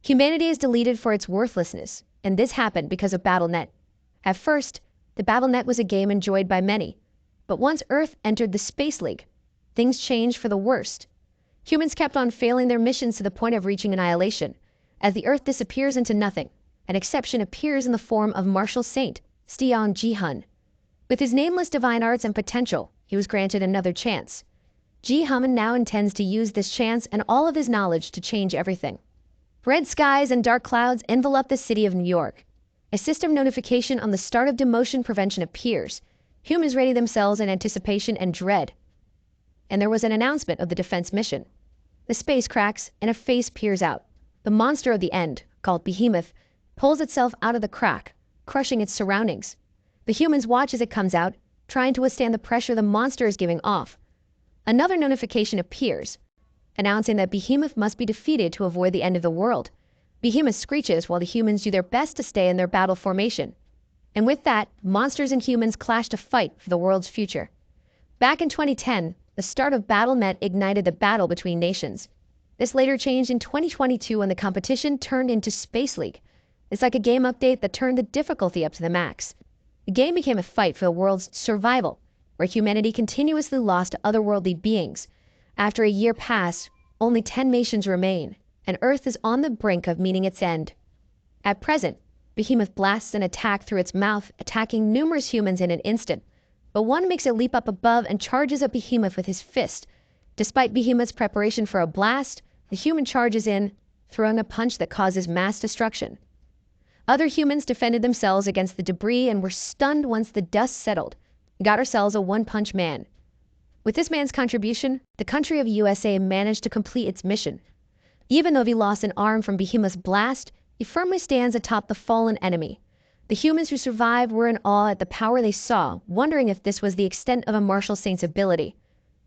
Humanity is deleted for its worthlessness, and this happened because of BattleNet. At first, the BattleNet was a game enjoyed by many, but once Earth entered the Space League, things changed for the worst. Humans kept on failing their missions to the point of reaching annihilation. As the Earth disappears into nothing, an exception appears in the form of martial saint, Steon Ji-hun. With his nameless divine arts and potential, he was granted another chance. Ji-hun now intends to use this chance and all of his knowledge to change everything. Red skies and dark clouds envelop the city of New York. A system notification on the start of demotion prevention appears. Humans ready themselves in anticipation and dread. And there was an announcement of the defense mission. The space cracks and a face peers out. The monster of the end, called Behemoth, pulls itself out of the crack, crushing its surroundings. The humans watch as it comes out, trying to withstand the pressure the monster is giving off. Another notification appears, announcing that Behemoth must be defeated to avoid the end of the world. Behemoth screeches while the humans do their best to stay in their battle formation. And with that, monsters and humans clash to fight for the world's future. Back in 2010, the start of BattleNet ignited the battle between nations. This later changed in 2022 when the competition turned into Space League. It's like a game update that turned the difficulty up to the max. The game became a fight for the world's survival, where humanity continuously lost to otherworldly beings. After a year passed, only 10 nations remain, and Earth is on the brink of meeting its end. At present, Behemoth blasts an attack through its mouth, attacking numerous humans in an instant. But one makes it leap up above and charges at Behemoth with his fist. Despite Behemoth's preparation for a blast, the human charges in, throwing a punch that causes mass destruction. Other humans defended themselves against the debris and were stunned once the dust settled. We got ourselves a one-punch man. With this man's contribution, the country of USA managed to complete its mission. Even though he lost an arm from Behemoth's blast, he firmly stands atop the fallen enemy. The humans who survived were in awe at the power they saw, wondering if this was the extent of a martial saint's ability.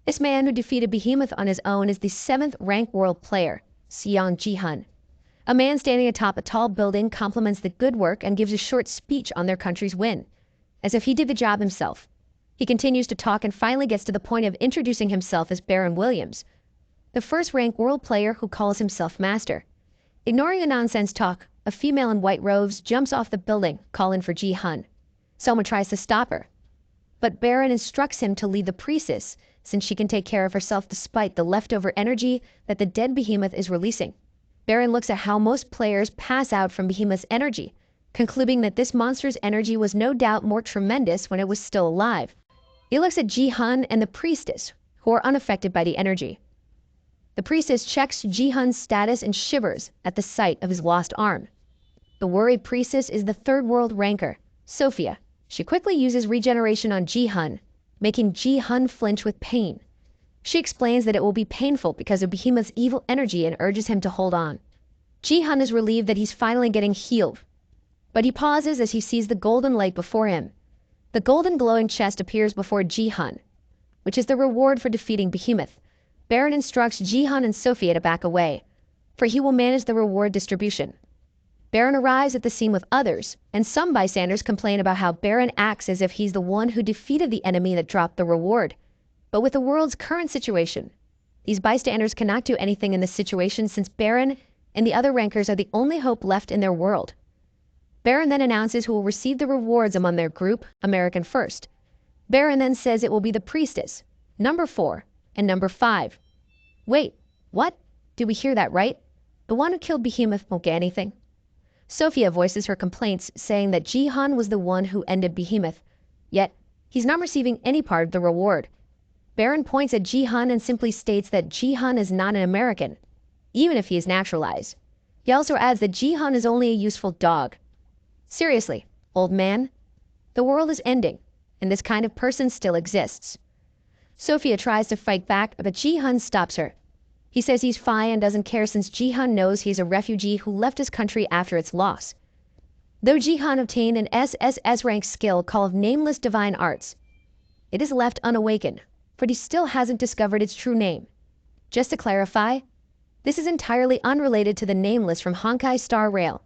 This man who defeated Behemoth on his own is the 7th ranked world player, Steon Ji-hun. A man standing atop a tall building compliments the good work and gives a short speech on their country's win, as if he did the job himself. He continues to talk and finally gets to the point of introducing himself as Baron Williams, the 1st ranked world player who calls himself master. Ignoring the nonsense talk, a female in white robes jumps off the building, calling for Ji-hun. Someone tries to stop her, but Baron instructs him to lead the priestess, since she can take care of herself despite the leftover energy that the dead Behemoth is releasing. Baron looks at how most players pass out from Behemoth's energy, concluding that this monster's energy was no doubt more tremendous when it was still alive. He looks at Ji-hun and the priestess, who are unaffected by the energy. The priestess checks Ji-hun's status and shivers at the sight of his lost arm. The worried priestess is the 3rd world ranker, Sophia. She quickly uses regeneration on Ji-hun, making Ji-hun flinch with pain. She explains that it will be painful because of Behemoth's evil energy and urges him to hold on. Ji-hun is relieved that he's finally getting healed, but he pauses as he sees the golden light before him. The golden glowing chest appears before Ji-hun, which is the reward for defeating Behemoth. Baron instructs Ji-hun and Sophia to back away, for he will manage the reward distribution. Baron arrives at the scene with others, and some bystanders complain about how Baron acts as if he's the one who defeated the enemy that dropped the reward. But with the world's current situation, these bystanders cannot do anything in this situation since Baron and the other rankers are the only hope left in their world. Baron then announces who will receive the rewards among their group, American First. Baron then says it will be the priestess, number 4, and number 5. Wait, what? Did we hear that right? The one who killed Behemoth won't get anything? Sophia voices her complaints, saying that Ji-hun was the one who ended Behemoth, yet he's not receiving any part of the reward. Baron points at Ji-hun and simply states that Ji-hun is not an American, even if he is naturalized. He also adds that Ji-hun is only a useful dog. Seriously, old man, the world is ending, and this kind of person still exists. Sophia tries to fight back, but Ji-hun stops her. He says he's fine and doesn't care since Ji-hun knows he's a refugee who left his country after its loss. Though Ji-hun obtained an SSS rank skill called Nameless Divine Arts, it is left unawakened, but he still hasn't discovered its true name. Just to clarify, this is entirely unrelated to the Nameless from Honkai Star Rail.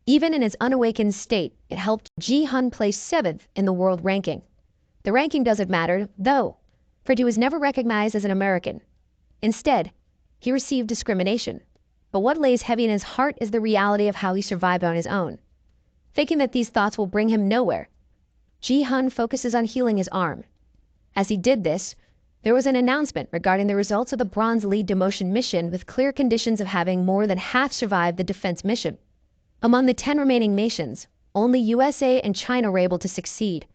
Even in its unawakened state, it helped Ji-hun place 7th in the world ranking. The ranking doesn't matter, though, for he was never recognized as an American. Instead, he received discrimination. But what lays heavy in his heart is the reality of how he survived on his own. Thinking that these thoughts will bring him nowhere, Ji-hun focuses on healing his arm. As he did this, there was an announcement regarding the results of the Bronze Lead demotion mission with clear conditions of having more than half survived the defense mission. Among the 10 remaining nations, only USA and China were able to succeed,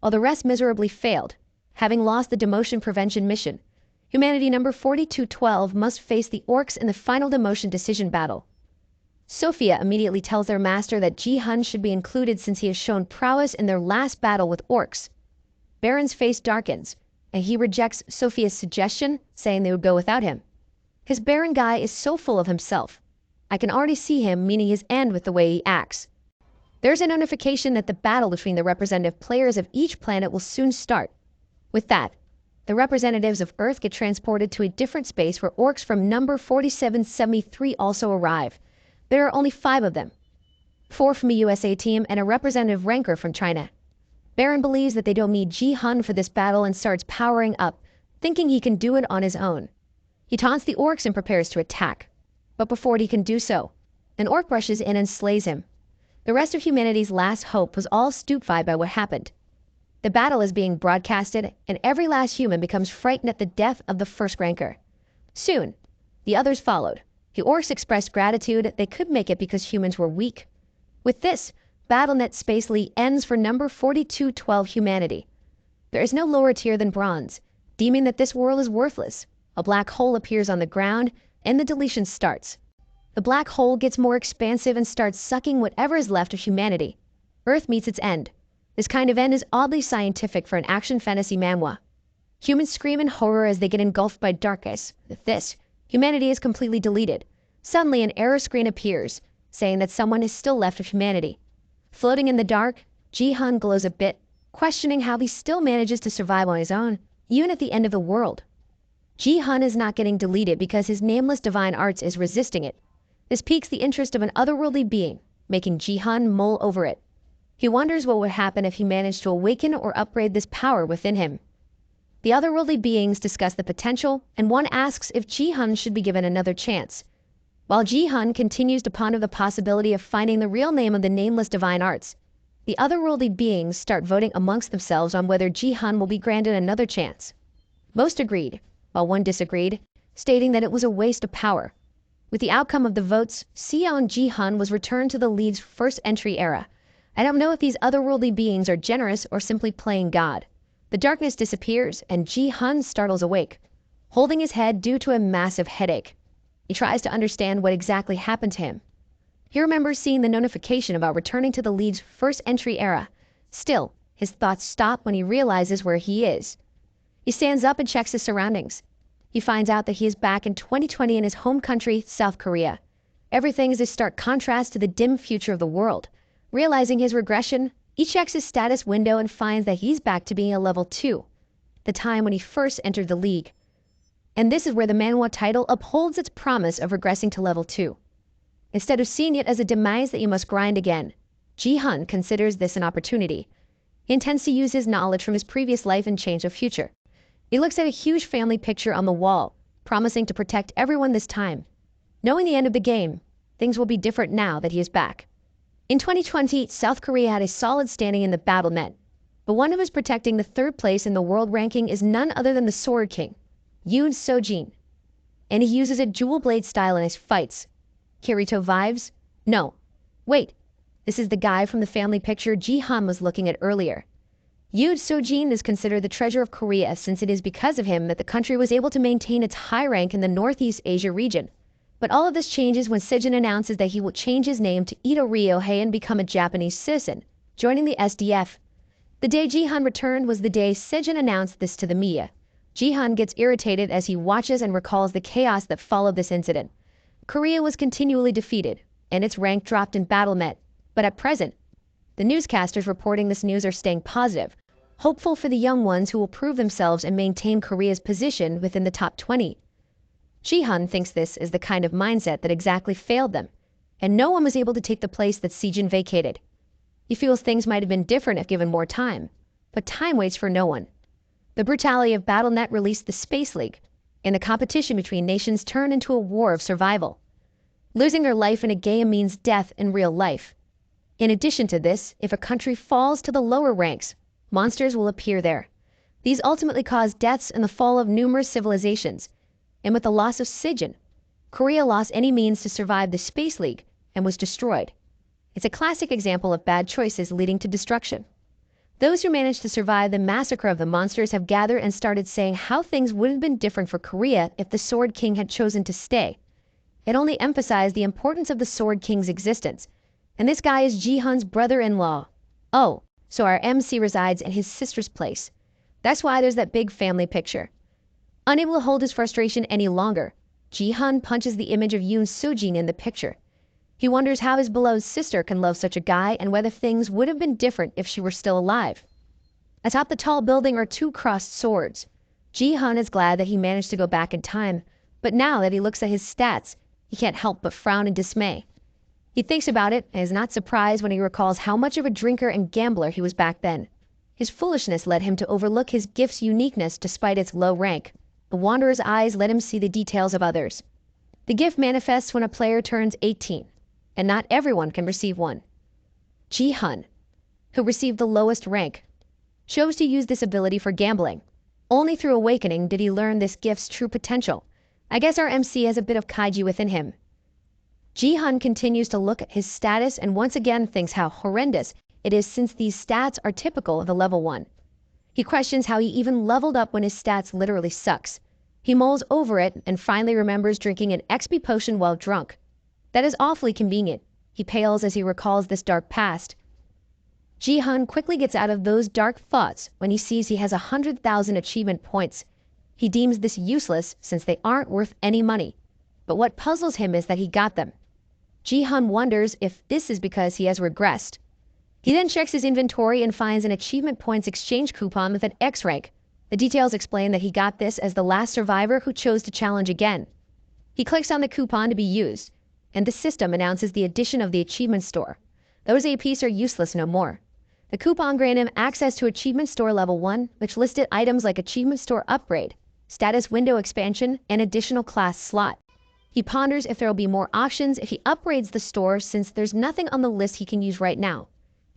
while the rest miserably failed. Having lost the demotion prevention mission, humanity number 4212 must face the orcs in the final demotion decision battle. Sophia immediately tells their master that Ji-hun should be included since he has shown prowess in their last battle with orcs. Baron's face darkens, and he rejects Sophia's suggestion, saying they would go without him. His Baron guy is so full of himself. I can already see him meaning his end with the way he acts. There's a notification that the battle between the representative players of each planet will soon start. With that, the representatives of Earth get transported to a different space where orcs from number 4773 also arrive. There are only 5 of them. 4 from a USA team and a representative ranker from China. Baron believes that they don't need Ji-hun for this battle and starts powering up, thinking he can do it on his own. He taunts the orcs and prepares to attack. But before he can do so, an orc rushes in and slays him. The rest of humanity's last hope was all stupefied by what happened. The battle is being broadcasted, and every last human becomes frightened at the death of the first ranker. Soon, the others followed. The orcs expressed gratitude they could make it because humans were weak. With this, BattleNet Space League ends for number 4212 humanity. There is no lower tier than bronze. Deeming that this world is worthless, a black hole appears on the ground, and the deletion starts. The black hole gets more expansive and starts sucking whatever is left of humanity. Earth meets its end. This kind of end is oddly scientific for an action fantasy manhwa. Humans scream in horror as they get engulfed by darkness. With this, humanity is completely deleted. Suddenly an error screen appears, saying that someone is still left of humanity. Floating in the dark, Ji-hun glows a bit, questioning how he still manages to survive on his own, even at the end of the world. Ji-hun is not getting deleted because his nameless divine arts is resisting it. This piques the interest of an otherworldly being, making Ji-hun mull over it. He wonders what would happen if he managed to awaken or upgrade this power within him. The otherworldly beings discuss the potential, and one asks if Ji-hun should be given another chance. While Ji-hun continues to ponder the possibility of finding the real name of the nameless divine arts, the otherworldly beings start voting amongst themselves on whether Ji-hun will be granted another chance. Most agreed, while one disagreed, stating that it was a waste of power. With the outcome of the votes, Sion Ji-hun was returned to the league's first entry era. I don't know if these otherworldly beings are generous or simply playing God. The darkness disappears, and Ji-hun startles awake, holding his head due to a massive headache. He tries to understand what exactly happened to him. He remembers seeing the notification about returning to the league's first entry era. Still, his thoughts stop when he realizes where he is. He stands up and checks his surroundings. He finds out that he is back in 2020 in his home country, South Korea. Everything is a stark contrast to the dim future of the world. Realizing his regression, he checks his status window and finds that he's back to being a level 2, the time when he first entered the league. And this is where the manhwa title upholds its promise of regressing to level 2. Instead of seeing it as a demise that you must grind again, Ji-hun considers this an opportunity. He intends to use his knowledge from his previous life and change the future. He looks at a huge family picture on the wall, promising to protect everyone this time. Knowing the end of the game, things will be different now that he is back. In 2020, South Korea had a solid standing in the BattleNet, but one who is protecting the 3rd place in the world ranking is none other than the Sword King, Yoon Sojin. And he uses a dual blade style in his fights. Kirito vibes? No. Wait, this is the guy from the family picture Ji-hun was looking at earlier. Yoon Sojin is considered the treasure of Korea since it is because of him that the country was able to maintain its high rank in the Northeast Asia region. But all of this changes when Sejin announces that he will change his name to Ito Ryohei and become a Japanese citizen, joining the SDF. The day Ji-hun returned was the day Sejin announced this to the media. Ji-hun gets irritated as he watches and recalls the chaos that followed this incident. Korea was continually defeated, and its rank dropped in BattleNet. But at present, the newscasters reporting this news are staying positive, hopeful for the young ones who will prove themselves and maintain Korea's position within the top 20. Ji-hun thinks this is the kind of mindset that exactly failed them, and no one was able to take the place that Sejin vacated. He feels things might have been different if given more time, but time waits for no one. The brutality of BattleNet released the Space League, and the competition between nations turned into a war of survival. Losing their life in a game means death in real life. In addition to this, if a country falls to the lower ranks, monsters will appear there. These ultimately cause deaths and the fall of numerous civilizations. And with the loss of Sijin, Korea lost any means to survive the Space League and was destroyed. It's a classic example of bad choices leading to destruction. Those who managed to survive the massacre of the monsters have gathered and started saying how things would have been different for Korea if the Sword King had chosen to stay. It only emphasized the importance of the Sword King's existence. And this guy is Ji-hun's brother-in-law. Oh, so our MC resides in his sister's place. That's why there's that big family picture. Unable to hold his frustration any longer, Ji-hun punches the image of Yoon Soo-jin in the picture. He wonders how his beloved sister can love such a guy and whether things would have been different if she were still alive. Atop the tall building are two crossed swords. Ji-hun is glad that he managed to go back in time, but now that he looks at his stats, he can't help but frown in dismay. He thinks about it and is not surprised when he recalls how much of a drinker and gambler he was back then. His foolishness led him to overlook his gift's uniqueness despite its low rank. The Wanderer's eyes let him see the details of others. The gift manifests when a player turns 18, and not everyone can receive one. Ji-hun, who received the lowest rank, chose to use this ability for gambling. Only through awakening did he learn this gift's true potential. I guess our MC has a bit of kaiji within him. Ji-hun continues to look at his status and once again thinks how horrendous it is since these stats are typical of the level 1. He questions how he even leveled up when his stats literally sucks. He mulls over it and finally remembers drinking an XP potion while drunk. That is awfully convenient. He pales as he recalls this dark past. Ji-hun quickly gets out of those dark thoughts when he sees he has 100,000 achievement points. He deems this useless since they aren't worth any money. But what puzzles him is that he got them. Ji-hun wonders if this is because he has regressed. He then checks his inventory and finds an achievement points exchange coupon with an X rank. The details explain that he got this as the last survivor who chose to challenge again. He clicks on the coupon to be used, and the system announces the addition of the achievement store. Those APs are useless no more. The coupon granted him access to Achievement Store Level 1, which listed items like Achievement Store Upgrade, Status Window Expansion, and additional class slot. He ponders if there will be more options if he upgrades the store since there's nothing on the list he can use right now.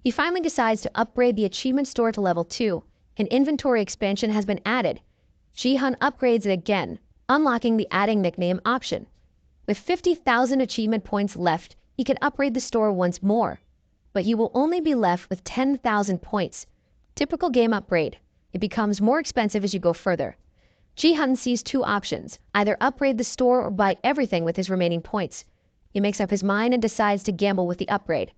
He finally decides to upgrade the Achievement Store to Level 2. An inventory expansion has been added. Ji-hun upgrades it again, unlocking the adding nickname option. With 50,000 achievement points left, he can upgrade the store once more. But you will only be left with 10,000 points. Typical game upgrade. It becomes more expensive as you go further. Ji-hun sees two options, either upgrade the store or buy everything with his remaining points. He makes up his mind and decides to gamble with the upgrade.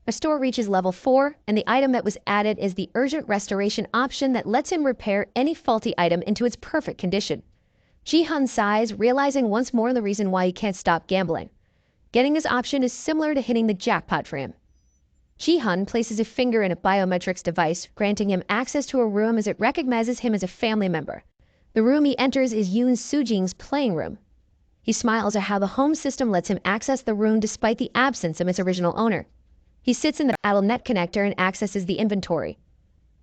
The store reaches level 4, and the item that was added is the urgent restoration option that lets him repair any faulty item into its perfect condition. Ji-hun sighs, realizing once more the reason why he can't stop gambling. Getting this option is similar to hitting the jackpot for him. Ji-hun places a finger in a biometrics device, granting him access to a room as it recognizes him as a family member. The room he enters is Yoon Soo-jin's playing room. He smiles at how the home system lets him access the room despite the absence of its original owner. He sits in the BattleNet connector and accesses the inventory.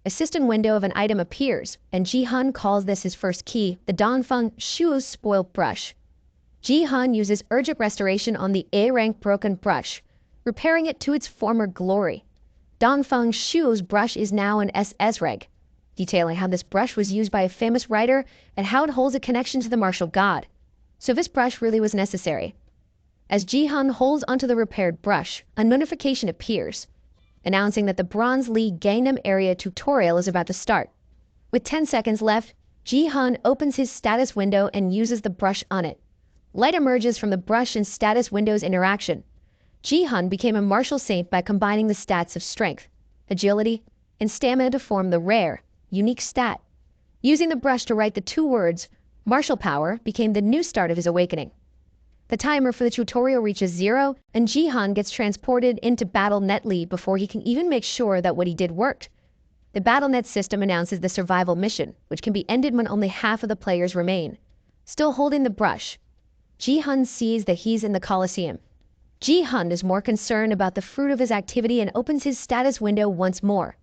A system window of an item appears, and Ji-hun calls this his first key, the Dongfeng Shuo's spoiled brush. Ji-hun uses urgent restoration on the A-rank broken brush, repairing it to its former glory. Dongfeng Shuo's brush is now an SS rank, detailing how this brush was used by a famous writer and how it holds a connection to the martial god. So this brush really was necessary. As Ji-hun holds onto the repaired brush, a notification appears, announcing that the Bronze League Gangnam Area tutorial is about to start. With 10 seconds left, Ji-hun opens his status window and uses the brush on it. Light emerges from the brush and status window's interaction. Ji-hun became a martial saint by combining the stats of strength, agility, and stamina to form the rare, unique stat. Using the brush to write the two words, martial power, became the new start of his awakening. The timer for the tutorial reaches 0, and Ji-hun gets transported into BattleNet League before he can even make sure that what he did worked. The BattleNet system announces the survival mission, which can be ended when only half of the players remain. Still holding the brush, Ji-hun sees that he's in the Coliseum. Ji-hun is more concerned about the fruit of his activity and opens his status window once more.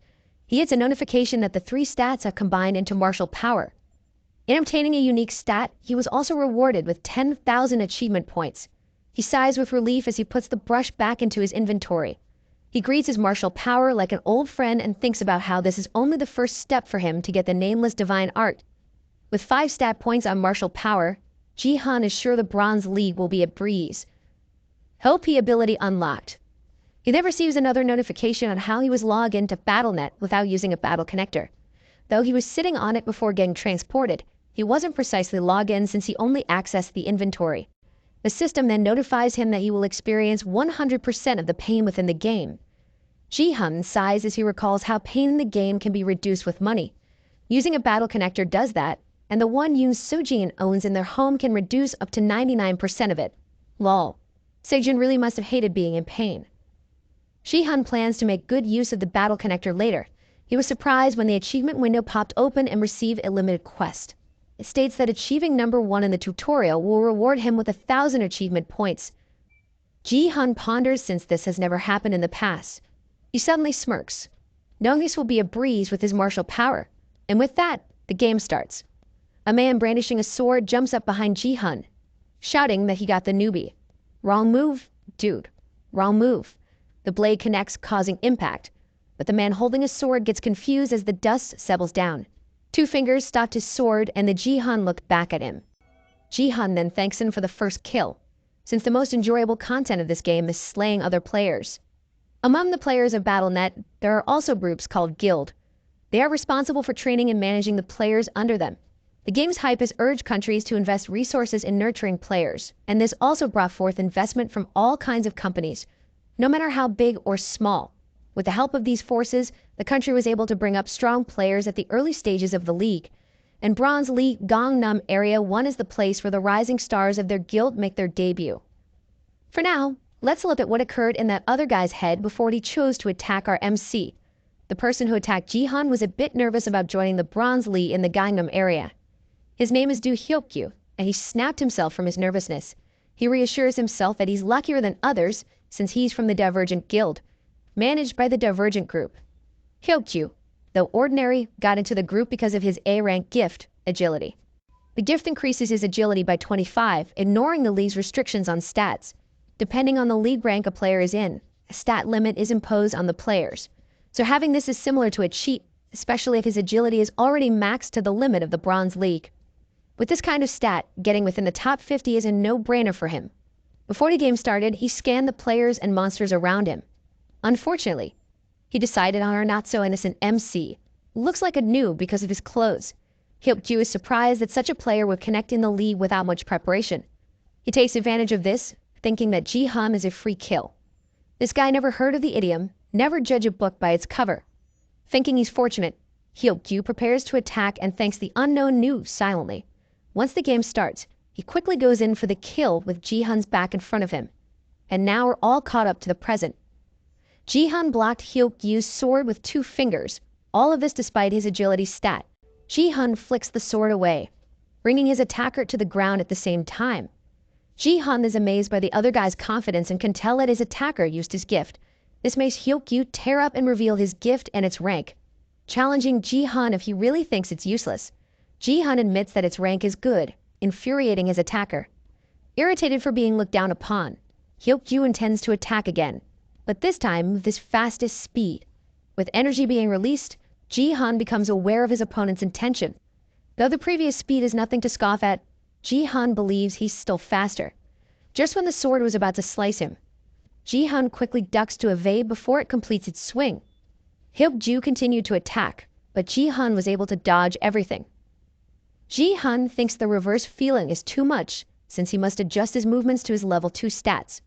He gets a notification that the 3 stats have combined into martial power. In obtaining a unique stat, he was also rewarded with 10,000 achievement points. He sighs with relief as he puts the brush back into his inventory. He greets his martial power like an old friend and thinks about how this is only the first step for him to get the nameless divine art. With 5 stat points on martial power, Ji-hun is sure the Bronze League will be a breeze. Hope ability unlocked. He never receives another notification on how he was logged into BattleNet without using a battle connector. Though he was sitting on it before getting transported, he wasn't precisely logged in since he only accessed the inventory. The system then notifies him that he will experience 100% of the pain within the game. Ji-hun sighs as he recalls how pain in the game can be reduced with money. Using a battle connector does that, and the one Yoon Soo-jin owns in their home can reduce up to 99% of it. Lol. Sejun really must have hated being in pain. Ji-hun plans to make good use of the battle connector later. He was surprised when the achievement window popped open and received a limited quest. It states that achieving number 1 in the tutorial will reward him with 1,000 achievement points. Ji-hun ponders since this has never happened in the past. He suddenly smirks, knowing this will be a breeze with his martial power. And with that, the game starts. A man brandishing a sword jumps up behind Ji-hun, shouting that he got the newbie. Wrong move, dude. Wrong move. The blade connects, causing impact, but the man holding a sword gets confused as the dust settles down. 2 fingers stopped his sword, and the Ji-hun looked back at him. Ji-hun then thanks him for the first kill, since the most enjoyable content of this game is slaying other players. Among the players of BattleNet, there are also groups called Guild. They are responsible for training and managing the players under them. The game's hype has urged countries to invest resources in nurturing players, and this also brought forth investment from all kinds of companies, no matter how big or small. With the help of these forces, the country was able to bring up strong players at the early stages of the league. And Bronze League Gangnam Area 1 is the place where the rising stars of their guild make their debut. For now, let's look at what occurred in that other guy's head before he chose to attack our MC. The person who attacked Ji-hun was a bit nervous about joining the Bronze League in the Gangnam area. His name is Hyokyu, and he snapped himself from his nervousness. He reassures himself that he's luckier than others since he's from the Divergent Guild, managed by the Divergent Group. Hyokyu, though ordinary, got into the group because of his A-rank gift, Agility. The gift increases his agility by 25, ignoring the league's restrictions on stats. Depending on the league rank a player is in, a stat limit is imposed on the players. So having this is similar to a cheat, especially if his agility is already maxed to the limit of the Bronze League. With this kind of stat, getting within the top 50 is a no-brainer for him. Before the game started, he scanned the players and monsters around him. Unfortunately, he decided on our not-so-innocent MC. Looks like a noob because of his clothes. Hyokju is surprised that such a player would connect in the league without much preparation. He takes advantage of this, thinking that Ji-hun is a free kill. This guy never heard of the idiom, never judge a book by its cover. Thinking he's fortunate, Hyokju prepares to attack and thanks the unknown noob silently. Once the game starts, he quickly goes in for the kill with Ji-hun's back in front of him. And now we're all caught up to the present. Ji-hun blocked Hyokju's sword with 2 fingers, all of this despite his agility stat. Ji-hun flicks the sword away, bringing his attacker to the ground at the same time. Ji-hun is amazed by the other guy's confidence and can tell that his attacker used his gift. This makes Hyokju tear up and reveal his gift and its rank, challenging Ji-hun if he really thinks it's useless. Ji-hun admits that its rank is good, infuriating his attacker. Irritated for being looked down upon, Hyokju intends to attack again, but this time with his fastest speed. With energy being released, Ji-hun becomes aware of his opponent's intention. Though the previous speed is nothing to scoff at, Ji-hun believes he's still faster. Just when the sword was about to slice him, Ji-hun quickly ducks to evade before it completes its swing. Hyokju continued to attack, but Ji-hun was able to dodge everything. Ji-hun thinks the reverse feeling is too much since he must adjust his movements to his level 2 stats.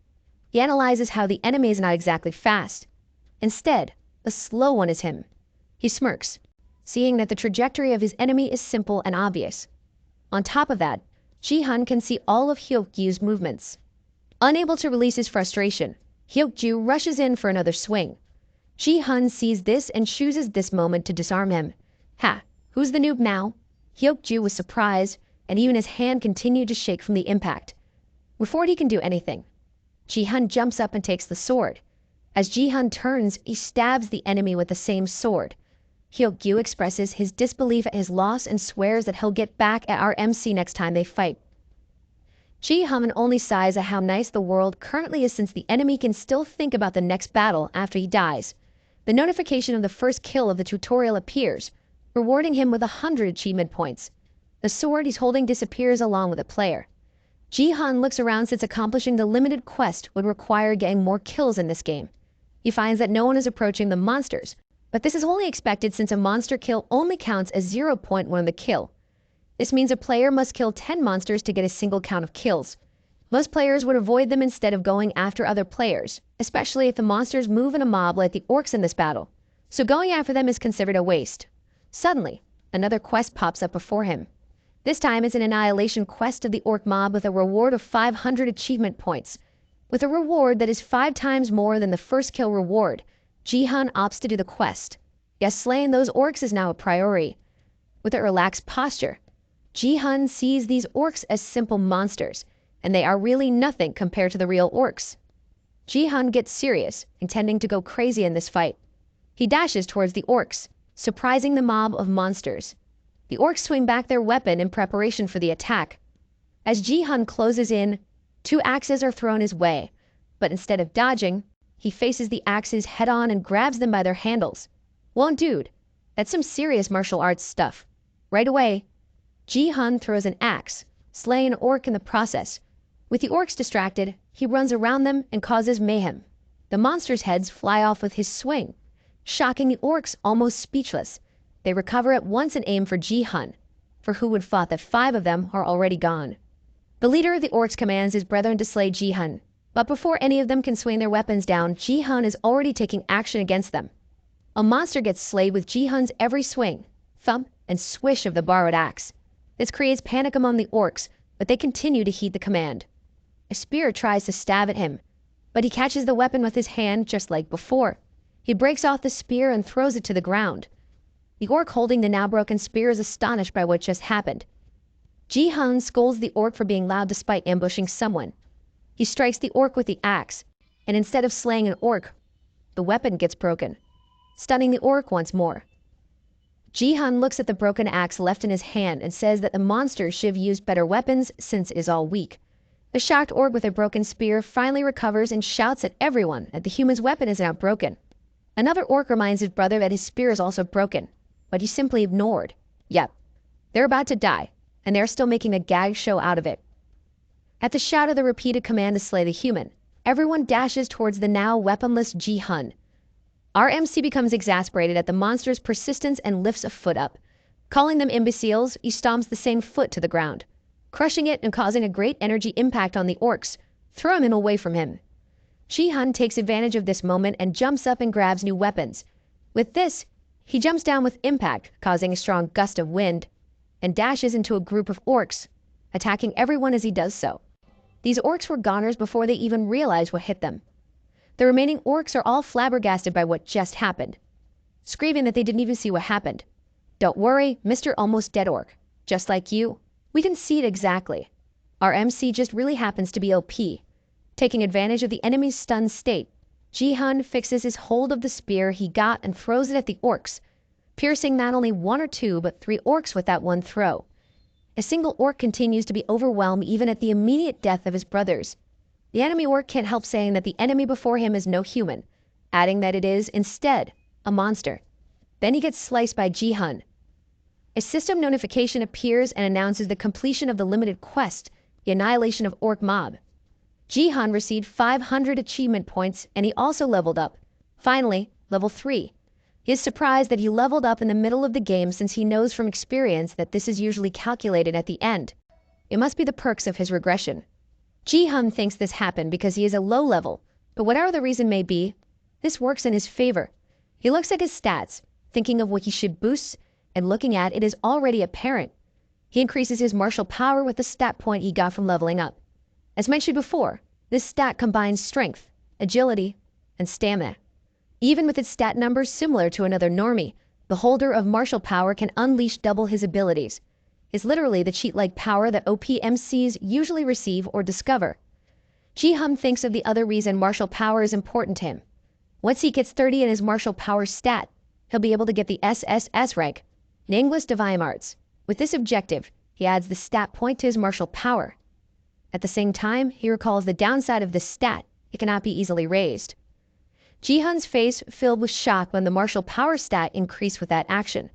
He analyzes how the enemy is not exactly fast. Instead, the slow one is him. He smirks, seeing that the trajectory of his enemy is simple and obvious. On top of that, Ji-hun can see all of Hyokju's movements. Unable to release his frustration, Hyokju rushes in for another swing. Ji-hun sees this and chooses this moment to disarm him. Ha, who's the noob now? Hyokju was surprised, and even his hand continued to shake from the impact. Before he can do anything, Ji-hun jumps up and takes the sword. As Ji-hun turns, he stabs the enemy with the same sword. Hyokju expresses his disbelief at his loss and swears that he'll get back at our MC next time they fight. Ji-hun only sighs at how nice the world currently is since the enemy can still think about the next battle after he dies. The notification of the first kill of the tutorial appears, rewarding him with 100 achievement points. The sword he's holding disappears along with the player. Ji-hun looks around since accomplishing the limited quest would require getting more kills in this game. He finds that no one is approaching the monsters, but this is only expected since a monster kill only counts as 0.1 of the kill. This means a player must kill 10 monsters to get a single count of kills. Most players would avoid them instead of going after other players, especially if the monsters move in a mob like the orcs in this battle. So going after them is considered a waste. Suddenly, another quest pops up before him. This time it's an annihilation quest of the orc mob with a reward of 500 achievement points. With a reward that is 5 times more than the first kill reward, Ji-hun opts to do the quest. Yes, slaying those orcs is now a priority. With a relaxed posture, Ji-hun sees these orcs as simple monsters, and they are really nothing compared to the real orcs. Ji-hun gets serious, intending to go crazy in this fight. He dashes towards the orcs, surprising the mob of monsters. The orcs swing back their weapon in preparation for the attack. As Ji-hun closes in, 2 axes are thrown his way, but instead of dodging, he faces the axes head-on and grabs them by their handles. Well, dude, that's some serious martial arts stuff. Right away, Ji-hun throws an axe, slaying an orc in the process. With the orcs distracted, he runs around them and causes mayhem. The monsters' heads fly off with his swing, shocking the orcs almost speechless. They recover at once and aim for Ji-hun, for who would thought that 5 of them are already gone. The leader of the orcs commands his brethren to slay Ji-hun, but before any of them can swing their weapons down, Ji-hun is already taking action against them. A monster gets slayed with Ji-hun's every swing, thump, and swish of the borrowed axe. This creates panic among the orcs, but they continue to heed the command. A spear tries to stab at him, but he catches the weapon with his hand just like before. He breaks off the spear and throws it to the ground. The orc holding the now broken spear is astonished by what just happened. Ji-hun scolds the orc for being loud despite ambushing someone. He strikes the orc with the axe, and instead of slaying an orc, the weapon gets broken, stunning the orc once more. Ji-hun looks at the broken axe left in his hand and says that the monster should have used better weapons since it is all weak. The shocked orc with a broken spear finally recovers and shouts at everyone that the human's weapon is now broken. Another orc reminds his brother that his spear is also broken, but he's simply ignored. Yep, they're about to die, and they're still making a gag show out of it. At the shout of the repeated command to slay the human, everyone dashes towards the now weaponless Ji-hun. Our MC becomes exasperated at the monster's persistence and lifts a foot up. Calling them imbeciles, he stomps the same foot to the ground, crushing it and causing a great energy impact on the orcs, throwing them away from him. Ji-hun takes advantage of this moment and jumps up and grabs new weapons. With this, he jumps down with impact, causing a strong gust of wind, and dashes into a group of orcs, attacking everyone as he does so. These orcs were goners before they even realized what hit them. The remaining orcs are all flabbergasted by what just happened, screaming that they didn't even see what happened. Don't worry, Mr. Almost Dead Orc. Just like you, we didn't see it exactly. Our MC just really happens to be OP. Taking advantage of the enemy's stunned state, Ji-hun fixes his hold of the spear he got and throws it at the orcs, piercing not only 1 or 2 but 3 orcs with that one throw. A single orc continues to be overwhelmed even at the immediate death of his brothers. The enemy orc can't help saying that the enemy before him is no human, adding that it is, instead, a monster. Then he gets sliced by Ji-hun. A system notification appears and announces the completion of the limited quest, the annihilation of orc mob. Ji-hun received 500 achievement points and he also leveled up. Finally, level 3. He is surprised that he leveled up in the middle of the game since he knows from experience that this is usually calculated at the end. It must be the perks of his regression. Ji-hun thinks this happened because he is a low level, but whatever the reason may be, this works in his favor. He looks at his stats, thinking of what he should boost, and looking at it is already apparent. He increases his martial power with the stat point he got from leveling up. As mentioned before, this stat combines strength, agility, and stamina. Even with its stat numbers similar to another normie, the holder of martial power can unleash double his abilities. It's literally the cheat-like power that OP MCs usually receive or discover. Ji-hun thinks of the other reason martial power is important to him. Once he gets 30 in his martial power stat, he'll be able to get the SSS rank, in English Divine Arts. With this objective, he adds the stat point to his martial power. At the same time, he recalls the downside of this stat. It cannot be easily raised. Ji-hun's face filled with shock when the martial power stat increased with that action.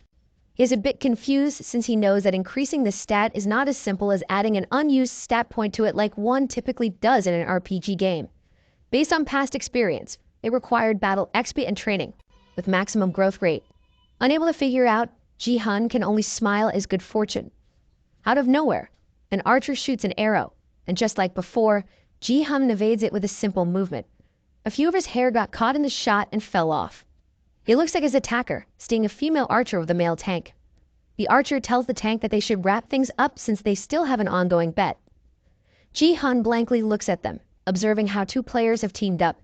He is a bit confused since he knows that increasing this stat is not as simple as adding an unused stat point to it like one typically does in an RPG game. Based on past experience, it required battle XP and training, with maximum growth rate. Unable to figure out, Ji-hun can only smile as good fortune. Out of nowhere, an archer shoots an arrow, and just like before, Ji-hun evades it with a simple movement. A few of his hair got caught in the shot and fell off. He looks like his attacker, stinging a female archer with a male tank. The archer tells the tank that they should wrap things up since they still have an ongoing bet. Ji-hun blankly looks at them, observing how two players have teamed up.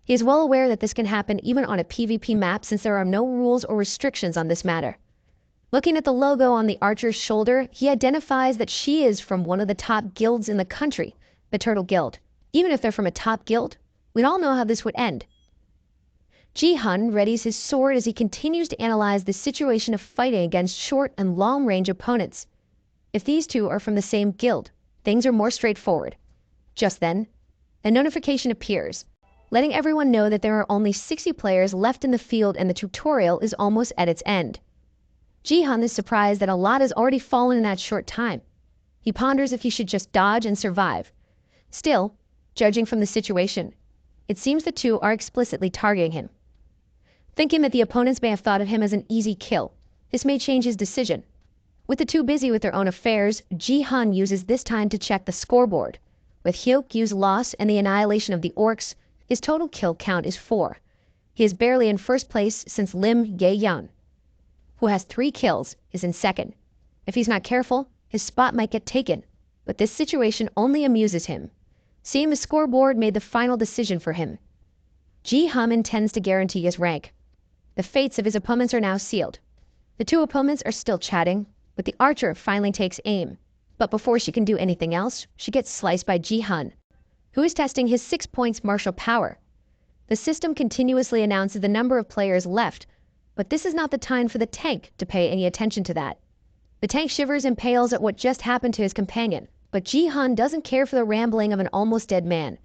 He is well aware that this can happen even on a PvP map since there are no rules or restrictions on this matter. Looking at the logo on the archer's shoulder, he identifies that she is from one of the top guilds in the country, the Turtle Guild. Even if they're from a top guild, we'd all know how this would end. Ji-hun readies his sword as he continues to analyze the situation of fighting against short and long-range opponents. If these two are from the same guild, things are more straightforward. Just then, a notification appears, letting everyone know that there are only 60 players left in the field and the tutorial is almost at its end. Ji-hun is surprised that a lot has already fallen in that short time. He ponders if he should just dodge and survive. Still, judging from the situation, it seems the two are explicitly targeting him. Thinking that the opponents may have thought of him as an easy kill, this may change his decision. With the two busy with their own affairs, Ji-hun uses this time to check the scoreboard. With Hyokyu's loss and the annihilation of the orcs, his total kill count is 4. He is barely in first place since Lim Ge-young, who has 3 kills, is in second. If he's not careful, his spot might get taken, but this situation only amuses him. Seeing the scoreboard made the final decision for him. Ji-hun intends to guarantee his rank. The fates of his opponents are now sealed. The two opponents are still chatting, but the archer finally takes aim. But before she can do anything else, she gets sliced by Ji-hun, who is testing his 6 points martial power. The system continuously announces the number of players left, but this is not the time for the tank to pay any attention to that. The tank shivers and pales at what just happened to his companion, but Ji-hun doesn't care for the rambling of an almost dead man.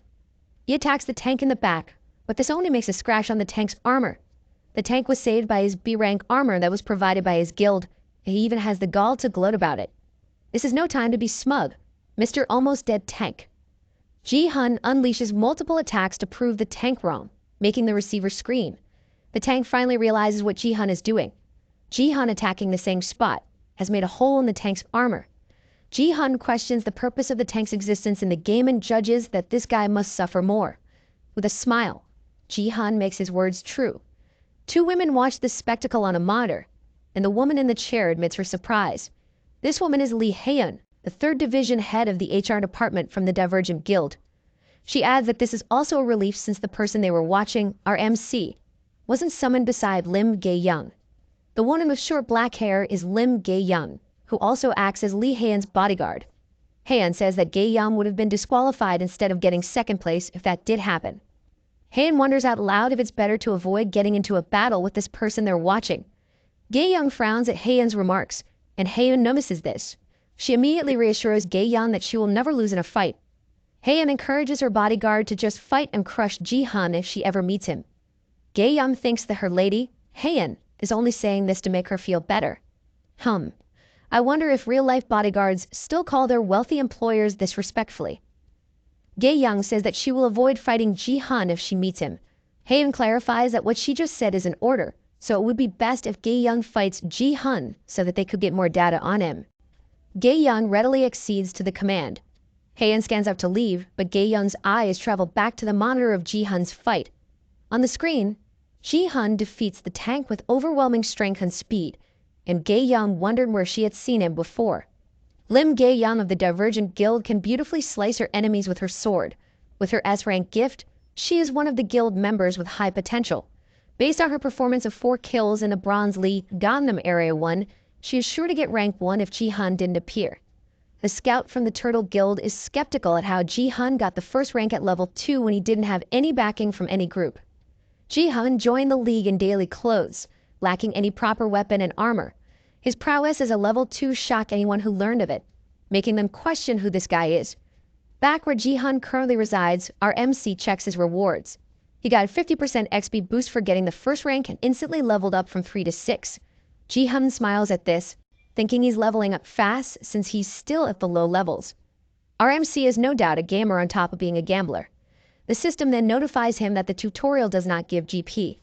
He attacks the tank in the back, but this only makes a scratch on the tank's armor. The tank was saved by his B-rank armor that was provided by his guild, and he even has the gall to gloat about it. This is no time to be smug, Mr. Almost Dead Tank. Ji-hun unleashes multiple attacks to prove the tank wrong, making the receiver scream. The tank finally realizes what Ji-hun is doing. Ji-hun attacking the same spot has made a hole in the tank's armor. Ji-hun questions the purpose of the tank's existence in the game and judges that this guy must suffer more. With a smile, Ji-hun makes his words true. 2 women watch this spectacle on a monitor, and the woman in the chair admits her surprise. This woman is Lee Hae-yeon, the 3rd Division head of the HR department from the Divergent Guild. She adds that this is also a relief since the person they were watching, our MC, wasn't summoned beside Lim Ge-young. The woman with short black hair is Lim Ge-young, who also acts as Lee Hae-yeon's bodyguard. Hae-yeon says that Ge-young would have been disqualified instead of getting 2nd place if that did happen. Hae-yeon wonders out loud if it's better to avoid getting into a battle with this person they're watching. Ge-young frowns at Hae-yeon's remarks, and Hae-yeon notices this. She immediately reassures Ge-young that she will never lose in a fight. Hae-yeon encourages her bodyguard to just fight and crush Ji-hun if she ever meets him. Ge-young thinks that her lady, Hae-yeon, is only saying this to make her feel better. I wonder if real-life bodyguards still call their wealthy employers this respectfully. Ge-young says that she will avoid fighting Ji-hun if she meets him. Hae-yeon clarifies that what she just said is an order, so it would be best if Ge-young fights Ji-hun so that they could get more data on him. Ge-young readily accedes to the command. Hae-yeon stands up to leave, but Ge-young's eyes travel back to the monitor of Ji-hun's fight. On the screen, Ji-hun defeats the tank with overwhelming strength and speed, and Ge-young wondered where she had seen him before. Lim Ge-young of the Divergent Guild can beautifully slice her enemies with her sword. With her S-rank gift, she is one of the guild members with high potential. Based on her performance of 4 kills in the Bronze League Gangnam Area 1, she is sure to get rank 1 if Ji-hun didn't appear. The scout from the Turtle Guild is skeptical at how Ji-hun got the first rank at level 2 when he didn't have any backing from any group. Ji-hun joined the league in daily clothes, lacking any proper weapon and armor. His prowess as a level 2 shocked anyone who learned of it, making them question who this guy is. Back where Jihan currently resides, our MC checks his rewards. He got a 50% XP boost for getting the first rank and instantly leveled up from 3 to 6. Jihan smiles at this, thinking he's leveling up fast since he's still at the low levels. Our MC is no doubt a gamer on top of being a gambler. The system then notifies him that the tutorial does not give GP.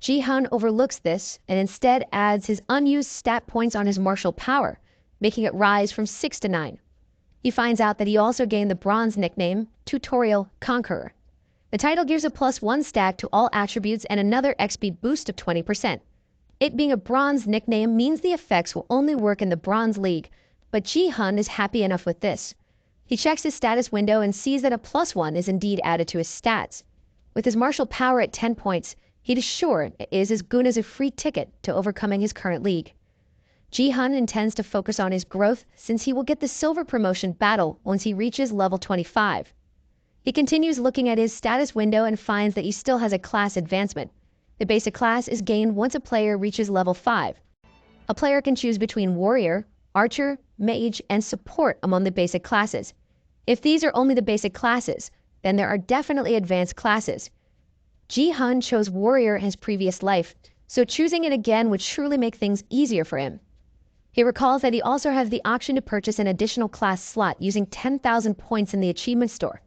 Jihan overlooks this and instead adds his unused stat points on his martial power, making it rise from 6 to 9. He finds out that he also gained the bronze nickname, Tutorial Conqueror. The title gives a +1 stack to all attributes and another XP boost of 20%. It being a bronze nickname means the effects will only work in the bronze league, but Jihan is happy enough with this. He checks his status window and sees that a +1 is indeed added to his stats. With his martial power at 10 points, he is sure it is as good as a free ticket to overcoming his current league. Jihan intends to focus on his growth since he will get the silver promotion battle once he reaches level 25. He continues looking at his status window and finds that he still has a class advancement. The basic class is gained once a player reaches level 5. A player can choose between warrior, archer, mage, and support among the basic classes. If these are only the basic classes, then there are definitely advanced classes. Jihan chose warrior in his previous life, so choosing it again would surely make things easier for him. He recalls that he also has the option to purchase an additional class slot using 10,000 points in the achievement store.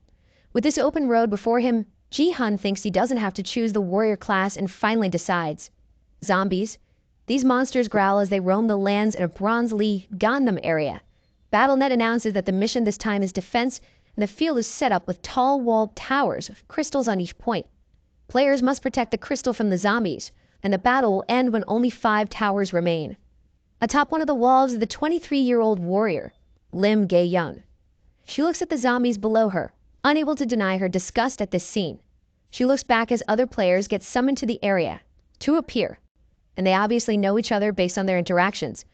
With this open road before him, Jihan thinks he doesn't have to choose the warrior class and finally decides. Zombies. These monsters growl as they roam the lands in a Bronze League Gundam area. BattleNet announces that the mission this time is defense, and the field is set up with tall walled towers with crystals on each point. Players must protect the crystal from the zombies, and the battle will end when only 5 towers remain. Atop one of the walls is the 23-year-old warrior, Lim Gae-yeon. She looks at the zombies below her, unable to deny her disgust at this scene. She looks back as other players get summoned to the area. 2 appear, and they obviously know each other based on their interactions.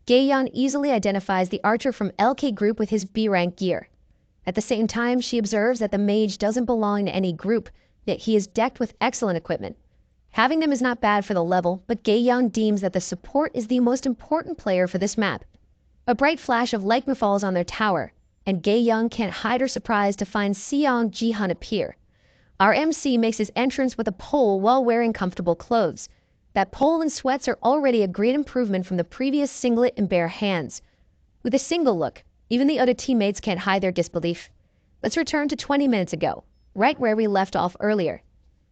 Gae-yeon easily identifies the archer from LK group with his B-rank gear. At the same time, she observes that the mage doesn't belong to any group, yet he is decked with excellent equipment. Having them is not bad for the level, but Gae-yeon deems that the support is the most important player for this map. A bright flash of light falls on their tower, and Gae-yeon can't hide her surprise to find Seong Jihan appear. Our MC makes his entrance with a pole while wearing comfortable clothes. That pole and sweats are already a great improvement from the previous singlet and bare hands. With a single look, even the other teammates can't hide their disbelief. Let's return to 20 minutes ago, right where we left off earlier.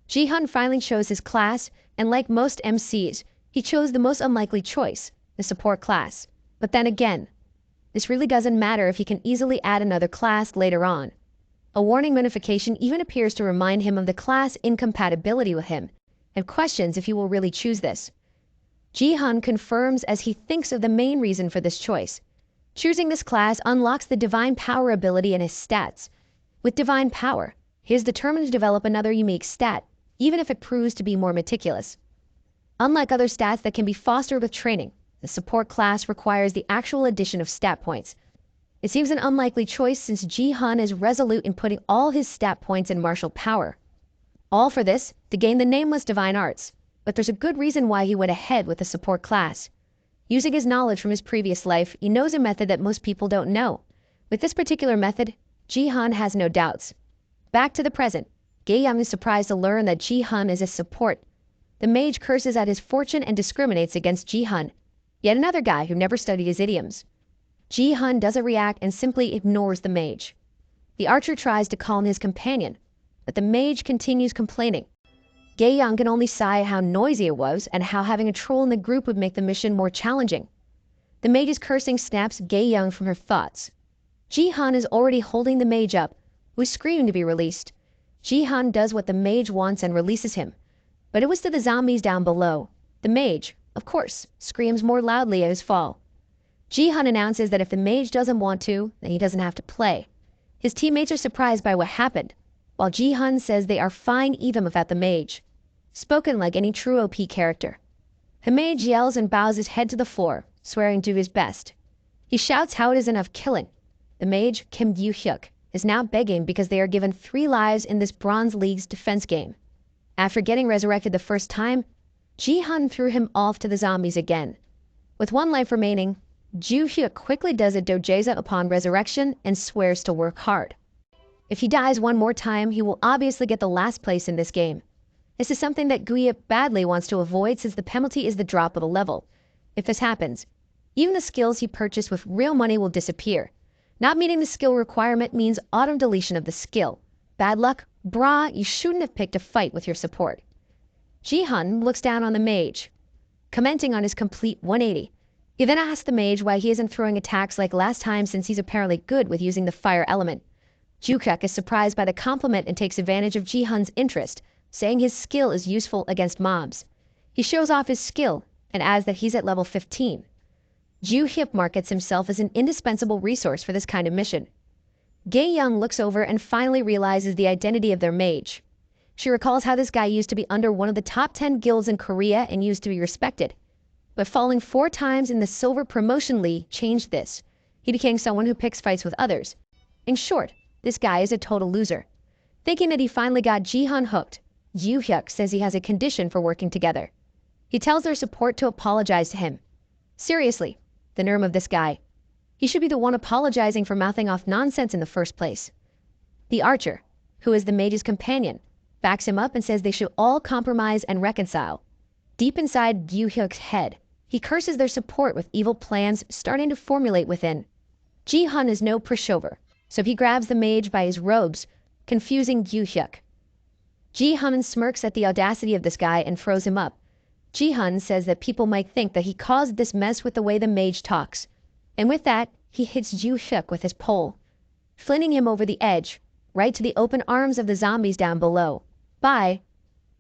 Jihan finally chose his class, and like most MCs, he chose the most unlikely choice, the support class. But then again, this really doesn't matter if he can easily add another class later on. A warning notification even appears to remind him of the class incompatibility with him, and questions if he will really choose this. Jihan confirms as he thinks of the main reason for this choice. Choosing this class unlocks the divine power ability in his stats. With divine power, he is determined to develop another unique stat, even if it proves to be more meticulous. Unlike other stats that can be fostered with training, the support class requires the actual addition of stat points. It seems an unlikely choice since Jihan is resolute in putting all his stat points in martial power. All for this, to gain the nameless divine arts, but there's a good reason why he went ahead with the support class. Using his knowledge from his previous life, he knows a method that most people don't know. With this particular method, Jihan has no doubts. Back to the present, Gae-yeon is surprised to learn that Jihan is a support. The mage curses at his fortune and discriminates against Jihan, yet another guy who never studied his idioms. Jihan doesn't react and simply ignores the mage. The archer tries to calm his companion, but the mage continues complaining. Gae-yeon can only sigh at how noisy it was and how having a troll in the group would make the mission more challenging. The mage's cursing snaps Gae-yeon from her thoughts. Jihan is already holding the mage up, who is screaming to be released. Jihan does what the mage wants and releases him, but it was to the zombies down below. The mage, of course, screams more loudly at his fall. Jihan announces that if the mage doesn't want to, then he doesn't have to play. His teammates are surprised by what happened, while Jihan says they are fine even without the mage. Spoken like any true OP character. The mage yells and bows his head to the floor, swearing to do his best. He shouts how it is enough killing. The mage, Kim Yu-hyuk, is now begging because they are given 3 lives in this Bronze League's defense game. After getting resurrected the first time, Jihan threw him off to the zombies again. With 1 life remaining, Ju-hyuk quickly does a dojeza upon resurrection and swears to work hard. If he dies one more time, he will obviously get the last place in this game. This is something that Guya badly wants to avoid since the penalty is the drop of the level. If this happens, even the skills he purchased with real money will disappear. Not meeting the skill requirement means auto deletion of the skill. Bad luck? Brah, you shouldn't have picked a fight with your support. Ji-hun looks down on the mage, commenting on his complete 180. He then asks the mage why he isn't throwing attacks like last time since he's apparently good with using the fire element. Ju-hyuk is surprised by the compliment and takes advantage of Ji-hun's interest, saying his skill is useful against mobs. He shows off his skill and adds that he's at level 15. Ju-hyuk markets himself as an indispensable resource for this kind of mission. Gae-young looks over and finally realizes the identity of their mage. She recalls how this guy used to be under one of the top 10 guilds in Korea and used to be respected. But falling 4 times in the Silver Promotion League changed this. He became someone who picks fights with others. In short, this guy is a total loser. Thinking that he finally got Ji-hun hooked, Ju-hyuk says he has a condition for working together. He tells their support to apologize to him. Seriously, the nerve of this guy. He should be the one apologizing for mouthing off nonsense in the first place. The archer, who is the mage's companion, backs him up and says they should all compromise and reconcile. Deep inside Ju-hyuk's head, he curses their support with evil plans starting to formulate within. Ji-hun is no pushover, so he grabs the mage by his robes, confusing Ju-hyuk. Ji-hun smirks at the audacity of this guy and throws him up. Ji-hun says that people might think that he caused this mess with the way the mage talks. And with that, he hits Ju-hyuk with his pole, flinging him over the edge, right to the open arms of the zombies down below. Bye,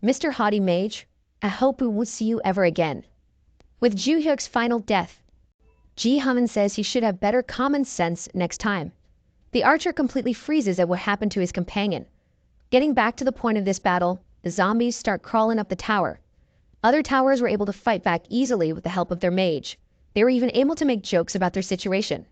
Mr. Haughty Mage. I hope we won't see you ever again. With Ju-hyuk's final death, Ji-hun says he should have better common sense next time. The archer completely freezes at what happened to his companion. Getting back to the point of this battle, the zombies start crawling up the tower. Other towers were able to fight back easily with the help of their mage. They were even able to make jokes about their situation.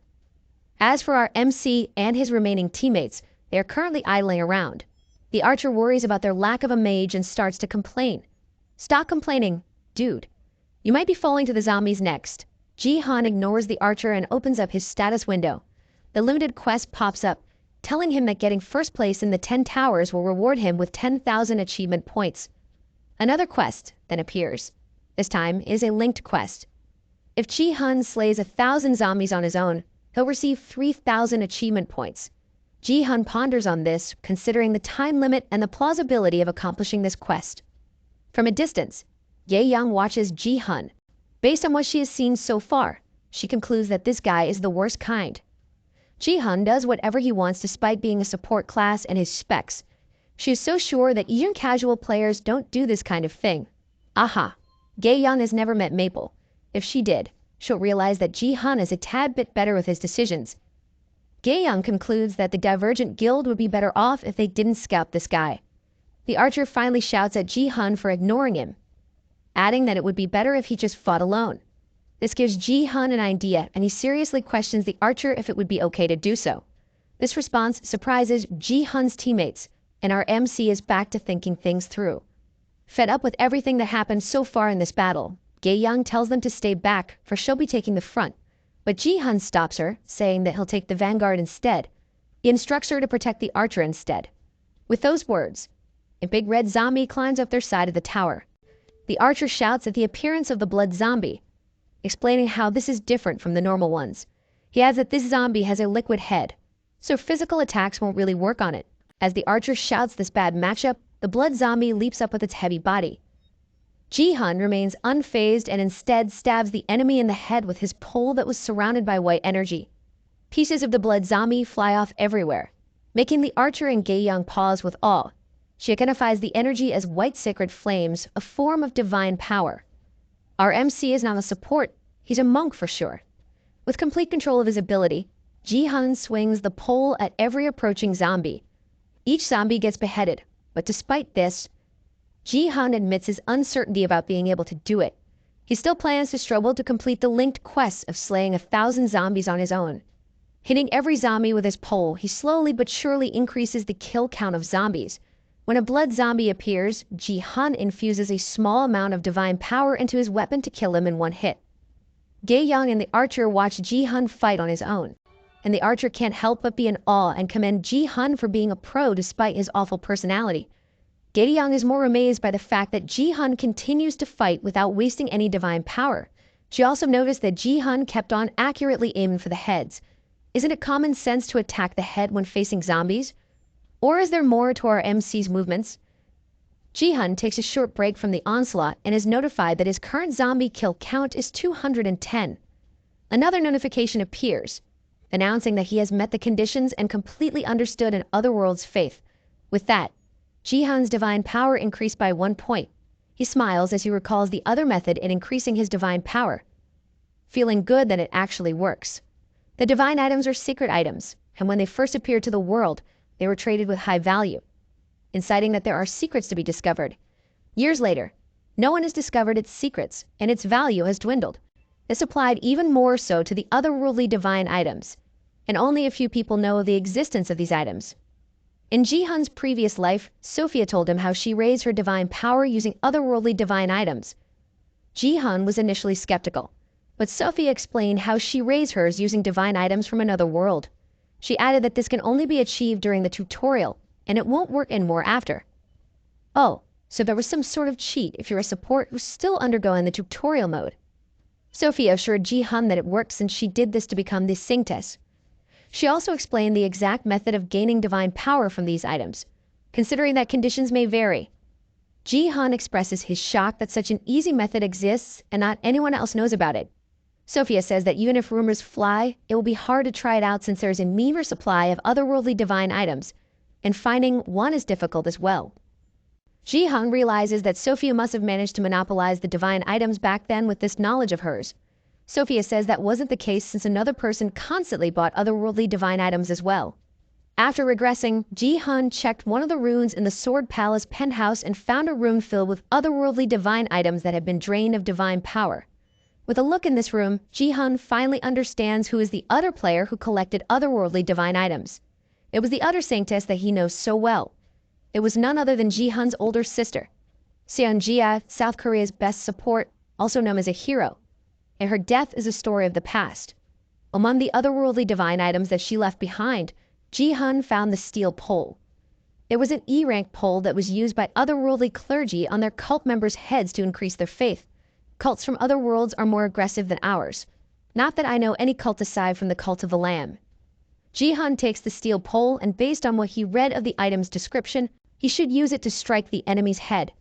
As for our MC and his remaining teammates, they are currently idling around. The archer worries about their lack of a mage and starts to complain. Stop complaining, dude. You might be falling to the zombies next. Ji-hun ignores the archer and opens up his status window. The limited quest pops up, telling him that getting first place in the 10 towers will reward him with 10,000 achievement points. Another quest then appears. This time is a linked quest. If Ji-hun slays 1,000 zombies on his own, he'll receive 3,000 achievement points. Ji-hun ponders on this, considering the time limit and the plausibility of accomplishing this quest. From a distance, Ye-young watches Ji-hun. Based on what she has seen so far, she concludes that this guy is the worst kind. Ji-hun does whatever he wants despite being a support class and his specs. She is so sure that even casual players don't do this kind of thing. Aha, Ye-young has never met Maple. If she did, she'll realize that Ji-hun is a tad bit better with his decisions. Ye-young concludes that the Divergent Guild would be better off if they didn't scout this guy. The archer finally shouts at Ji-hun for ignoring him, adding that it would be better if he just fought alone. This gives Ji-hun an idea, and he seriously questions the archer if it would be okay to do so. This response surprises Ji-hun's teammates, and our MC is back to thinking things through. Fed up with everything that happened so far in this battle, Ye-young tells them to stay back, for she'll be taking the front. But Ji-hun stops her, saying that he'll take the vanguard instead. He instructs her to protect the archer instead. With those words, a big red zombie climbs up their side of the tower. The archer shouts at the appearance of the blood zombie, explaining how this is different from the normal ones. He adds that this zombie has a liquid head, so physical attacks won't really work on it. As the archer shouts this bad matchup, the blood zombie leaps up with its heavy body. Ji-hun remains unfazed and instead stabs the enemy in the head with his pole that was surrounded by white energy. Pieces of the blood zombie fly off everywhere, making the archer and Ye-young pause with awe. She identifies the energy as white sacred flames, a form of divine power. Our MC is not a support, he's a monk for sure. With complete control of his ability, Ji-hun swings the pole at every approaching zombie. Each zombie gets beheaded, but despite this, Ji-hun admits his uncertainty about being able to do it. He still plans to struggle to complete the linked quest of slaying 1,000 zombies on his own. Hitting every zombie with his pole, he slowly but surely increases the kill count of zombies. When a blood zombie appears, Ji-hun infuses a small amount of divine power into his weapon to kill him in one hit. Ye-young and the archer watch Ji-hun fight on his own. and the archer can't help but be in awe and commend Ji-hun for being a pro despite his awful personality. Gae-young is more amazed by the fact that Ji-hun continues to fight without wasting any divine power. She also noticed that Ji-hun kept on accurately aiming for the heads. Isn't it common sense to attack the head when facing zombies? Or is there more to our MC's movements? Ji-hun takes a short break from the onslaught and is notified that his current zombie kill count is 210. Another notification appears, announcing that he has met the conditions and completely understood an otherworld's faith. With that, Ji-hun's divine power increased by 1 point. He smiles as he recalls the other method in increasing his divine power, feeling good that it actually works. The divine items are secret items, and when they first appeared to the world, they were traded with high value, inciting that there are secrets to be discovered. Years later, no one has discovered its secrets, and its value has dwindled. This applied even more so to the otherworldly divine items, and only a few people know of the existence of these items. In Ji-hun's previous life, Sophia told him how she raised her divine power using otherworldly divine items. Ji-hun was initially skeptical, but Sophia explained how she raised hers using divine items from another world. She added that this can only be achieved during the tutorial, and it won't work anymore after. Oh, so there was some sort of cheat if you're a support who's still undergoing the tutorial mode. Sophia assured Ji-hun that it worked since she did this to become the Singtes. She also explained the exact method of gaining divine power from these items, considering that conditions may vary. Ji-hun expresses his shock that such an easy method exists and not anyone else knows about it. Sophia says that even if rumors fly, it will be hard to try it out since there is a meager supply of otherworldly divine items, and finding one is difficult as well. Ji-hun realizes that Sophia must have managed to monopolize the divine items back then with this knowledge of hers. Sophia says that wasn't the case since another person constantly bought otherworldly divine items as well. After regressing, Ji-hun checked one of the runes in the Sword Palace penthouse and found a room filled with otherworldly divine items that had been drained of divine power. With a look in this room, Ji-hun finally understands who is the other player who collected otherworldly divine items. It was the other Sanctess that he knows so well. It was none other than Ji-hun's older sister, Seon-jia, South Korea's best support, also known as a hero, and her death is a story of the past. Among the otherworldly divine items that she left behind, Ji-hun found the steel pole. It was an E-rank pole that was used by otherworldly clergy on their cult members' heads to increase their faith. Cults from other worlds are more aggressive than ours. Not that I know any cult aside from the cult of the Lamb. Ji-hun takes the steel pole, and based on what he read of the item's description, he should use it to strike the enemy's head.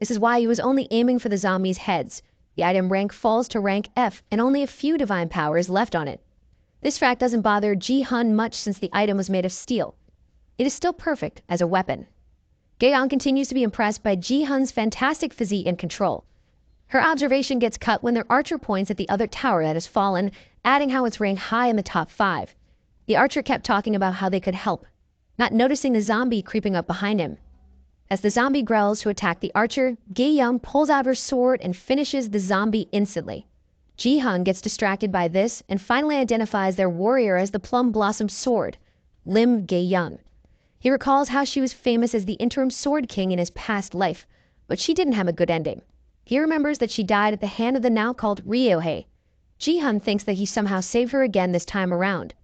This is why he was only aiming for the zombies' heads. The item rank falls to rank F, and only a few divine power is left on it. This fact doesn't bother Ji-hun much since the item was made of steel. It is still perfect as a weapon. Gae-young continues to be impressed by Ji-hun's fantastic physique and control. Her observation gets cut when their archer points at the other tower that has fallen, adding how it's ranked high in the top 5. The archer kept talking about how they could help, not noticing the zombie creeping up behind him. As the zombie growls to attack the archer, Gae-young pulls out her sword and finishes the zombie instantly. Ji-hun gets distracted by this and finally identifies their warrior as the Plum Blossom Sword, Lim Gae-young. He recalls how she was famous as the interim Sword King in his past life, but she didn't have a good ending. He remembers that she died at the hand of the now called Ryohei. Ji-hun thinks that he somehow saved her again this time around.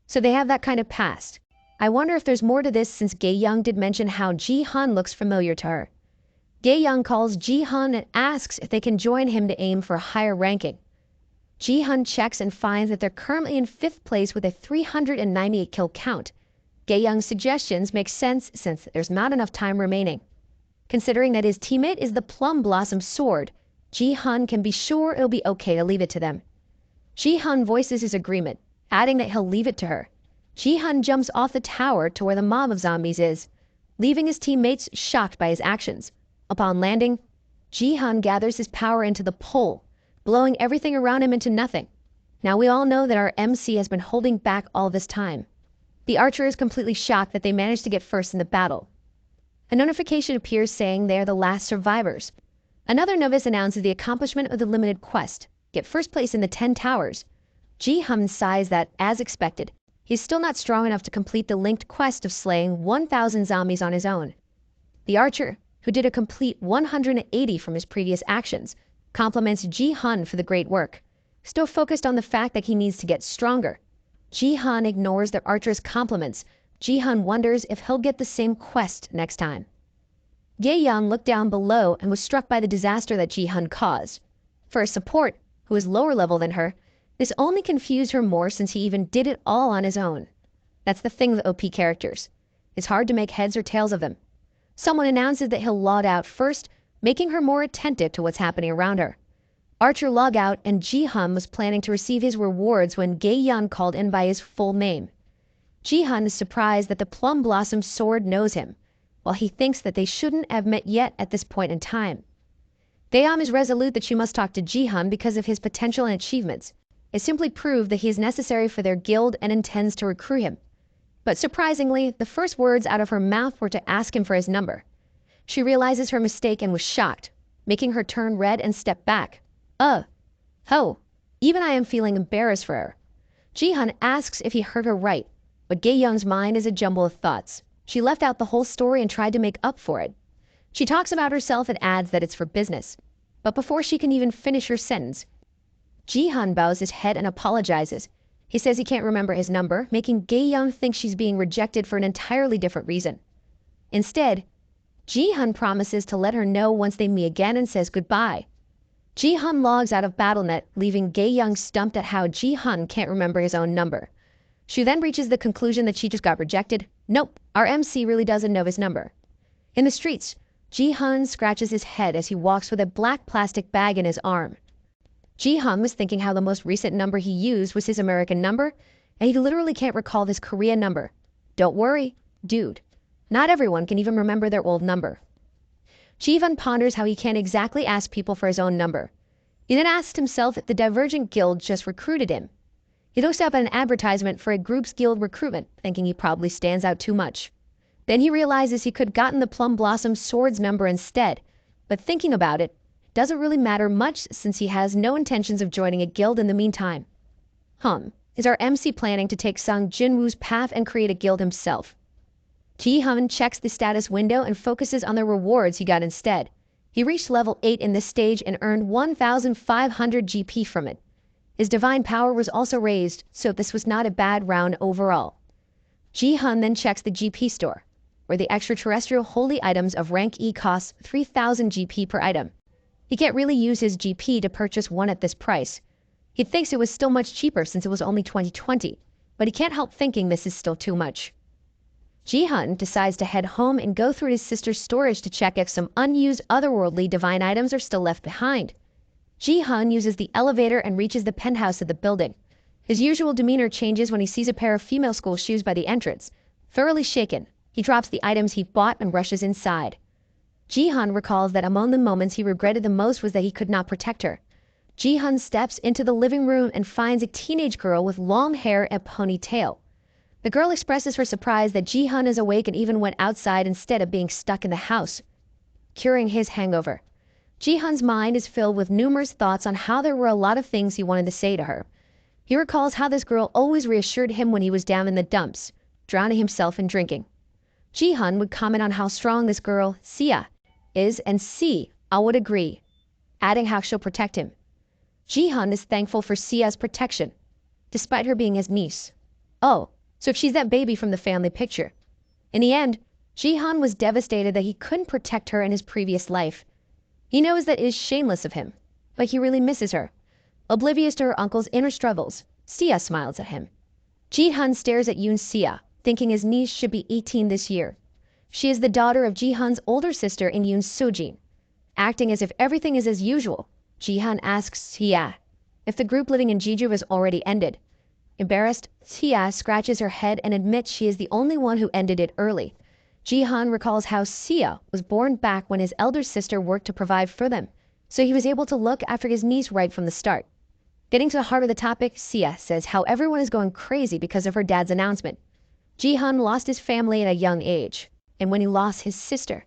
So they have that kind of past. I wonder if there's more to this since Gae-young did mention how Ji-hun looks familiar to her. Gae-young calls Ji-hun and asks if they can join him to aim for a higher ranking. Ji-hun checks and finds that they're currently in 5th place with a 398 kill count. Gae-young's suggestions make sense since there's not enough time remaining. Considering that his teammate is the Plum Blossom Sword, Ji-hun can be sure it'll be okay to leave it to them. Ji-hun voices his agreement, adding that he'll leave it to her. Ji-hun jumps off the tower to where the mob of zombies is, leaving his teammates shocked by his actions. Upon landing, Ji-hun gathers his power into the pole, blowing everything around him into nothing. Now we all know that our MC has been holding back all this time. The archer is completely shocked that they managed to get first in the battle. A notification appears saying they are the last survivors. Another novice announces the accomplishment of the limited quest, get first place in the 10 towers. Ji-hun sighs that, as expected, he's still not strong enough to complete the linked quest of slaying 1,000 zombies on his own. The archer, who did a complete 180 from his previous actions, compliments Ji-hun for the great work, still focused on the fact that he needs to get stronger. Ji-hun ignores the archer's compliments. Ji-hun wonders if he'll get the same quest next time. Ye-young looked down below and was struck by the disaster that Ji-hun caused. For a support, who is lower level than her, this only confused her more since he even did it all on his own. That's the thing with OP characters. It's hard to make heads or tails of them. Someone announces that he'll log out first, making her more attentive to what's happening around her. Archer logged out and Ji-hun was planning to receive his rewards when Ye-young called in by his full name. Ji-hun is surprised that the Plum Blossom Sword knows him, while he thinks that they shouldn't have met yet at this point in time. Daeom is resolute that she must talk to Ji-hun because of his potential and achievements. It simply proved that he is necessary for their guild and intends to recruit him. But surprisingly, the first words out of her mouth were to ask him for his number. She realizes her mistake and was shocked, making her turn red and step back. Even I am feeling embarrassed for her. Ji-hun asks if he heard her right, but Ye-young's mind is a jumble of thoughts. She left out the whole story and tried to make up for it. She talks about herself and adds that it's for business. But before she can even finish her sentence, Ji-hun bows his head and apologizes. He says he can't remember his number, making Ye-young think she's being rejected for an entirely different reason. Instead, Ji-hun promises to let her know once they meet again and says goodbye. Ji-hun logs out of BattleNet, leaving Ye-young stumped at how Ji-hun can't remember his own number. She then reaches the conclusion that she just got rejected. Nope, our MC really doesn't know his number. In the streets, Ji-hun scratches his head as he walks with a black plastic bag in his arm. Ji-hun was thinking how the most recent number he used was his American number, and he literally can't recall his Korean number. Don't worry, dude. Not everyone can even remember their old number. Ji-hun ponders how he can't exactly ask people for his own number. He then asks himself if the Divergent Guild just recruited him. He looks up at an advertisement for a group's guild recruitment, thinking he probably stands out too much. Then he realizes he could have gotten the Plum Blossom Sword's number instead, but thinking about it, doesn't really matter much since he has no intentions of joining a guild in the meantime. Is our MC planning to take Sung Jinwoo's path and create a guild himself? Ji-hun checks the status window and focuses on the rewards he got instead. He reached level 8 in this stage and earned 1,500 GP from it. His divine power was also raised, so this was not a bad round overall. Ji-hun then checks the GP store, where the extraterrestrial holy items of rank E costs 3,000 GP per item. He can't really use his GP to purchase one at this price. He thinks it was still much cheaper since it was only 2020, but he can't help thinking this is still too much. Ji-hun decides to head home and go through his sister's storage to check if some unused otherworldly divine items are still left behind. Ji-hun uses the elevator and reaches the penthouse of the building. His usual demeanor changes when he sees a pair of female school shoes by the entrance. Thoroughly shaken, he drops the items he bought and rushes inside. Ji-hun recalls that among the moments he regretted the most was that he could not protect her. Ji-hun steps into the living room and finds a teenage girl with long hair and ponytail. The girl expresses her surprise that Ji-hun is awake and even went outside instead of being stuck in the house, curing his hangover. Ji-hun's mind is filled with numerous thoughts on how there were a lot of things he wanted to say to her. He recalls how this girl always reassured him when he was down in the dumps, drowning himself in drinking. Ji-hun would comment on how strong this girl, Sia, is, and I would agree, adding how she'll protect him. Ji-hun is thankful for Sia's protection, despite her being his niece. So if she's that baby from the family picture. In the end, Ji-hun was devastated that he couldn't protect her in his previous life. He knows that it is shameless of him, but he really misses her. Oblivious to her uncle's inner struggles, Sia smiles at him. Ji-hun stares at Yoon Sia, thinking his niece should be 18 this year. She is the daughter of Ji-hun's older sister in Yoon's Sojin. Acting as if everything is as usual, Ji-hun asks Sia if the group living in Jeju has already ended. Embarrassed, Sia scratches her head and admits she is the only one who ended it early. Ji-hun recalls how Sia was born back when his elder sister worked to provide for them, so he was able to look after his niece right from the start. Getting to the heart of the topic, Sia says how everyone is going crazy because of her dad's announcement. Ji-hun lost his family at a young age, and when he lost his sister,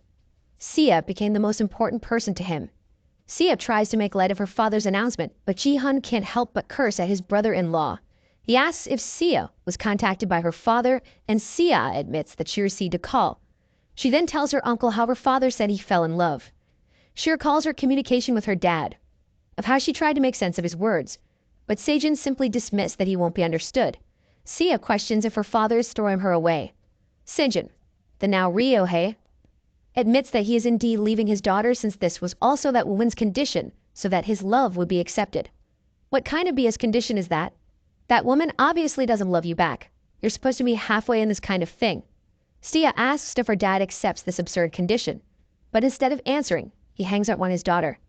Sia became the most important person to him. Sia tries to make light of her father's announcement, but Ji-hun can't help but curse at his brother-in-law. He asks if Sia was contacted by her father, and Sia admits that she received a call. She then tells her uncle how her father said he fell in love. She recalls her communication with her dad, of how she tried to make sense of his words, but Sejin simply dismissed that he won't be understood. Sia questions if her father is throwing her away. Sejin, the now Ryohei, admits that he is indeed leaving his daughter since this was also that woman's condition so that his love would be accepted. What kind of BS condition is that? That woman obviously doesn't love you back. You're supposed to be halfway in this kind of thing. Sia asks if her dad accepts this absurd condition, but instead of answering, he hangs up on his daughter.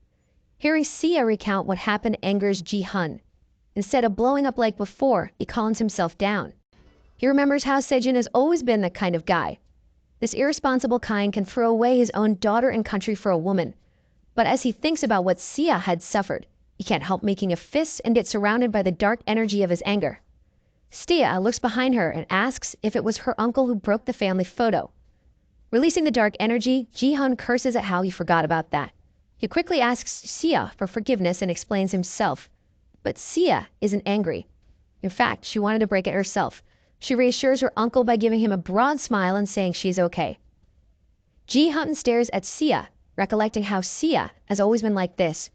Hearing Sia recount what happened angers Ji-hun. Instead of blowing up like before, he calms himself down. He remembers how Sejin has always been that kind of guy. This irresponsible kind can throw away his own daughter and country for a woman. But as he thinks about what Sia had suffered, he can't help making a fist and get surrounded by the dark energy of his anger. Sia looks behind her and asks if it was her uncle who broke the family photo. Releasing the dark energy, Ji-hun curses at how he forgot about that. He quickly asks Sia for forgiveness and explains himself. But Sia isn't angry. In fact, she wanted to break it herself. She reassures her uncle by giving him a broad smile and saying she's okay. Ji-hun stares at Sia, recollecting how Sia has always been like this.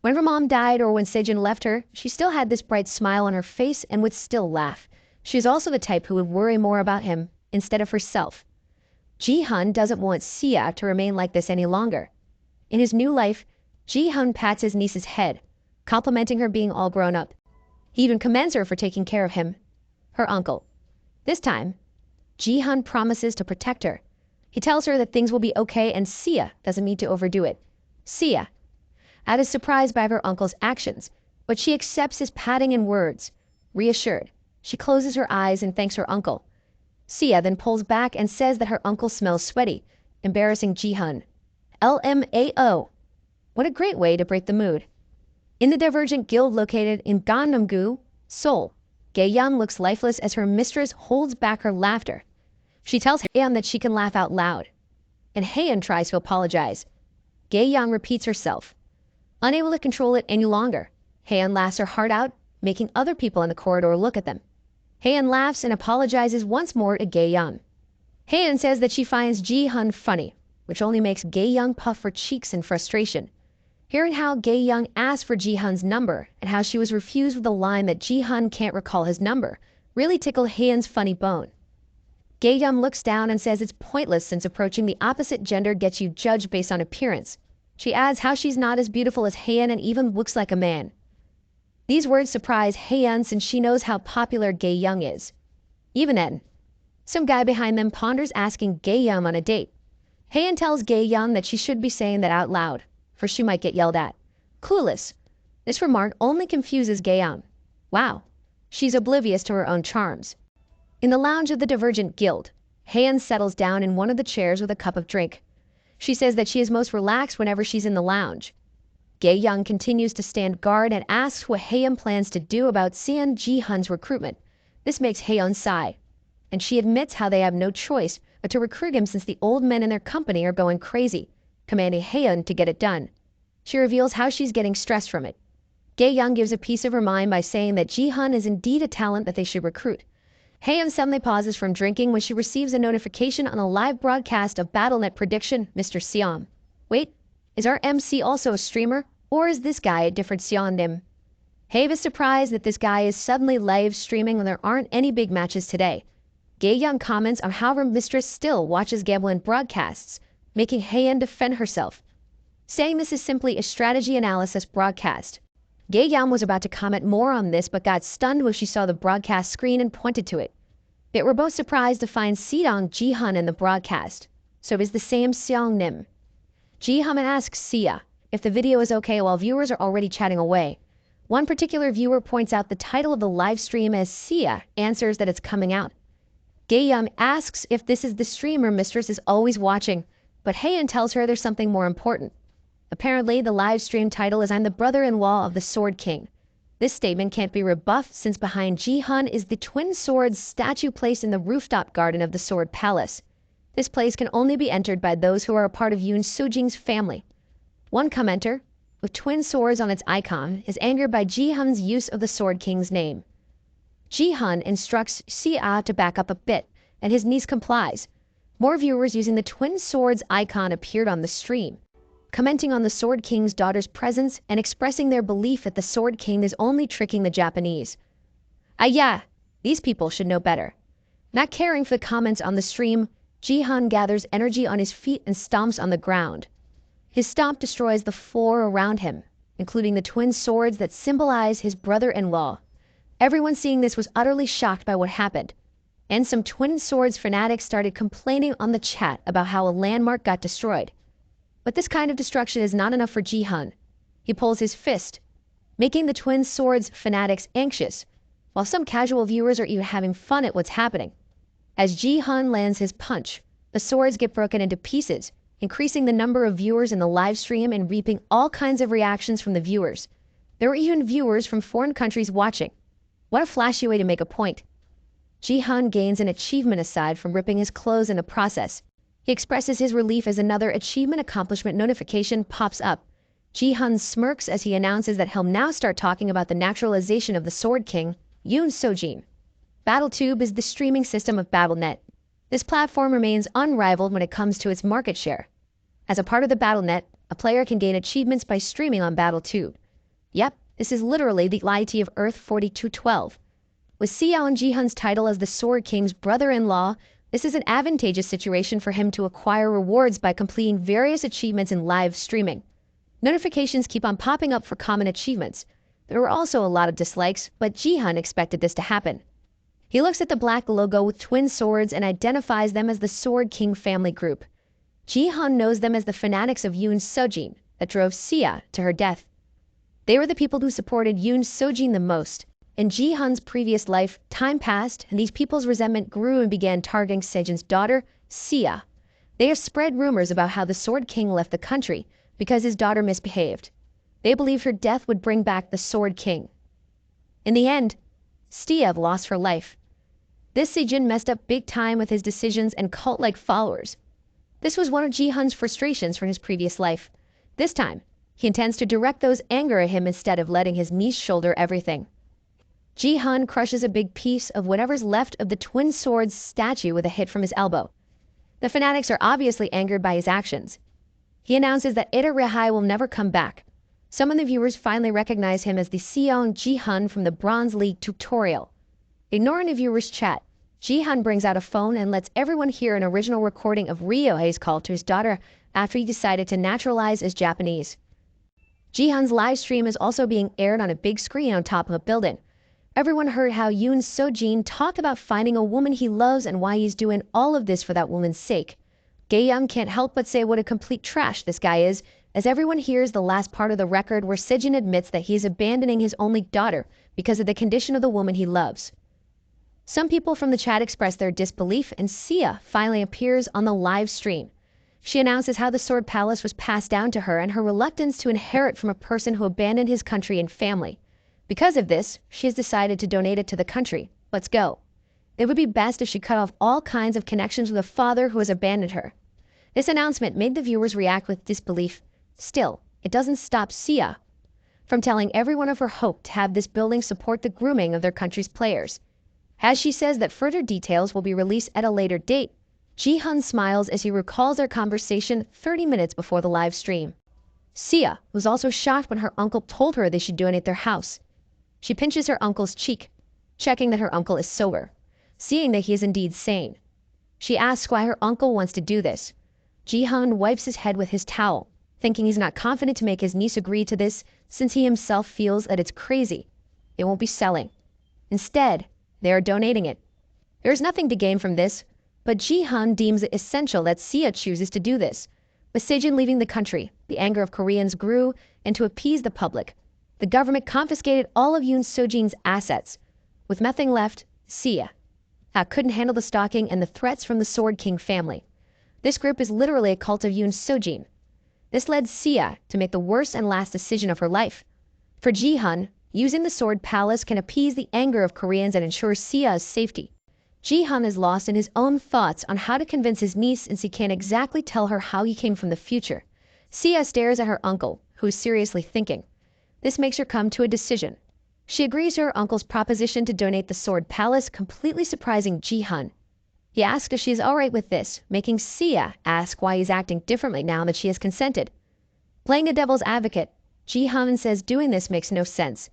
When her mom died or when Sejin left her, she still had this bright smile on her face and would still laugh. She is also the type who would worry more about him instead of herself. Ji-hun doesn't want Sia to remain like this any longer. In his new life, Ji-hun pats his niece's head, complimenting her being all grown up. He even commends her for taking care of him, her uncle. This time, Ji-hun promises to protect her. He tells her that things will be okay and Sia doesn't need to overdo it. Sia is surprised by her uncle's actions, but she accepts his patting and words. Reassured, she closes her eyes and thanks her uncle. Sia then pulls back and says that her uncle smells sweaty, embarrassing Ji-hun. LMAO. What a great way to break the mood. In the Divergent Guild located in Gangnam-gu, Seoul, Gae-yeon looks lifeless as her mistress holds back her laughter. She tells Hae-yeon that she can laugh out loud, and Hae-yeon tries to apologize. Gae-yeon repeats herself. Unable to control it any longer, Hae-yeon laughs her heart out, making other people in the corridor look at them. Hae-yeon laughs and apologizes once more to Gae-yeon. Hae-yeon says that she finds Ji-hun funny, which only makes Gae-yeon puff her cheeks in frustration. Hearing how Gae-yeon asked for Ji-hun's number and how she was refused with the line that Ji-hun can't recall his number really tickled Hae-yeon's funny bone. Gae-yeon looks down and says it's pointless since approaching the opposite gender gets you judged based on appearance. She adds how she's not as beautiful as Hae-yeon and even looks like a man. These words surprise Hae-yeon since she knows how popular Gae-yeon is. Even then, some guy behind them ponders asking Gae-yeon on a date. Hae-yeon tells Gae-yeon that she should be saying that out loud, for she might get yelled at. Clueless, this remark only confuses Gae-yeon. Wow, she's oblivious to her own charms. In the lounge of the Divergent Guild, Hae-yeon settles down in one of the chairs with a cup of drink. She says that she is most relaxed whenever she's in the lounge. Gae-yeon continues to stand guard and asks what Hae-yeon plans to do about Seon Ji-hun's recruitment. This makes Hae-yeon sigh, and she admits how they have no choice but to recruit him since the old men in their company are going crazy, commanding Hae-yeon to get it done. She reveals how she's getting stressed from it. Gae-yeon gives a piece of her mind by saying that Ji-hun is indeed a talent that they should recruit. Hae-yeon suddenly pauses from drinking when she receives a notification on a live broadcast of BattleNet prediction, Mr. Seom. Wait, is our MC also a streamer, or is this guy a different Seon-nim? Hae is surprised that this guy is suddenly live streaming when there aren't any big matches today. Gae-yeon comments on how her mistress still watches Gablin broadcasts, making Hae-yeon defend herself, saying this is simply a strategy analysis broadcast. Gae-yeon was about to comment more on this but got stunned when she saw the broadcast screen and pointed to it. They were both surprised to find Seong Ji-hun in the broadcast, so it is the same Seong-nim. Ji-hun asks Sia if the video is okay while viewers are already chatting away. One particular viewer points out the title of the live stream as Sia answers that it's coming out. Gae-yeon asks if this is the stream her mistress is always watching, but Hae-yeon tells her there's something more important. Apparently, the live stream title is I'm the brother-in-law of the Sword King. This statement can't be rebuffed since behind Ji-hun is the twin swords statue placed in the rooftop garden of the Sword Palace. This place can only be entered by those who are a part of Yoon Soo-jing's family. One commenter, with twin swords on its icon, is angered by Ji-hun's use of the Sword King's name. Ji-hun instructs Sia to back up a bit, and his niece complies. More viewers using the twin swords icon appeared on the stream, commenting on the Sword King's daughter's presence and expressing their belief that the Sword King is only tricking the Japanese. Yeah, These people should know better. Not caring for the comments on the stream, Jihan gathers energy on his feet and stomps on the ground. His stomp destroys the floor around him, including the twin swords that symbolize his brother-in-law. Everyone seeing this was utterly shocked by what happened, and some twin swords fanatics started complaining on the chat about how a landmark got destroyed. But this kind of destruction is not enough for Jihan. He pulls his fist, making the twin swords fanatics anxious, while some casual viewers are even having fun at what's happening. As Jihan lands his punch, the swords get broken into pieces, increasing the number of viewers in the live stream and reaping all kinds of reactions from the viewers. There were even viewers from foreign countries watching. What a flashy way to make a point. Jihan gains an achievement aside from ripping his clothes in the process. He expresses his relief as another achievement accomplishment notification pops up. Jihan smirks as he announces that he'll now start talking about the naturalization of the Sword King, Yoon Sojin. BattleTube is the streaming system of BattleNet. This platform remains unrivaled when it comes to its market share. As a part of the BattleNet, a player can gain achievements by streaming on BattleTube. Yep, this is literally the IT of Earth 4212. With Xiao and Jihan's title as the Sword King's brother-in-law, this is an advantageous situation for him to acquire rewards by completing various achievements in live streaming. Notifications keep on popping up for common achievements. There were also a lot of dislikes, but Jihan expected this to happen. He looks at the black logo with twin swords and identifies them as the Sword King family group. Jihan knows them as the fanatics of Yoon Sojin that drove Xia to her death. They were the people who supported Yoon Sojin the most. In Jihan's previous life, time passed and these people's resentment grew and began targeting Sejin's daughter, Xia. They have spread rumors about how the Sword King left the country because his daughter misbehaved. They believed her death would bring back the Sword King. In the end, Xia lost her life. This Sejin messed up big time with his decisions and cult-like followers. This was one of Jihan's frustrations from his previous life. This time, he intends to direct those anger at him instead of letting his niece shoulder everything. Jihan crushes a big piece of whatever's left of the Twin Swords statue with a hit from his elbow. The fanatics are obviously angered by his actions. He announces that Ida Rehai will never come back. Some of the viewers finally recognize him as the Seong Jihan from the Bronze League tutorial. Ignoring the viewers' chat, Jihan brings out a phone and lets everyone hear an original recording of Ryohei's call to his daughter after he decided to naturalize as Japanese. Jihan's live stream is also being aired on a big screen on top of a building. Everyone heard how Yoon Sojin talked about finding a woman he loves and why he's doing all of this for that woman's sake. Gaeyang can't help but say what a complete trash this guy is, as everyone hears the last part of the record where Sejin admits that he is abandoning his only daughter because of the condition of the woman he loves. Some people from the chat express their disbelief, and Xia finally appears on the live stream. She announces how the Sword Palace was passed down to her and her reluctance to inherit from a person who abandoned his country and family. Because of this, she has decided to donate it to the country. Let's go. It would be best if she cut off all kinds of connections with a father who has abandoned her. This announcement made the viewers react with disbelief. Still, it doesn't stop Xia from telling everyone of her hope to have this building support the grooming of their country's players. As she says that further details will be released at a later date, Jihan smiles as he recalls their conversation 30 minutes before the live stream. Xia was also shocked when her uncle told her they should donate their house. She pinches her uncle's cheek, checking that her uncle is sober, seeing that he is indeed sane. She asks why her uncle wants to do this. Jihan wipes his head with his towel, thinking he's not confident to make his niece agree to this since he himself feels that it's crazy. It won't be selling. Instead, they are donating it. There is nothing to gain from this, but Jihan deems it essential that Xia chooses to do this. With Sejin leaving the country, the anger of Koreans grew, and to appease the public, the government confiscated all of Yoon Sojin's assets. With nothing left, Xia couldn't handle the stalking and the threats from the Sword King family. This group is literally a cult of Yoon Sojin. This led Xia to make the worst and last decision of her life. For Jihan, using the Sword Palace can appease the anger of Koreans and ensure Xia's safety. Jihan is lost in his own thoughts on how to convince his niece since he can't exactly tell her how he came from the future. Xia stares at her uncle, who is seriously thinking. This makes her come to a decision. She agrees to her uncle's proposition to donate the Sword Palace, completely surprising Jihan. He asks if she is alright with this, making Xia ask why he's acting differently now that she has consented. Playing the devil's advocate, Jihan says doing this makes no sense.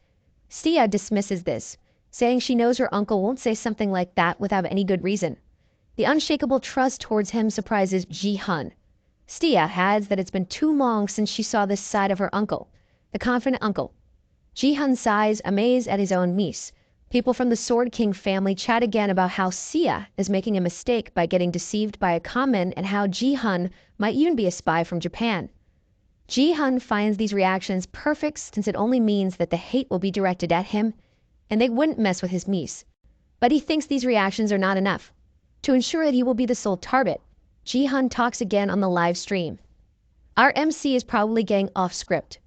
Xia dismisses this, saying she knows her uncle won't say something like that without any good reason. The unshakable trust towards him surprises Ji-hun. Stia adds that it's been too long since she saw this side of her uncle, the confident uncle. Ji-hun sighs, amazed at his own niece. People from the Sword King family chat again about how Sia is making a mistake by getting deceived by a comment and how Ji-hun might even be a spy from Japan. Ji-hun finds these reactions perfect since it only means that the hate will be directed at him and they wouldn't mess with his niece. But he thinks these reactions are not enough. To ensure that he will be the sole target, Ji-hun talks again on the live stream. Our MC is probably getting off script.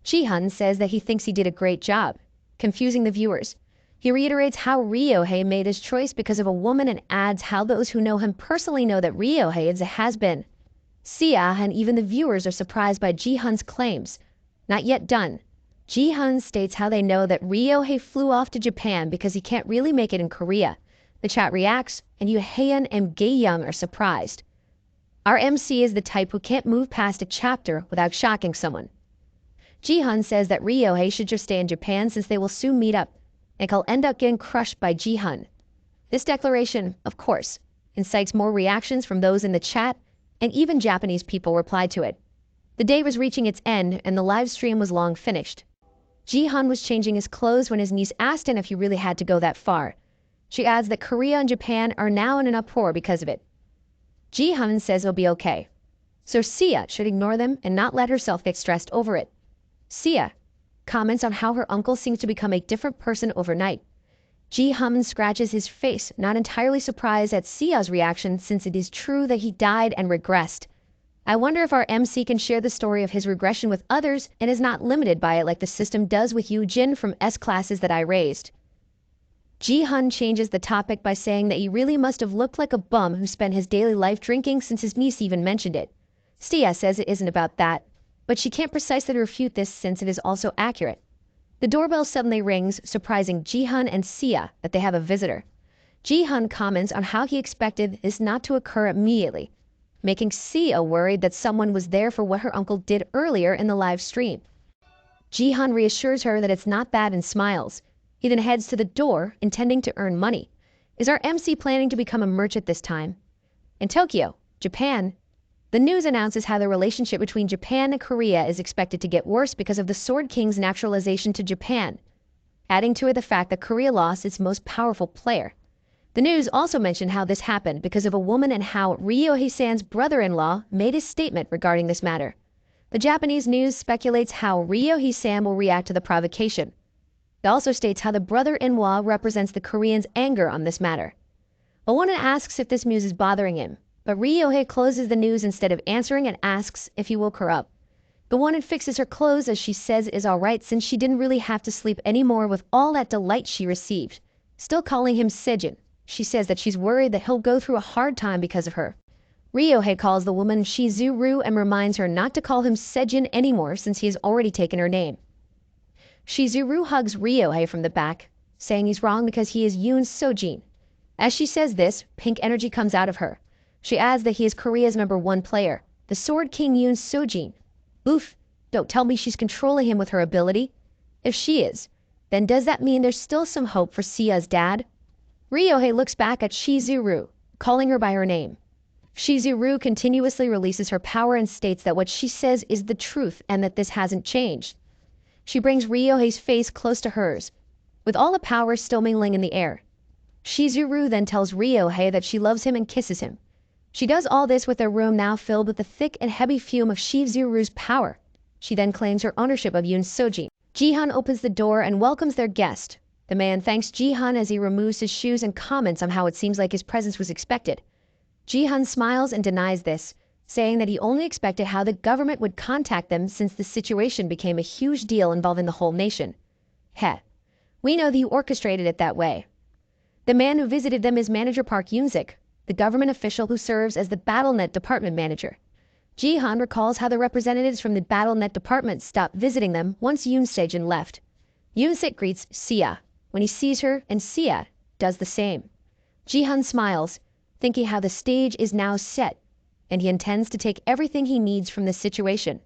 Ji-hun says that he thinks he did a great job, confusing the viewers. He reiterates how Ryohei made his choice because of a woman and adds how those who know him personally know that Ryohei is a has-been. Sia and even the viewers are surprised by Ji-hun's claims. Not yet done. Ji-hun states how they know that Ryohei flew off to Japan because he can't really make it in Korea. The chat reacts, and Yoo-haeun and Gae-young are surprised. Our MC is the type who can't move past a chapter without shocking someone. Ji-hun says that Ryohei should just stay in Japan since they will soon meet up, and he'll end up getting crushed by Ji-hun. This declaration, of course, incites more reactions from those in the chat, and even Japanese people replied to it. The day was reaching its end, and the live stream was long finished. Ji-hun was changing his clothes when his niece asked him if he really had to go that far. She adds that Korea and Japan are now in an uproar because of it. Ji-hun says it'll be okay. So Sia should ignore them and not let herself get stressed over it. Sia comments on how her uncle seems to become a different person overnight. Ji-hun scratches his face, not entirely surprised at Sia's reaction since it is true that he died and regressed. I wonder if our MC can share the story of his regression with others and is not limited by it like the system does with Yoo-jin from S classes that I raised. Ji-hun changes the topic by saying that he really must have looked like a bum who spent his daily life drinking since his niece even mentioned it. Sia says it isn't about that, but she can't precisely refute this since it is also accurate. The doorbell suddenly rings, surprising Ji-hun and Sia that they have a visitor. Ji-hun comments on how he expected this not to occur immediately, making Sia worried that someone was there for what her uncle did earlier in the live stream. Ji-hun reassures her that it's not that and smiles. He then heads to the door, intending to earn money. Is our MC planning to become a merchant this time? In Tokyo, Japan, the news announces how the relationship between Japan and Korea is expected to get worse because of the Sword King's naturalization to Japan, adding to it the fact that Korea lost its most powerful player. The news also mentioned how this happened because of a woman and how Ryohei-san's brother-in-law made a statement regarding this matter. The Japanese news speculates how Ryohei-san will react to the provocation. It also states how the brother-in-law represents the Koreans' anger on this matter. A woman asks if this news is bothering him, but Ryohei closes the news instead of answering and asks if he woke her up. The woman fixes her clothes as she says is alright since she didn't really have to sleep anymore with all that delight she received. Still calling him Sejin, she says that she's worried that he'll go through a hard time because of her. Ryohei calls the woman Shizuru and reminds her not to call him Sejin anymore since he has already taken her name. Shizuru hugs Ryohei from the back, saying he's wrong because he is Yoon Sojin. As she says this, pink energy comes out of her. She adds that he is Korea's #1 player, the Sword King Yoon Sojin. Oof, don't tell me she's controlling him with her ability. If she is, then does that mean there's still some hope for Sia's dad? Ryohei looks back at Shizuru, calling her by her name. Shizuru continuously releases her power and states that what she says is the truth and that this hasn't changed. She brings Ryohei's face close to hers, with all the power still mingling in the air. Shizuru then tells Ryohei that she loves him and kisses him. She does all this with their room now filled with the thick and heavy fume of Shizuru's power. She then claims her ownership of Yoon Sojin. Ji-hun opens the door and welcomes their guest. The man thanks Ji-hun as he removes his shoes and comments on how it seems like his presence was expected. Ji-hun smiles and denies this, saying that he only expected how the government would contact them since the situation became a huge deal involving the whole nation. Heh, we know that you orchestrated it that way. The man who visited them is Manager Park Yoon-sik, the government official who serves as the BattleNet department manager. Ji-hun recalls how the representatives from the BattleNet department stopped visiting them once Yoon Sejin left. Yoon-sik greets Sia when he sees her, and Sia does the same. Ji-hun smiles, thinking how the stage is now set, and he intends to take everything he needs from this situation.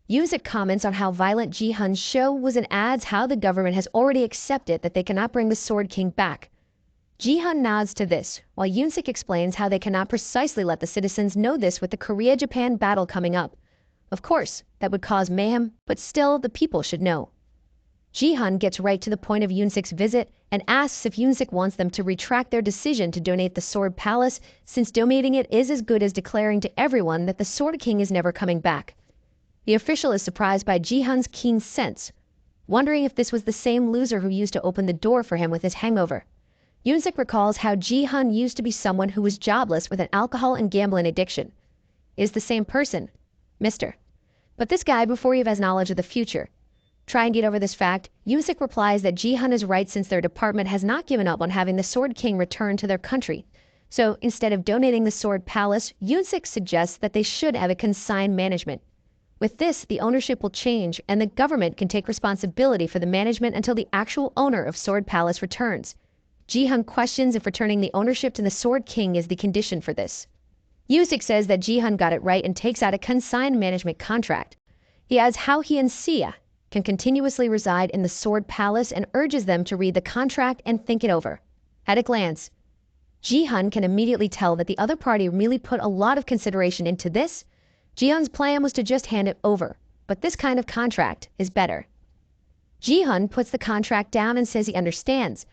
Yunzik comments on how violent Ji-hun's show was and adds how the government has already accepted that they cannot bring the Sword King back. Ji-hun nods to this, while Yunzik explains how they cannot precisely let the citizens know this with the Korea-Japan battle coming up. Of course, that would cause mayhem, but still the people should know. Ji-hun gets right to the point of Yunzik's visit and asks if Yunzik wants them to retract their decision to donate the Sword Palace, since donating it is as good as declaring to everyone that the Sword King is never coming back. The official is surprised by Ji-hun's keen sense, wondering if this was the same loser who used to open the door for him with his hangover. Yunzik recalls how Ji-hun used to be someone who was jobless with an alcohol and gambling addiction. Is the same person, Mr. But this guy before you has knowledge of the future. Try and get over this fact, Yunzik replies that Ji-hun is right since their department has not given up on having the Sword King return to their country. So instead of donating the Sword Palace, Yunzik suggests that they should have a consigned management. With this, the ownership will change and the government can take responsibility for the management until the actual owner of Sword Palace returns. Ji-hun questions if returning the ownership to the Sword King is the condition for this. Yunzik says that Ji-hun got it right and takes out a consigned management contract. He adds how he and Sia can continuously reside in the Sword Palace and urges them to read the contract and think it over. At a glance, Ji-hun can immediately tell that the other party really put a lot of consideration into this. Ji-hun's plan was to just hand it over, but this kind of contract is better. Ji-hun puts the contract down and says he understands.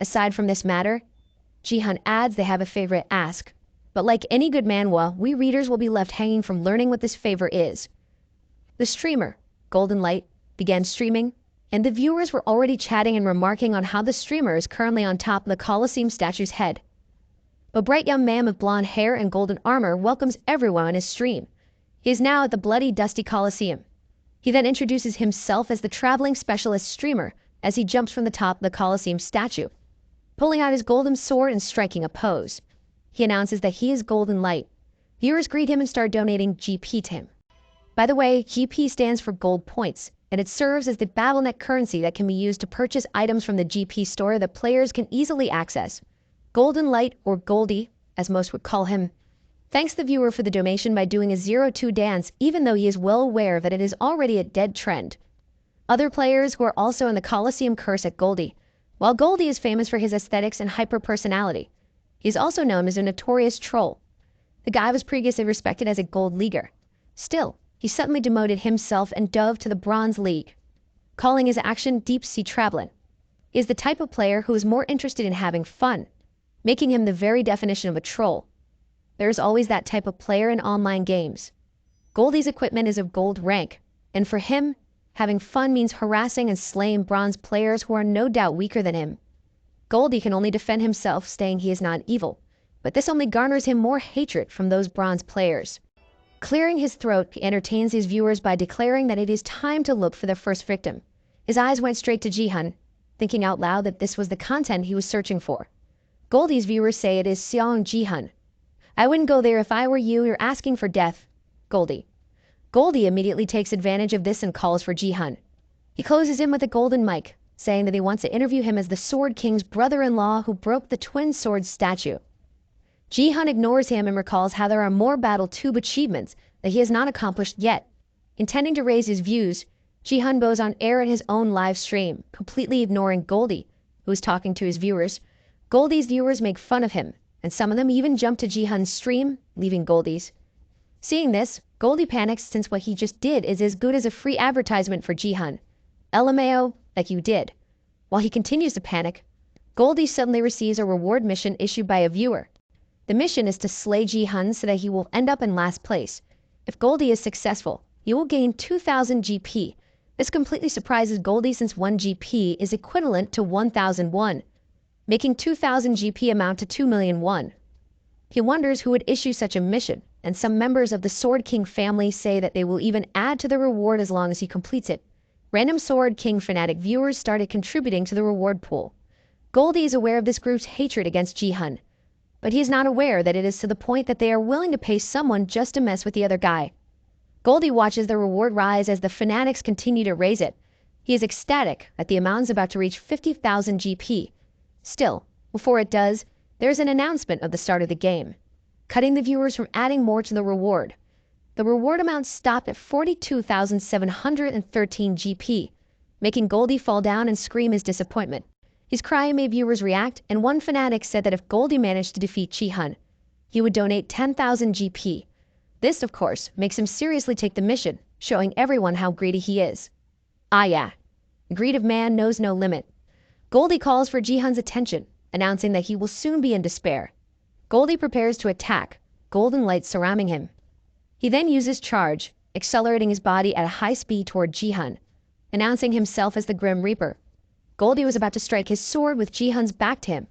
Aside from this matter, Ji-hun adds they have a favorite ask. But like any good manhwa, we readers will be left hanging from learning what this favor is. The streamer, Golden Light, began streaming, and the viewers were already chatting and remarking on how the streamer is currently on top of the Colosseum statue's head. A bright young man with blonde hair and golden armor welcomes everyone on his stream. He is now at the bloody, dusty Colosseum. He then introduces himself as the traveling specialist streamer as he jumps from the top of the Colosseum statue, pulling out his golden sword and striking a pose. He announces that he is Golden Light. Viewers greet him and start donating GP to him. By the way, GP stands for gold points, and it serves as the BattleNet currency that can be used to purchase items from the GP store that players can easily access. Golden Light, or Goldie, as most would call him, thanks the viewer for the donation by doing a 0-2 dance, even though he is well aware that it is already a dead trend. Other players who are also in the Colosseum curse at Goldie. While Goldie is famous for his aesthetics and hyper-personality, he is also known as a notorious troll. The guy was previously respected as a Gold Leaguer. Still, he suddenly demoted himself and Dove to the Bronze League, calling his action deep sea traveling. He is the type of player who is more interested in having fun, making him the very definition of a troll. There is always that type of player in online games. Goldie's equipment is of gold rank, and for him, having fun means harassing and slaying bronze players who are no doubt weaker than him. Goldie can only defend himself saying he is not evil, but this only garners him more hatred from those bronze players. Clearing his throat, he entertains his viewers by declaring that it is time to look for their first victim. His eyes went straight to Ji-hun, thinking out loud that this was the content he was searching for. Goldie's viewers say it is Seong Ji-hun. I wouldn't go there if I were you, you're asking for death. Goldie. Goldie immediately takes advantage of this and calls for Ji-hun. He closes in with a golden mic, saying that he wants to interview him as the Sword King's brother-in-law who broke the twin sword statue. Ji-hun ignores him and recalls how there are more Battle Tube achievements that he has not accomplished yet. Intending to raise his views, Ji-hun goes on air in his own live stream, completely ignoring Goldie, who is talking to his viewers. Goldie's viewers make fun of him, and some of them even jump to Ji-hun's stream, leaving Goldie's. Seeing this, Goldie panics since what he just did is as good as a free advertisement for Ji-hun. LMAO, like you did. While he continues to panic, Goldie suddenly receives a reward mission issued by a viewer. The mission is to slay Ji-hun so that he will end up in last place. If Goldie is successful, he will gain 2,000 GP. This completely surprises Goldie since 1 GP is equivalent to 1,001, making 2,000 GP amount to 2,000,001. He wonders who would issue such a mission, and some members of the Sword King family say that they will even add to the reward as long as he completes it. Random Sword King fanatic viewers started contributing to the reward pool. Goldie is aware of this group's hatred against Ji-hun, but he is not aware that it is to the point that they are willing to pay someone just to mess with the other guy. Goldie watches the reward rise as the fanatics continue to raise it. He is ecstatic that the amount is about to reach 50,000 GP. Still, before it does, there is an announcement of the start of the game, cutting the viewers from adding more to the reward. the reward amount stopped at 42,713 GP, making Goldie fall down and scream his disappointment. His cry made viewers react, and one fanatic said that if Goldie managed to defeat Jihan, he would donate 10,000 GP. This, of course, makes him seriously take the mission, showing everyone how greedy he is. Ah yeah, greed of man knows no limit. Goldie calls for Jihan's attention, announcing that he will soon be in despair. Goldie prepares to attack, golden light surrounding him. He then uses charge, accelerating his body at a high speed toward Jihan, announcing himself as the Grim Reaper. Goldie was about to strike his sword with Jihan's back to him.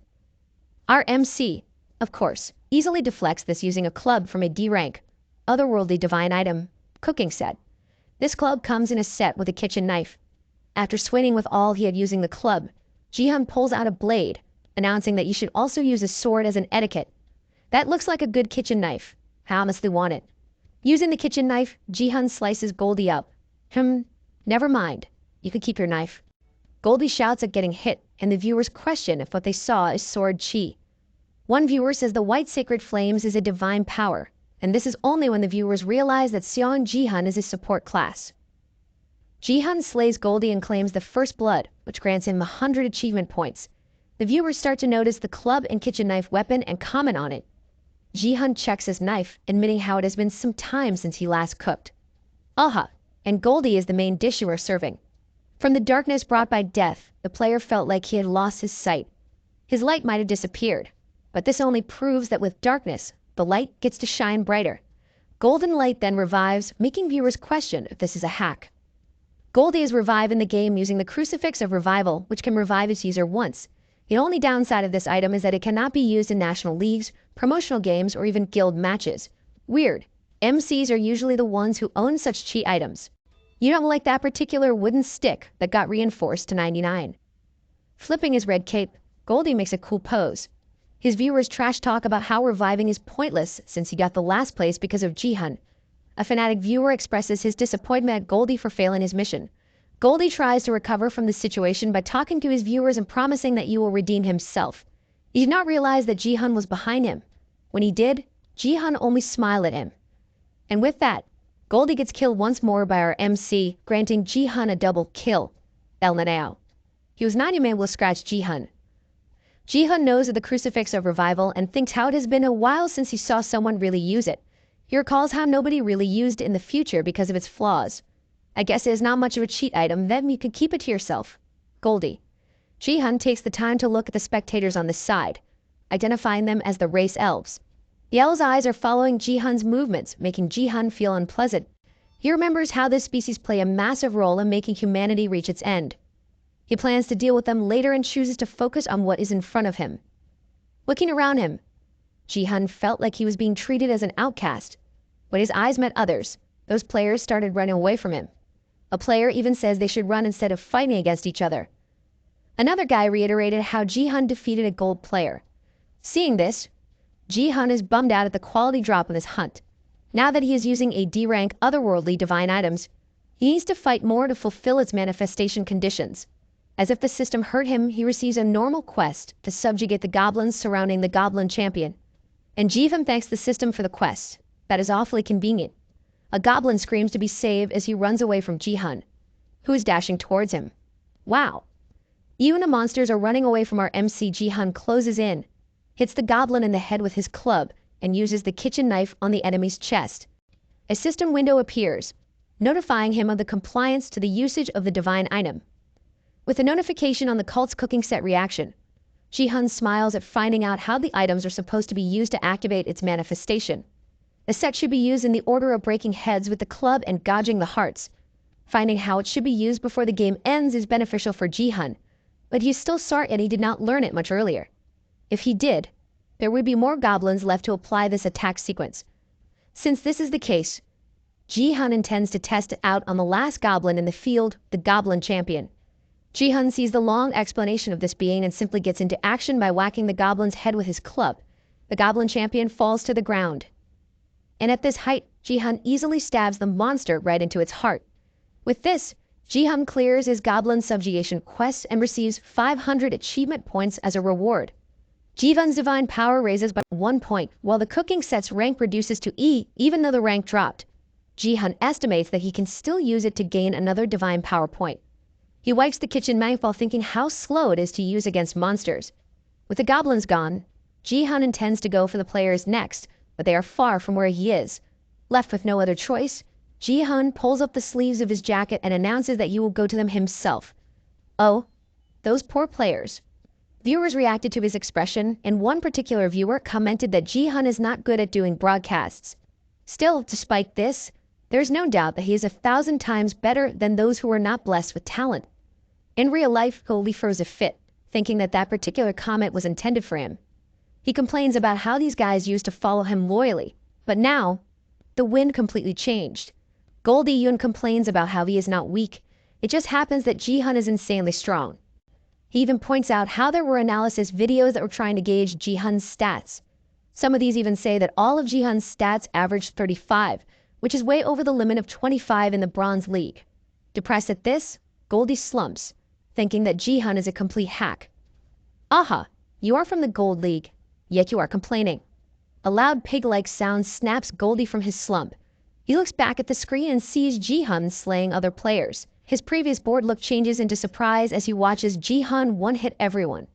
Our MC, of course, easily deflects this using a club from a D rank, otherworldly divine item, cooking set. This club comes in a set with a kitchen knife. After swinging with all he had using the club, Jihan pulls out a blade, announcing that you should also use a sword as an etiquette. That looks like a good kitchen knife. How must they want it? Using the kitchen knife, Jihan slices Goldie up. Never mind. You could keep your knife. Goldie shouts at getting hit, and the viewers question if what they saw is sword chi. One viewer says the white sacred flames is a divine power, and this is only when the viewers realize that Seong Jihan is a support class. Jihan slays Goldie and claims the first blood, which grants him 100 achievement points. The viewers start to notice the club and kitchen knife weapon and comment on it. Jihan checks his knife, admitting how it has been some time since he last cooked. Aha, and Goldie is the main dish you are serving. From the darkness brought by death, the player felt like he had lost his sight. His light might have disappeared, but this only proves that with darkness, the light gets to shine brighter. Golden light then revives, making viewers question if this is a hack. Goldie is revived in the game using the Crucifix of Revival, which can revive its user once. The only downside of this item is that it cannot be used in national leagues, promotional games, or even guild matches. Weird. MCs are usually the ones who own such cheat items. You don't like that particular wooden stick that got reinforced to 99. Flipping his red cape, Goldie makes a cool pose. His viewers trash talk about how reviving is pointless since he got the last place because of Jihan. A fanatic viewer expresses his disappointment at Goldie for failing his mission. Goldie tries to recover from the situation by talking to his viewers and promising that he will redeem himself. He did not realize that Jihan was behind him. When he did, Jihan only smiled at him. And with that, Goldie gets killed once more by our MC, granting Jihan a double kill. El Nanao. He was not even able to scratch Jihan. Jihan knows of the Crucifix of Revival and thinks how it has been a while since he saw someone really use it. He recalls how nobody really used it in the future because of its flaws. I guess it is not much of a cheat item, then you could keep it to yourself. Goldie. Jihan takes the time to look at the spectators on the side, identifying them as the race elves. The elves' eyes are following Jihan's movements, making Jihan feel unpleasant. He remembers how this species play a massive role in making humanity reach its end. He plans to deal with them later and chooses to focus on what is in front of him. Looking around him, Jihan felt like he was being treated as an outcast. When his eyes met others, those players started running away from him. A player even says they should run instead of fighting against each other. Another guy reiterated how Jihan defeated a gold player. Seeing this, Jihan is bummed out at the quality drop in his hunt. Now that he is using a D-rank otherworldly divine items, he needs to fight more to fulfill its manifestation conditions. As if the system hurt him, he receives a normal quest to subjugate the goblins surrounding the goblin champion. And Jihan thanks the system for the quest. That is awfully convenient. A goblin screams to be saved as he runs away from Jihan, who is dashing towards him. Wow. Even the monsters are running away from our MC. Jihan closes in, hits the goblin in the head with his club, and uses the kitchen knife on the enemy's chest. A system window appears, notifying him of the compliance to the usage of the divine item. With a notification on the cult's cooking set reaction, Jihan smiles at finding out how the items are supposed to be used to activate its manifestation. The set should be used in the order of breaking heads with the club and gouging the hearts. Finding how it should be used before the game ends is beneficial for Jihan, but he's still sorry and he did not learn it much earlier. If he did, there would be more goblins left to apply this attack sequence. Since this is the case, Jihan intends to test it out on the last goblin in the field, the goblin champion. Jihan sees the long explanation of this being and simply gets into action by whacking the goblin's head with his club. The goblin champion falls to the ground. And at this height, Jihan easily stabs the monster right into its heart. With this, Jihan clears his goblin subjugation quest and receives 500 achievement points as a reward. Jihan's divine power raises by 1 point, while the cooking set's rank reduces to E even though the rank dropped. Ji-hun estimates that he can still use it to gain another divine power point. He wipes the kitchen knife while thinking how slow it is to use against monsters. With the goblins gone, Ji-hun intends to go for the players next, but they are far from where he is. Left with no other choice, Ji-hun pulls up the sleeves of his jacket and announces that he will go to them himself. Oh, those poor players. Viewers reacted to his expression, and one particular viewer commented that Ji-hun is not good at doing broadcasts. Still, despite this, there's no doubt that he is 1,000 times better than those who are not blessed with talent. In real life, Goldie throws a fit, thinking that that particular comment was intended for him. He complains about how these guys used to follow him loyally, but now, the wind completely changed. Goldie Yun complains about how he is not weak. It just happens that Ji-hun is insanely strong. He even points out how there were analysis videos that were trying to gauge Ji-hun's stats. Some of these even say that all of Ji-hun's stats averaged 35, which is way over the limit of 25 in the Bronze League. Depressed at this, Goldie slumps, thinking that Ji-hun is a complete hack. Aha, you are from the Gold League, yet you are complaining. A loud pig-like sound snaps Goldie from his slump. He looks back at the screen and sees Ji-hun slaying other players. His previous bored look changes into surprise as he watches Ji-hun one-hit everyone.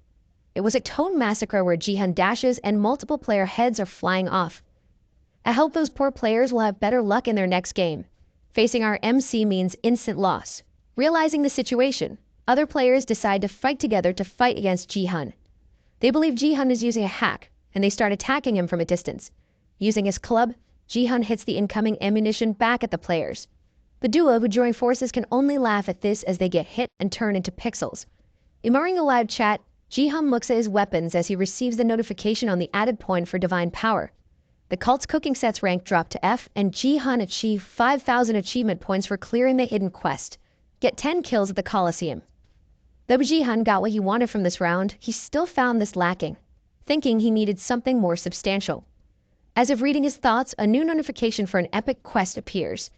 It was a tone massacre where Ji-hun dashes and multiple player heads are flying off. I hope those poor players will have better luck in their next game. Facing our MC means instant loss. Realizing the situation, other players decide to fight together to fight against Ji-hun. They believe Ji-hun is using a hack, and they start attacking him from a distance. Using his club, Ji-hun hits the incoming ammunition back at the players. The duo who join forces can only laugh at this as they get hit and turn into pixels. Ignoring the loud chat, Ji-hun looks at his weapons as he receives the notification on the added point for divine power. The cult's cooking set's rank dropped to F, and Ji-hun achieved 5,000 achievement points for clearing the hidden quest. Get 10 kills at the Colosseum. Though Ji-hun got what he wanted from this round, he still found this lacking, thinking he needed something more substantial. As if reading his thoughts, a new notification for an epic quest appears.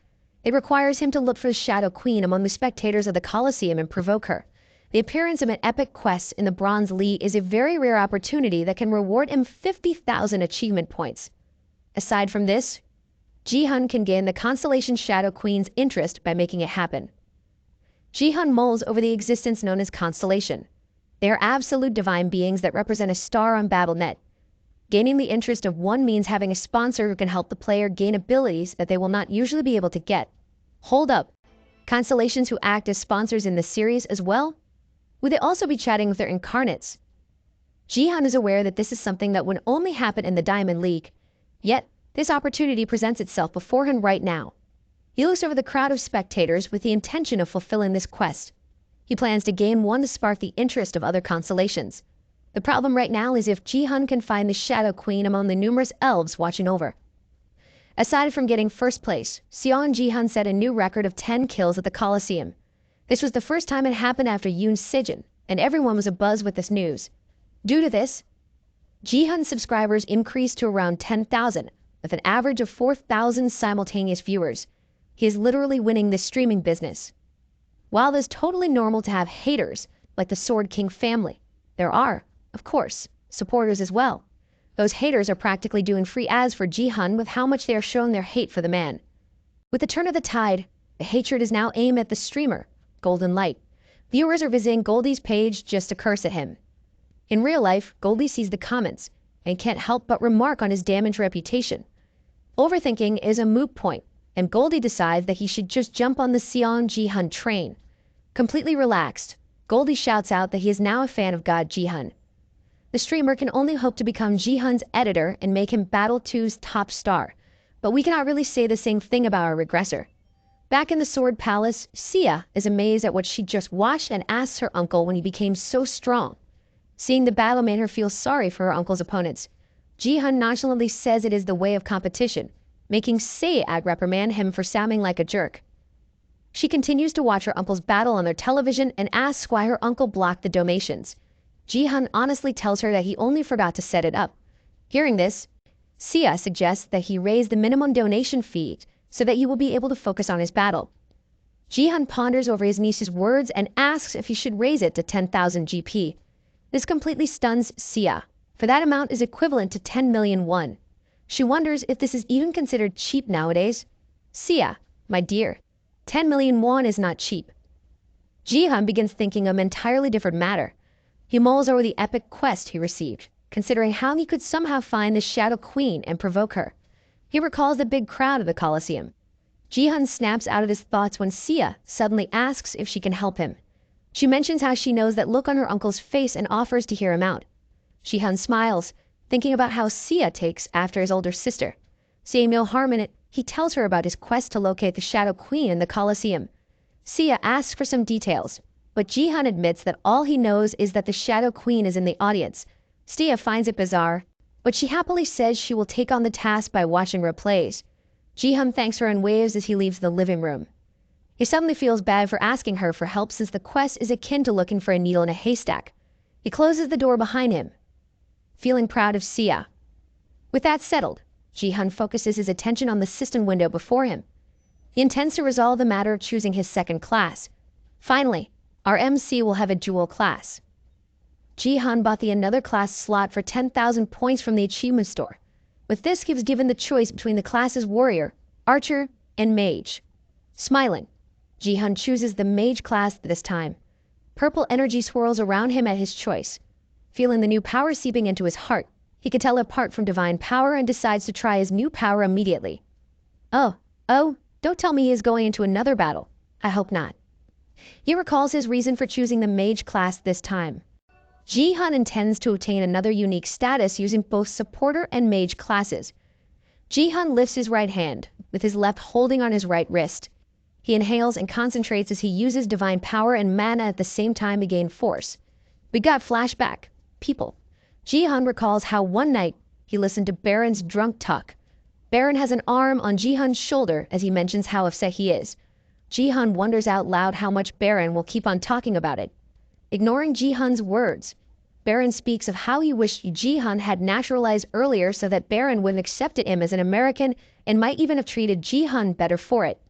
It requires him to look for the Shadow Queen among the spectators of the Colosseum and provoke her. The appearance of an epic quest in the Bronze League is a very rare opportunity that can reward him 50,000 achievement points. Aside from this, Ji-hun can gain the constellation Shadow Queen's interest by making it happen. Ji-hun mulls over the existence known as constellation. They are absolute divine beings that represent a star on Battle.net. Gaining the interest of one means having a sponsor who can help the player gain abilities that they will not usually be able to get. Hold up. Constellations who act as sponsors in this series as well? Would they also be chatting with their incarnates? Ji-hun is aware that this is something that would only happen in the Diamond League. Yet, this opportunity presents itself before him right now. He looks over the crowd of spectators with the intention of fulfilling this quest. He plans to gain one to spark the interest of other constellations. The problem right now is if Ji-hun can find the Shadow Queen among the numerous elves watching over. Aside from getting first place, Seon Ji-hun set a new record of 10 kills at the Colosseum. This was the first time it happened after Yoon Se-jin, and everyone was abuzz with this news. Due to this, Ji-hun's subscribers increased to around 10,000, with an average of 4,000 simultaneous viewers. He is literally winning this streaming business. While it is totally normal to have haters, like the Sword King family, there are, of course, supporters as well. Those haters are practically doing free ads for Ji-hun with how much they are showing their hate for the man. With the turn of the tide, the hatred is now aimed at the streamer, Golden Light. Viewers are visiting Goldie's page just to curse at him. In real life, Goldie sees the comments and can't help but remark on his damaged reputation. Overthinking is a moot point, and Goldie decides that he should just jump on the Seon Ji-hun train. Completely relaxed, Goldie shouts out that he is now a fan of God Ji-hun. The streamer can only hope to become Ji-hun's editor and make him Battle 2's top star, but we cannot really say the same thing about our regressor. Back in the Sword Palace, Sia is amazed at what she just watched and asks her uncle when he became so strong. Seeing the battle made her feel sorry for her uncle's opponents. Ji-hun nonchalantly says it is the way of competition, making Se-ag reprimand him for sounding like a jerk. She continues to watch her uncle's battle on their television and asks why her uncle blocked the donations. Ji-hun honestly tells her that he only forgot to set it up. Hearing this, Sia suggests that he raise the minimum donation fee so that he will be able to focus on his battle. Ji-hun ponders over his niece's words and asks if he should raise it to 10,000 GP. This completely stuns Sia, for that amount is equivalent to 10 million won. She wonders if this is even considered cheap nowadays. Sia, my dear, 10 million won is not cheap. Jihan begins thinking of an entirely different matter. He mulls over the epic quest he received, considering how he could somehow find the Shadow Queen and provoke her. He recalls the big crowd of the Colosseum. Jihan snaps out of his thoughts when Sia suddenly asks if she can help him. She mentions how she knows that look on her uncle's face and offers to hear him out. Jihan smiles, thinking about how Sia takes after his older sister. Seeing no harm in it, he tells her about his quest to locate the Shadow Queen in the Colosseum. Sia asks for some details, but Jihan admits that all he knows is that the Shadow Queen is in the audience. Sia finds it bizarre, but she happily says she will take on the task by watching replays. Jihan thanks her and waves as he leaves the living room. He suddenly feels bad for asking her for help since the quest is akin to looking for a needle in a haystack. He closes the door behind him, feeling proud of Sia. With that settled, Jihan focuses his attention on the system window before him. He intends to resolve the matter of choosing his second class. Finally, our MC will have a dual class. Jihan bought the another class slot for 10,000 points from the achievement store. With this, he was given the choice between the classes Warrior, Archer, and Mage. Smiling, Jihan chooses the Mage class this time. Purple energy swirls around him at his choice. Feeling the new power seeping into his heart, he can tell apart from divine power and decides to try his new power immediately. Oh, don't tell me he is going into another battle. I hope not. He recalls his reason for choosing the Mage class this time. Jihan intends to obtain another unique status using both Supporter and Mage classes. Jihan lifts his right hand, with his left holding on his right wrist. He inhales and concentrates as he uses divine power and mana at the same time to gain force. We got flashback. People. Jihan recalls how one night he listened to Baron's drunk talk. Baron has an arm on Jihan's shoulder as he mentions how upset he is. Jihan wonders out loud how much Baron will keep on talking about it. Ignoring Jihan's words, Baron speaks of how he wished Jihan had naturalized earlier so that Baron wouldn't accepted him as an American and might even have treated Jihan better for it.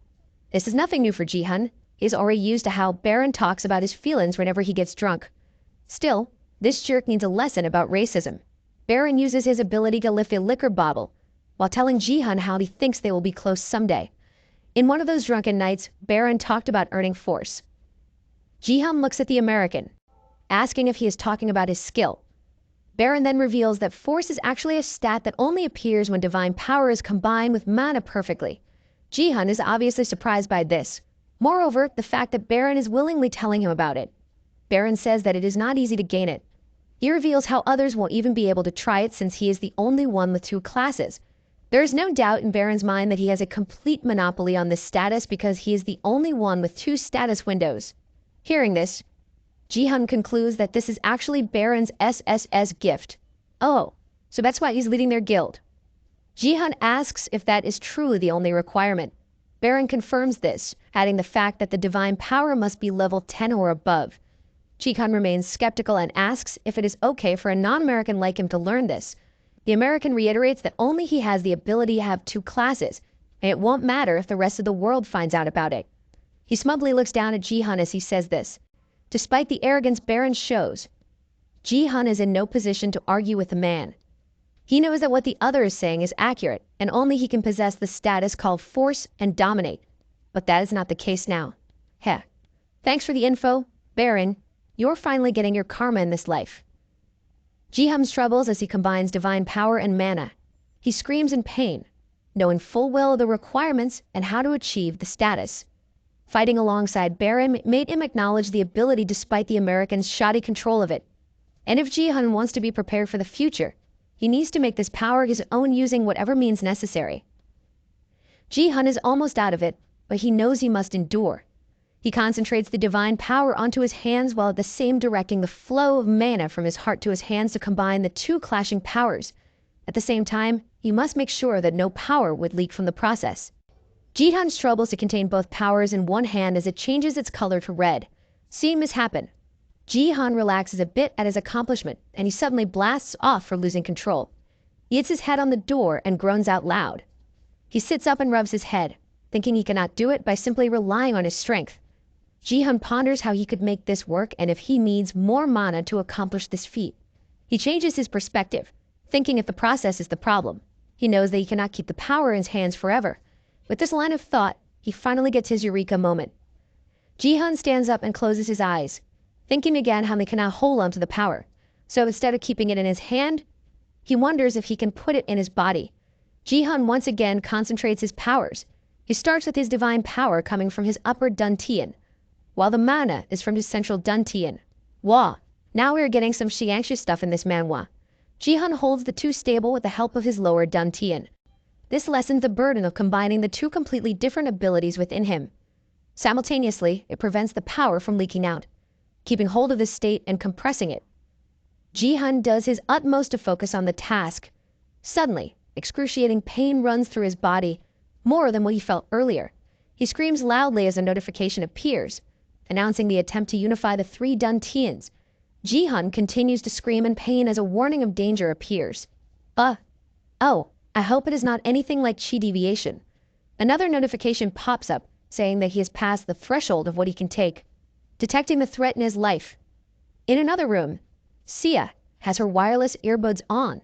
This is nothing new for Jihan. He's already used to how Baron talks about his feelings whenever he gets drunk. Still, this jerk needs a lesson about racism. Baron uses his ability to lift a liquor bottle while telling Jihan how he thinks they will be close someday. In one of those drunken nights, Baron talked about earning force. Jihan looks at the American, asking if he is talking about his skill. Baron then reveals that force is actually a stat that only appears when divine power is combined with mana perfectly. Jihan is obviously surprised by this. Moreover, the fact that Baron is willingly telling him about it. Baron says that it is not easy to gain it. He reveals how others won't even be able to try it since he is the only one with two classes. There is no doubt in Baron's mind that he has a complete monopoly on this status because he is the only one with two status windows. Hearing this, Jihan concludes that this is actually Baron's SSS gift. Oh, so that's why he's leading their guild. Jihan asks if that is truly the only requirement. Baron confirms this, adding the fact that the divine power must be level 10 or above. Jihan remains skeptical and asks if it is okay for a non-American like him to learn this. The American reiterates that only he has the ability to have two classes, and it won't matter if the rest of the world finds out about it. He smugly looks down at Jihan as he says this. Despite the arrogance Baron shows, Jihan is in no position to argue with the man. He knows that what the other is saying is accurate, and only he can possess the status called force and dominate. But that is not the case now. Heh. Thanks for the info, Baron. You're finally getting your karma in this life. Jihan troubles as he combines divine power and mana. He screams in pain, knowing full well the requirements and how to achieve the status. Fighting alongside Baron made him acknowledge the ability despite the Americans' shoddy control of it. And if Jihan wants to be prepared for the future, he needs to make this power his own using whatever means necessary. Jihan is almost out of it, but he knows he must endure. He concentrates the divine power onto his hands while at the same directing the flow of mana from his heart to his hands to combine the two clashing powers. At the same time, he must make sure that no power would leak from the process. Jihan struggles to contain both powers in one hand as it changes its color to red. Seeing this happen, Jihan relaxes a bit at his accomplishment and he suddenly blasts off for losing control. He hits his head on the door and groans out loud. He sits up and rubs his head, thinking he cannot do it by simply relying on his strength. Jihan ponders how he could make this work and if he needs more mana to accomplish this feat. He changes his perspective, thinking if the process is the problem. He knows that he cannot keep the power in his hands forever. With this line of thought, he finally gets his eureka moment. Jihan stands up and closes his eyes, thinking again how they can now hold on to the power. So instead of keeping it in his hand, he wonders if he can put it in his body. Jihan once again concentrates his powers. He starts with his divine power coming from his upper dantian, while the mana is from his central dantian. Wow, now we are getting some Xiangxu stuff in this manhwa. Jihan holds the two stable with the help of his lower dantian. This lessens the burden of combining the two completely different abilities within him. Simultaneously, it prevents the power from leaking out, keeping hold of this state and compressing it. Jihan does his utmost to focus on the task. Suddenly, excruciating pain runs through his body, more than what he felt earlier. He screams loudly as a notification appears, announcing the attempt to unify the three dantians. Jihan continues to scream in pain as a warning of danger appears. Oh, I hope it is not anything like chi deviation. Another notification pops up, saying that he has passed the threshold of what he can take, detecting the threat in his life. In another room, Sia has her wireless earbuds on,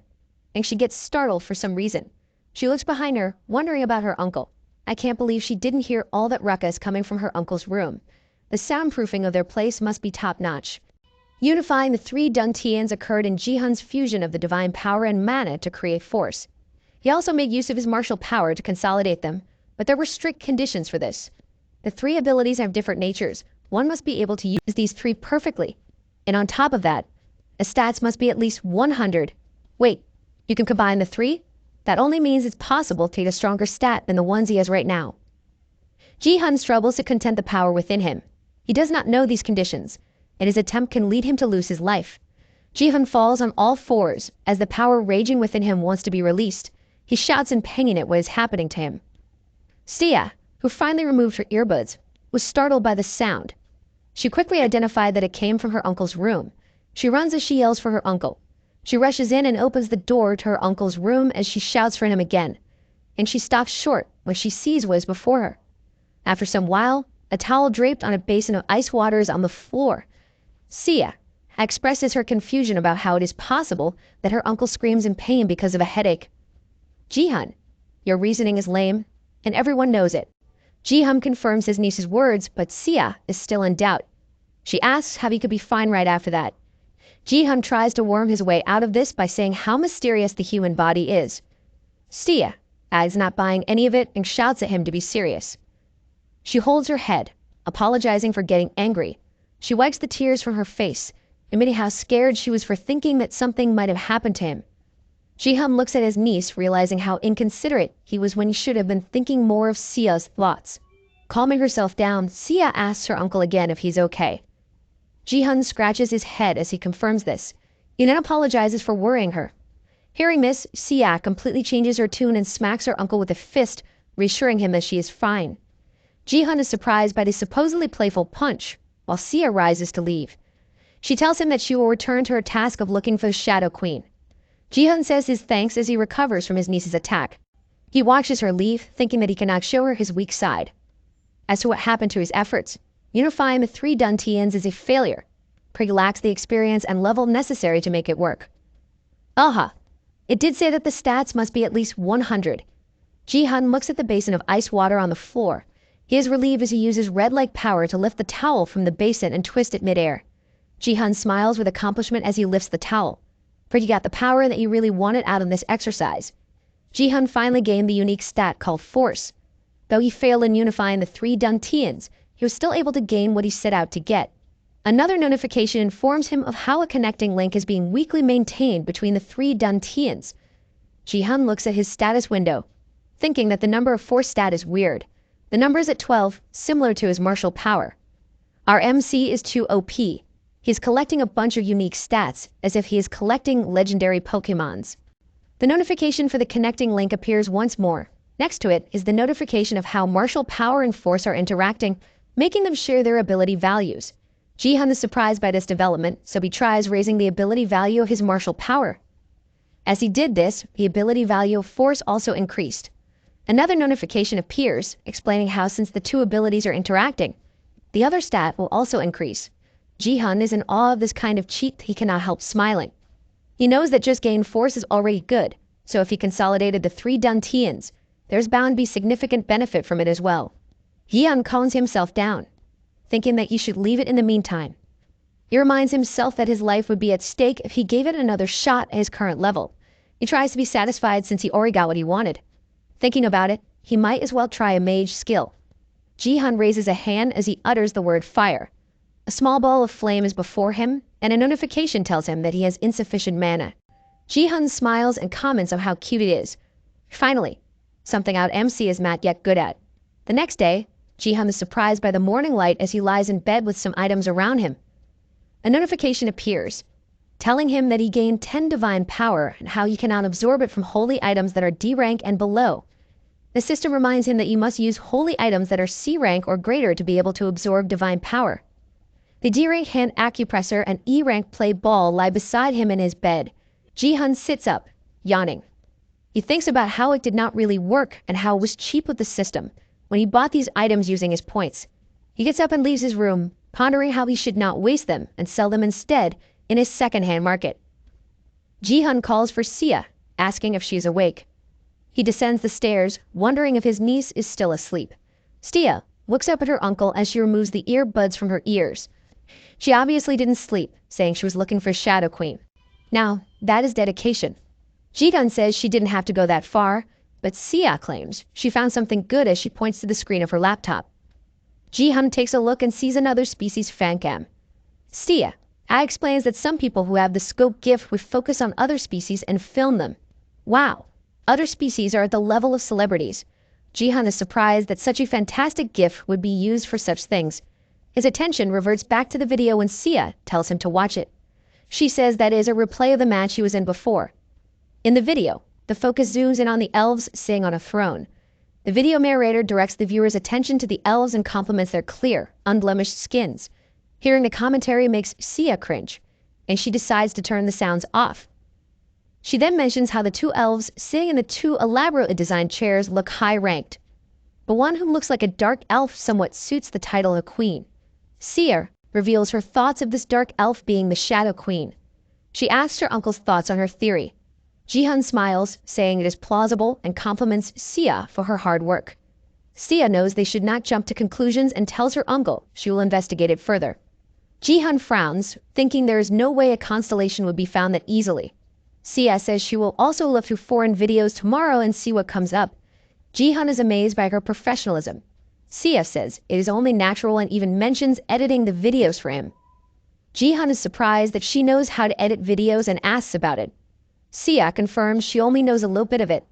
and she gets startled for some reason. She looks behind her, wondering about her uncle. I can't believe she didn't hear all that ruckus coming from her uncle's room. The soundproofing of their place must be top-notch. Unifying the three dantians occurred in Jihan's fusion of the divine power and mana to create force. He also made use of his martial power to consolidate them, but there were strict conditions for this. The three abilities have different natures. One must be able to use these three perfectly. And on top of that, a stats must be at least 100. Wait, you can combine the three? That only means it's possible to get a stronger stat than the ones he has right now. Jihan struggles to content the power within him. He does not know these conditions, and his attempt can lead him to lose his life. Jihan falls on all fours as the power raging within him wants to be released. He shouts in pain at what is happening to him. Sia, who finally removed her earbuds, was startled by the sound. She quickly identified that it came from her uncle's room. She runs as she yells for her uncle. She rushes in and opens the door to her uncle's room as she shouts for him again, and she stops short when she sees what is before her. After some while, a towel draped on a basin of ice water is on the floor. Sia expresses her confusion about how it is possible that her uncle screams in pain because of a headache. Jihan, your reasoning is lame, and everyone knows it. Jihan confirms his niece's words, but Sia is still in doubt. She asks how he could be fine right after that. Jihan tries to worm his way out of this by saying how mysterious the human body is. Sia is not buying any of it and shouts at him to be serious. She holds her head, apologizing for getting angry. She wipes the tears from her face, admitting how scared she was for thinking that something might have happened to him. Jihan looks at his niece, realizing how inconsiderate he was when he should have been thinking more of Sia's thoughts. Calming herself down, Sia asks her uncle again if he's okay. Jihan scratches his head as he confirms this. He then apologizes for worrying her. Hearing this, Sia completely changes her tune and smacks her uncle with a fist, reassuring him that she is fine. Jihan is surprised by the supposedly playful punch, while Sia rises to leave. She tells him that she will return to her task of looking for the Shadow Queen. Jihan says his thanks as he recovers from his niece's attack. He watches her leave, thinking that he cannot show her his weak side. As to what happened to his efforts, unifying the three dantians is a failure. He lacks the experience and level necessary to make it work. Aha! It did say that the stats must be at least 100. Jihan looks at the basin of ice water on the floor. He is relieved as he uses red-like power to lift the towel from the basin and twist it midair. Jihan smiles with accomplishment as he lifts the towel. He got the power that he really wanted out of this exercise. Jihan finally gained the unique stat called Force. Though he failed in unifying the three dantians, he was still able to gain what he set out to get. Another notification informs him of how a connecting link is being weakly maintained between the three dantians. Jihan looks at his status window, thinking that the number of Force stat is weird. The number is at 12, similar to his martial power. Our MC is too OP. He is collecting a bunch of unique stats, as if he is collecting legendary Pokemons. The notification for the connecting link appears once more. Next to it is the notification of how martial power and force are interacting, making them share their ability values. Jihan is surprised by this development, so he tries raising the ability value of his martial power. As he did this, the ability value of force also increased. Another notification appears, explaining how since the two abilities are interacting, the other stat will also increase. Jihan is in awe of this kind of cheat he cannot help smiling. He knows that just gain force is already good, so if he consolidated the three dantians, there's bound to be significant benefit from it as well. Ji-hun calms himself down, thinking that he should leave it in the meantime. He reminds himself that his life would be at stake if he gave it another shot at his current level. He tries to be satisfied since he already got what he wanted. Thinking about it, he might as well try a mage skill. Ji-hun raises a hand as he utters the word fire. A small ball of flame is before him, and a notification tells him that he has insufficient mana. Ji-hun smiles and comments on how cute it is. Finally, something out MC is not yet good at. The next day, Ji-hun is surprised by the morning light as he lies in bed with some items around him. A notification appears, telling him that he gained 10 divine power and how he cannot absorb it from holy items that are D rank and below. The system reminds him that you must use holy items that are C rank or greater to be able to absorb divine power. The D rank hand acupressor and E rank play ball lie beside him in his bed. Ji-hun sits up, yawning. He thinks about how it did not really work and how it was cheap with the system when he bought these items using his points. He gets up and leaves his room, pondering how he should not waste them and sell them instead in his second-hand market. Ji-hun calls for Sia, asking if she is awake. He descends the stairs, wondering if his niece is still asleep. Sia looks up at her uncle as she removes the earbuds from her ears. She obviously didn't sleep, saying she was looking for Shadow Queen. Now, that is dedication. Ji-hun says she didn't have to go that far, but Sia claims she found something good as she points to the screen of her laptop. Ji-hun takes a look and sees another species fancam. Sia explains that some people who have the scope gift would focus on other species and film them. Wow, other species are at the level of celebrities. Ji-hun is surprised that such a fantastic gift would be used for such things. His attention reverts back to the video when Sia tells him to watch it. She says that is a replay of the match he was in before. In the video, the focus zooms in on the elves sitting on a throne. The video narrator directs the viewer's attention to the elves and compliments their clear, unblemished skins. Hearing the commentary makes Sia cringe, and she decides to turn the sounds off. She then mentions how the two elves sitting in the two elaborately designed chairs look high-ranked. But one who looks like a dark elf somewhat suits the title of queen. Sia reveals her thoughts of this dark elf being the Shadow Queen. She asks her uncle's thoughts on her theory. Ji-hun smiles, saying it is plausible and compliments Sia for her hard work. Sia knows they should not jump to conclusions and tells her uncle she will investigate it further. Ji-hun frowns, thinking there is no way a constellation would be found that easily. Sia says she will also look through foreign videos tomorrow and see what comes up. Ji-hun is amazed by her professionalism. Sia says it is only natural and even mentions editing the videos for him. Ji-hun is surprised that she knows how to edit videos and asks about it. Sia confirms she only knows a little bit of it,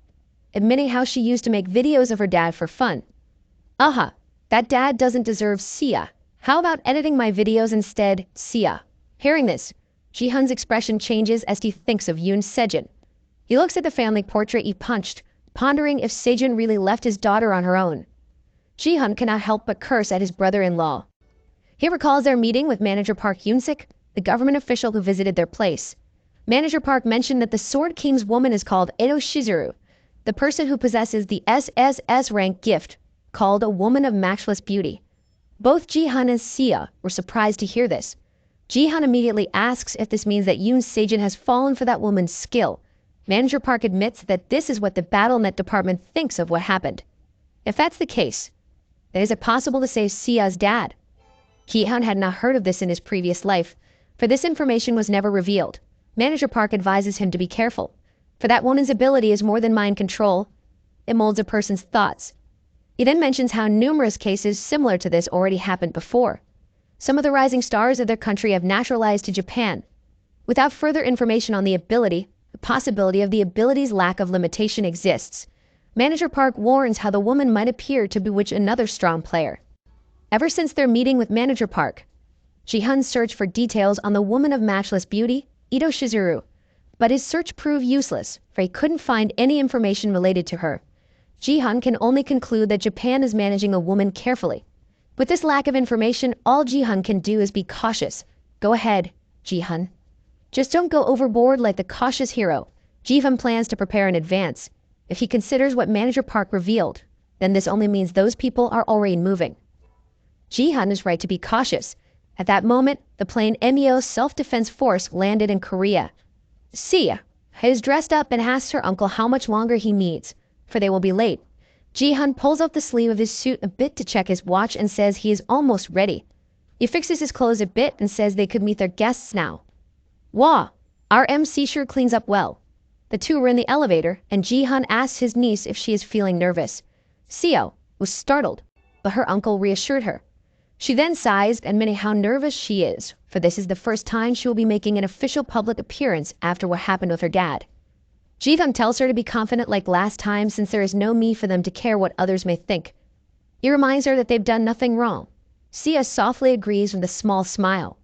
admitting how she used to make videos of her dad for fun. That dad doesn't deserve Sia. How about editing my videos instead, Sia? Hearing this, Ji-hun's expression changes as he thinks of Yoon Sejin. He looks at the family portrait he punched, pondering if Sejin really left his daughter on her own. Ji-hun cannot help but curse at his brother-in-law. He recalls their meeting with Manager Park Yoon-sik, the government official who visited their place. Manager Park mentioned that the Sword King's woman is called Edo Shizuru, the person who possesses the SSS rank gift, called a woman of matchless beauty. Both Ji-hun and Sia were surprised to hear this. Ji-hun immediately asks if this means that Yoon Sejin has fallen for that woman's skill. Manager Park admits that this is what the BattleNet department thinks of what happened. If that's the case, then is it possible to save Sia's dad? Ji-hun had not heard of this in his previous life, for this information was never revealed. Manager Park advises him to be careful, for that woman's ability is more than mind control. It molds a person's thoughts. He then mentions how numerous cases similar to this already happened before. Some of the rising stars of their country have naturalized to Japan. Without further information on the ability, the possibility of the ability's lack of limitation exists. Manager Park warns how the woman might appear to bewitch another strong player. Ever since their meeting with Manager Park, Ji-hun searched for details on the woman of matchless beauty, Edo Shizuru, but his search proved useless, for he couldn't find any information related to her. Ji-hun can only conclude that Japan is managing a woman carefully. With this lack of information, all Ji-hun can do is be cautious. Go ahead, Ji-hun. Just don't go overboard like the cautious hero. Ji-hun plans to prepare in advance. If he considers what Manager Park revealed, then this only means those people are already moving. Ji-hun is right to be cautious. At that moment, the plane MEO Self-Defense Force landed in Korea. Sia is dressed up and asks her uncle how much longer he needs, for they will be late. Ji-hun pulls off the sleeve of his suit a bit to check his watch and says he is almost ready. He fixes his clothes a bit and says they could meet their guests now. Wah! Our MC sure cleans up well. The two were in the elevator, and Ji-hun asks his niece if she is feeling nervous. Seo was startled, but her uncle reassured her. She then sighs, admitting how nervous she is, for this is the first time she will be making an official public appearance after what happened with her dad. Ji-hun tells her to be confident like last time since there is no me for them to care what others may think. He reminds her that they've done nothing wrong. Sia softly agrees with a small smile.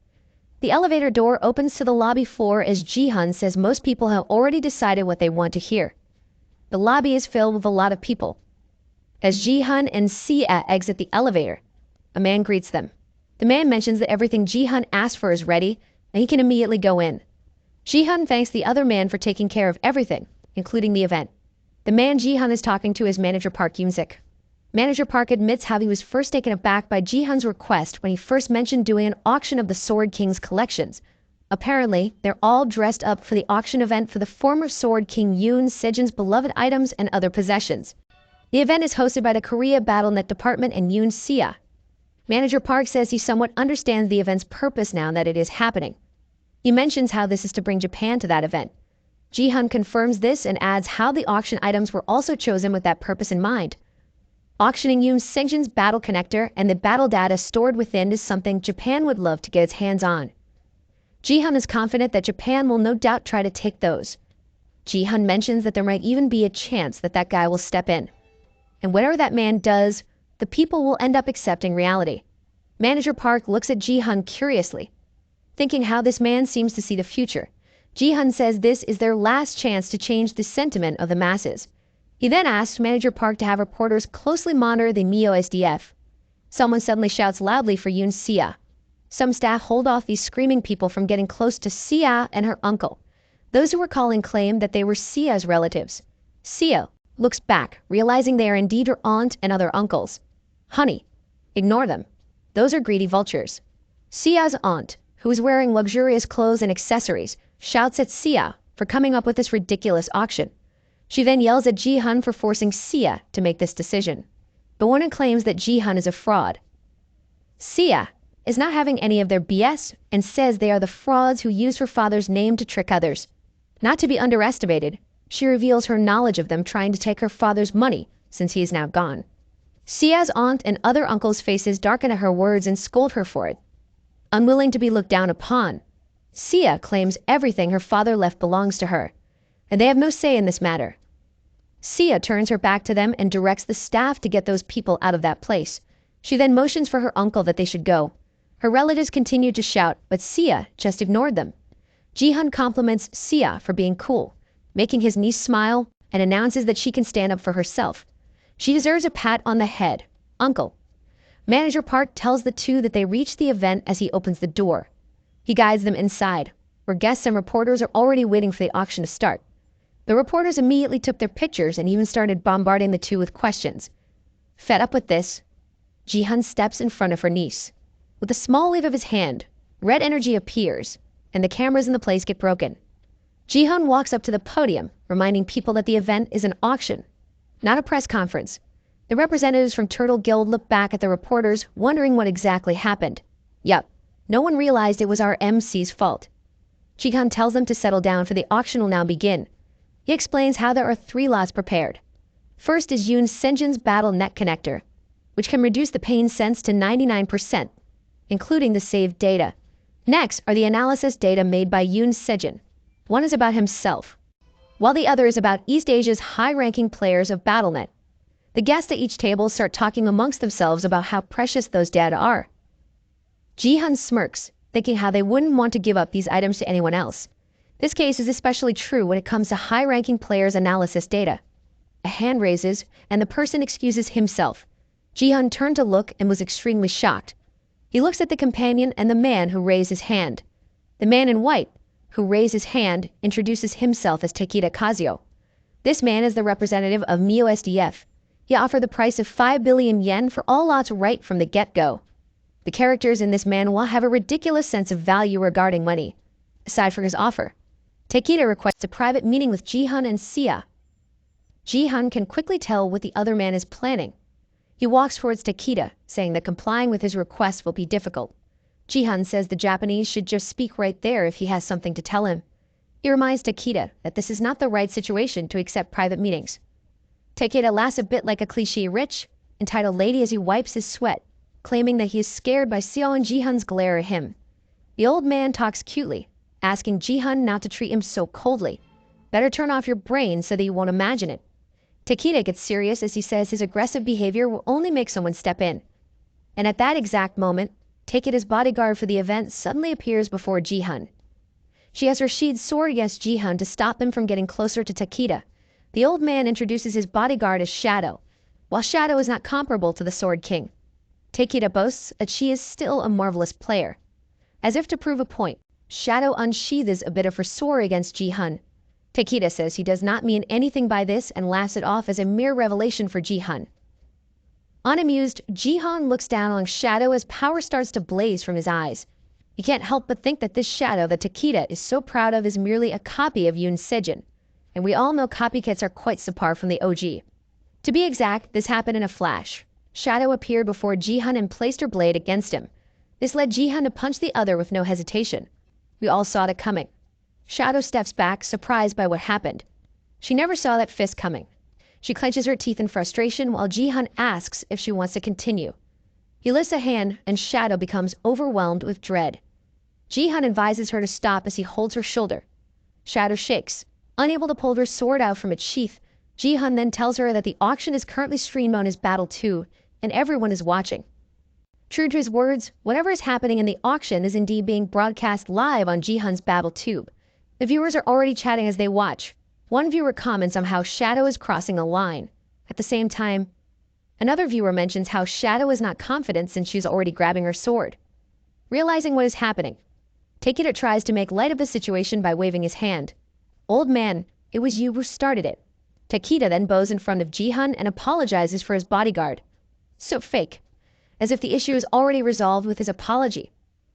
The elevator door opens to the lobby floor as Ji-hun says most people have already decided what they want to hear. The lobby is filled with a lot of people. As Ji-hun and Sia exit the elevator, a man greets them. The man mentions that everything Ji-hun asked for is ready, and he can immediately go in. Ji-hun thanks the other man for taking care of everything, including the event. The man Ji-hun is talking to is Manager Park Yoon-sik. Manager Park admits how he was first taken aback by Ji-hun's request when he first mentioned doing an auction of the Sword King's collections. Apparently, they're all dressed up for the auction event for the former Sword King Yoon Sejin's beloved items and other possessions. The event is hosted by the Korea BattleNet Department and Yoon Sia. Manager Park says he somewhat understands the event's purpose now that it is happening. He mentions how this is to bring Japan to that event. Ji-hun confirms this and adds how the auction items were also chosen with that purpose in mind. Auctioning Yoon Sejin's battle connector and the battle data stored within is something Japan would love to get its hands on. Ji-hun is confident that Japan will no doubt try to take those. Ji-hun mentions that there might even be a chance that that guy will step in. And whatever that man does, the people will end up accepting reality. Manager Park looks at Ji-hun curiously, thinking how this man seems to see the future. Ji-hun says this is their last chance to change the sentiment of the masses. He then asks Manager Park to have reporters closely monitor the Mio SDF. Someone suddenly shouts loudly for Yoon Sia. Some staff hold off these screaming people from getting close to Sia and her uncle. Those who were calling claim that they were Sia's relatives. Sia looks back, realizing they are indeed her aunt and other uncles. Honey, ignore them. Those are greedy vultures. Sia's aunt, who is wearing luxurious clothes and accessories, shouts at Sia for coming up with this ridiculous auction. She then yells at Ji-hun for forcing Sia to make this decision. The woman claims that Ji-hun is a fraud. Sia is not having any of their BS and says they are the frauds who use her father's name to trick others. Not to be underestimated, she reveals her knowledge of them trying to take her father's money since he is now gone. Sia's aunt and other uncles' faces darken at her words and scold her for it. Unwilling to be looked down upon, Sia claims everything her father left belongs to her, and they have no say in this matter. Sia turns her back to them and directs the staff to get those people out of that place. She then motions for her uncle that they should go. Her relatives continued to shout, but Sia just ignored them. Ji-hun compliments Sia for being cool, making his niece smile, and announces that she can stand up for herself. She deserves a pat on the head. Uncle. Manager Park tells the two that they reach the event as he opens the door. He guides them inside, where guests and reporters are already waiting for the auction to start. The reporters immediately took their pictures and even started bombarding the two with questions. Fed up with this, Ji-hun steps in front of her niece. With a small wave of his hand, red energy appears, and the cameras in the place get broken. Ji-hun walks up to the podium, reminding people that the event is an auction, not a press conference. The representatives from Turtle Guild look back at the reporters, wondering what exactly happened. Yup, no one realized it was our MC's fault. Ji-hun tells them to settle down for the auction will now begin. He explains how there are 3 lots prepared. First is Yoon Sejin's battle net connector, which can reduce the pain sense to 99%, including the saved data. Next are the analysis data made by Yoon Sejin. One is about himself, while the other is about East Asia's high-ranking players of BattleNet. The guests at each table start talking amongst themselves about how precious those data are. Ji-hun smirks, thinking how they wouldn't want to give up these items to anyone else. This case is especially true when it comes to high-ranking players' analysis data. A hand raises, and the person excuses himself. Ji-hun turned to look and was extremely shocked. He looks at the companion and the man who raised his hand. The man in white, who raised his hand, introduces himself as Takeda Kazuo. This man is the representative of Mio SDF. He offered the price of 5 billion yen for all lots right from the get-go. The characters in this manhwa have a ridiculous sense of value regarding money. Aside from his offer, Takeda requests a private meeting with Ji-hun and Sia. Ji-hun can quickly tell what the other man is planning. He walks towards Takeda, saying that complying with his request will be difficult. Ji-hun says the Japanese should just speak right there if he has something to tell him. He reminds Takeda that this is not the right situation to accept private meetings. Takeda laughs a bit like a cliché rich, entitled lady as he wipes his sweat, claiming that he is scared by Seo and Ji-hun's glare at him. The old man talks cutely, asking Ji-hun not to treat him so coldly. Better turn off your brain so that you won't imagine it. Takeda gets serious as he says his aggressive behavior will only make someone step in. And at that exact moment, Takeda's bodyguard for the event suddenly appears before Ji-hun. She has her sheathed sword against Ji-hun to stop him from getting closer to Takeda. The old man introduces his bodyguard as Shadow, while Shadow is not comparable to the Sword King. Takeda boasts that she is still a marvelous player. As if to prove a point, Shadow unsheathes a bit of her sword against Ji-hun. Takeda says he does not mean anything by this and laughs it off as a mere revelation for Ji-hun. Unamused, Ji-hun looks down on Shadow as power starts to blaze from his eyes. He can't help but think that this Shadow that Takeda is so proud of is merely a copy of Yoon Sejin, and we all know copycats are quite subpar from the OG. To be exact, this happened in a flash. Shadow appeared before Ji-hun and placed her blade against him. This led Ji-hun to punch the other with no hesitation. We all saw it coming. Shadow steps back, surprised by what happened. She never saw that fist coming. She clenches her teeth in frustration while Ji-hun asks if she wants to continue. He lifts a hand and Shadow becomes overwhelmed with dread. Ji-hun advises her to stop as he holds her shoulder. Shadow shakes. Unable to pull her sword out from its sheath, Ji-hun then tells her that the auction is currently streamed on his Battle 2 and everyone is watching. True to his words, whatever is happening in the auction is indeed being broadcast live on Ji-hun's Battle Tube. The viewers are already chatting as they watch. One viewer comments on how Shadow is crossing a line. At the same time, another viewer mentions how Shadow is not confident since she's already grabbing her sword. Realizing what is happening, Takeda tries to make light of the situation by waving his hand. Old man, it was you who started it. Takeda then bows in front of Ji-hun and apologizes for his bodyguard. So fake. As if the issue is already resolved with his apology.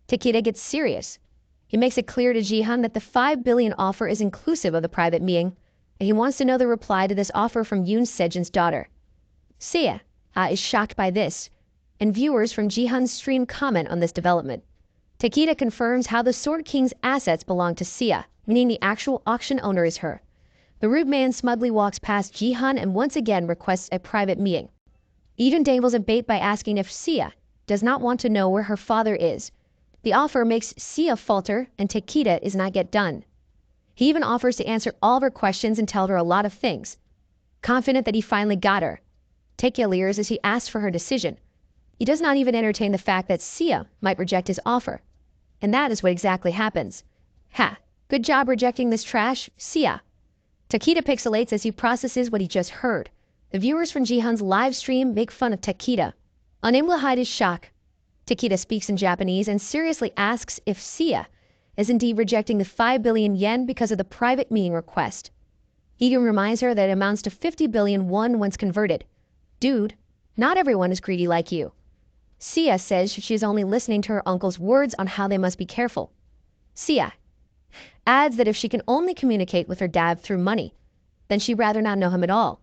Takeda gets serious. He makes it clear to Ji-hun that the 5 billion offer is inclusive of the private meeting, and he wants to know the reply to this offer from Yoon Sejin's daughter. Seo is shocked by this, and viewers from Ji-hun's stream comment on this development. Takeda confirms how the Sword King's assets belong to Seo, meaning the actual auction owner is her. The rude man smugly walks past Ji-hun and once again requests a private meeting. He even dangles a bait by asking if Seo does not want to know where her father is. The offer makes Seo falter and Takeda is not yet done. He even offers to answer all of her questions and tell her a lot of things. Confident that he finally got her, Takeda leers as he asks for her decision. He does not even entertain the fact that Seo might reject his offer. And that is what exactly happens. Ha, good job rejecting this trash, Seo. Takeda pixelates as he processes what he just heard. The viewers from Ji-hun's live stream make fun of Takeda. Unable to hide his shock, Takeda speaks in Japanese and seriously asks if Seo is indeed rejecting the 5 billion yen because of the private meeting request. He even reminds her that it amounts to 50 billion won once converted. Dude, not everyone is greedy like you. Seo says she is only listening to her uncle's words on how they must be careful. Seo adds that if she can only communicate with her dad through money, then she'd rather not know him at all.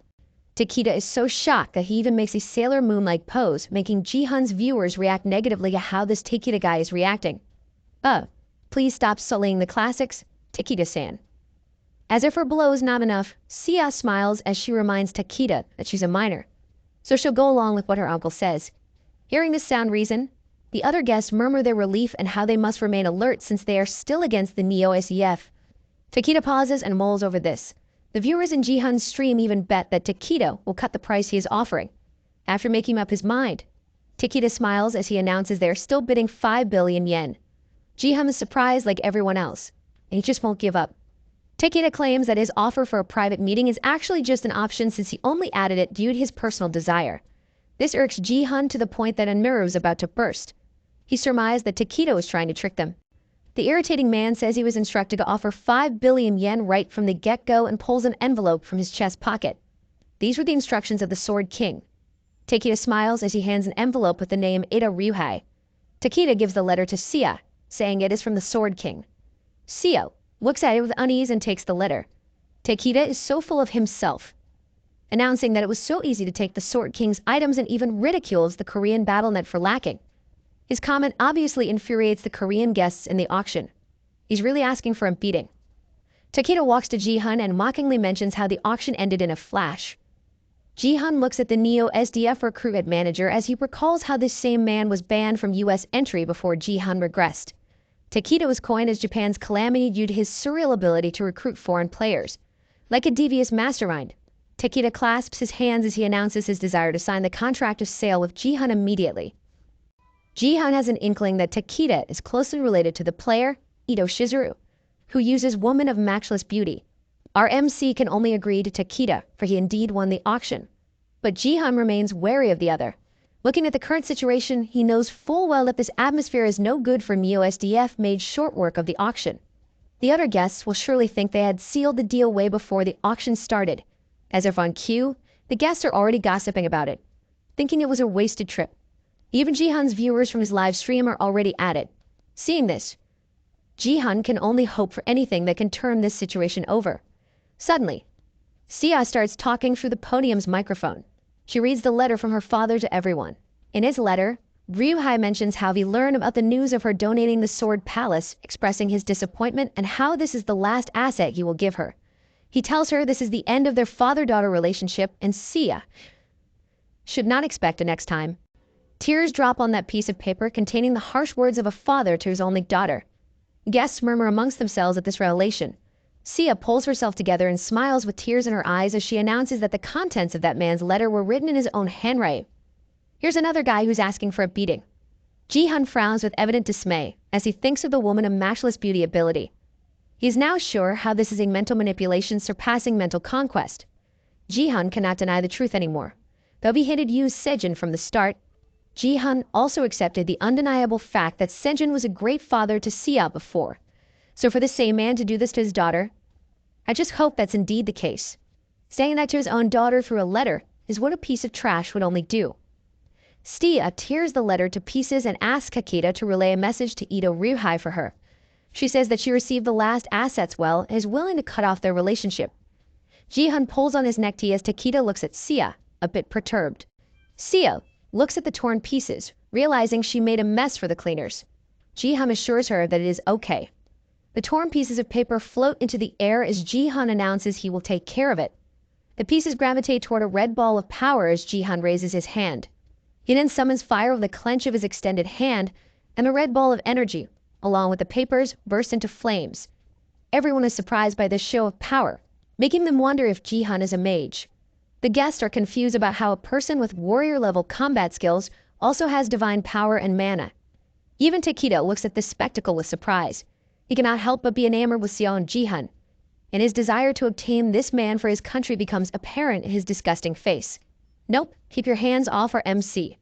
Takeda is so shocked that he even makes a Sailor Moon-like pose, making Ji-hun's viewers react negatively to how this Takeda guy is reacting. Please stop sullying the classics, Takeda-san. As if her blow is not enough, Seo smiles as she reminds Takeda that she's a minor, so she'll go along with what her uncle says. Hearing this sound reason, the other guests murmur their relief and how they must remain alert since they are still against the Neo-SEF. Takeda pauses and mulls over this. The viewers in Ji-hun's stream even bet that Takeda will cut the price he is offering. After making up his mind, Takeda smiles as he announces they are still bidding 5 billion yen. Ji-hun is surprised like everyone else, and he just won't give up. Takeda claims that his offer for a private meeting is actually just an option since he only added it due to his personal desire. This irks Ji-hun to the point that Enro is about to burst. He surmised that Takeda was trying to trick them. The irritating man says he was instructed to offer 5 billion yen right from the get-go and pulls an envelope from his chest pocket. These were the instructions of the Sword King. Takeda smiles as he hands an envelope with the name Eda Ryuhei. Takeda gives the letter to Seo, saying it is from the Sword King. Seo looks at it with unease and takes the letter. Takeda is so full of himself. announcing that it was so easy to take the Sword King's items and even ridicules the Korean BattleNet for lacking. His comment obviously infuriates the Korean guests in the auction. He's really asking for a beating. Takeda walks to Ji-hun and mockingly mentions how the auction ended in a flash. Ji-hun looks at the Neo SDF recruitment manager as he recalls how this same man was banned from US entry before Ji-hun regressed. Takeda was coined as Japan's calamity due to his surreal ability to recruit foreign players. Like a devious mastermind, Takeda clasps his hands as he announces his desire to sign the contract of sale with Ji-hun immediately. Ji-hun has an inkling that Takeda is closely related to the player, Ito Shizuru, who uses Woman of Matchless Beauty. Our MC can only agree to Takeda, for he indeed won the auction. But Ji-hun remains wary of the other. Looking at the current situation, he knows full well that this atmosphere is no good for Neo SDF made short work of the auction. The other guests will surely think they had sealed the deal way before the auction started. As if on cue, the guests are already gossiping about it, thinking it was a wasted trip. Even Ji-hun's viewers from his live stream are already at it. Seeing this, Ji-hun can only hope for anything that can turn this situation over. Suddenly, Sia starts talking through the podium's microphone. She reads the letter from her father to everyone. In his letter, Ryuhei mentions how he learned about the news of her donating the Sword Palace, expressing his disappointment and how this is the last asset he will give her. He tells her this is the end of their father-daughter relationship and Sia should not expect a next time. Tears drop on that piece of paper containing the harsh words of a father to his only daughter. Guests murmur amongst themselves at this revelation. Sia pulls herself together and smiles with tears in her eyes as she announces that the contents of that man's letter were written in his own handwriting. Here's another guy who's asking for a beating. Ji-hun frowns with evident dismay as he thinks of the Woman of Matchless Beauty ability. He is now sure how this is a mental manipulation surpassing mental conquest. Ji-hun cannot deny the truth anymore. Though he had used Sejin from the start, Ji-hun also accepted the undeniable fact that Sejin was a great father to Sia before. So for the same man to do this to his daughter, I just hope that's indeed the case. Saying that to his own daughter through a letter is what a piece of trash would only do. Sia tears the letter to pieces and asks Takeda to relay a message to Ito Ryuhei for her. She says that she received the last assets well and is willing to cut off their relationship. Ji-hun pulls on his necktie as Takeda looks at Sia, a bit perturbed. Sia looks at the torn pieces, realizing she made a mess for the cleaners. Ji-hun assures her that it is okay. The torn pieces of paper float into the air as Ji-hun announces he will take care of it. The pieces gravitate toward a red ball of power as Ji-hun raises his hand. He then summons fire with the clench of his extended hand, and the red ball of energy, along with the papers, burst into flames. Everyone is surprised by this show of power, making them wonder if Ji-hun is a mage. The guests are confused about how a person with warrior-level combat skills also has divine power and mana. Even Takeda looks at this spectacle with surprise. He cannot help but be enamored with Xiao and Ji-hun, and his desire to obtain this man for his country becomes apparent in his disgusting face. Nope, keep your hands off our MC.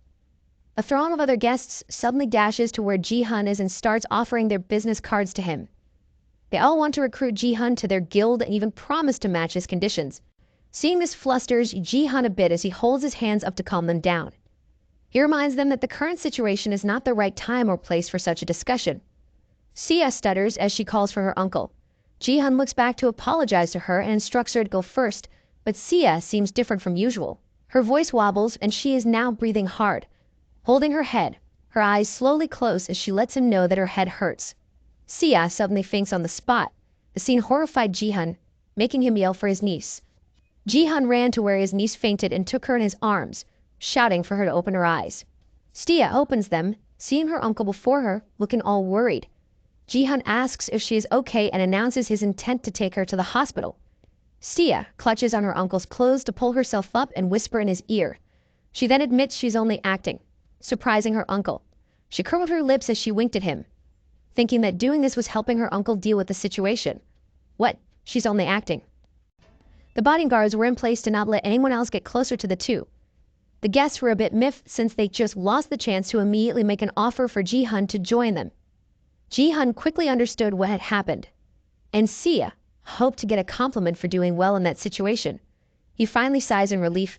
A throng of other guests suddenly dashes to where Ji-hun is and starts offering their business cards to him. They all want to recruit Ji-hun to their guild and even promise to match his conditions. Seeing this flusters Ji-hun a bit as he holds his hands up to calm them down. He reminds them that the current situation is not the right time or place for such a discussion. Sia stutters as she calls for her uncle. Ji-hun looks back to apologize to her and instructs her to go first, but Sia seems different from usual. Her voice wobbles and she is now breathing hard. Holding her head, her eyes slowly close as she lets him know that her head hurts. Sia suddenly faints on the spot. The scene horrified Ji-hun, making him yell for his niece. Ji-hun ran to where his niece fainted and took her in his arms, shouting for her to open her eyes. Sia opens them, seeing her uncle before her, looking all worried. Ji-hun asks if she is okay and announces his intent to take her to the hospital. Sia clutches on her uncle's clothes to pull herself up and whisper in his ear. She then admits she's only acting, surprising her uncle. She curled her lips as she winked at him, thinking that doing this was helping her uncle deal with the situation. What? She's only acting. The bodyguards were in place to not let anyone else get closer to the two. The guests were a bit miffed since they just lost the chance to immediately make an offer for Ji-hun to join them. Ji-hun quickly understood what had happened, and Sia hoped to get a compliment for doing well in that situation. He finally sighs in relief,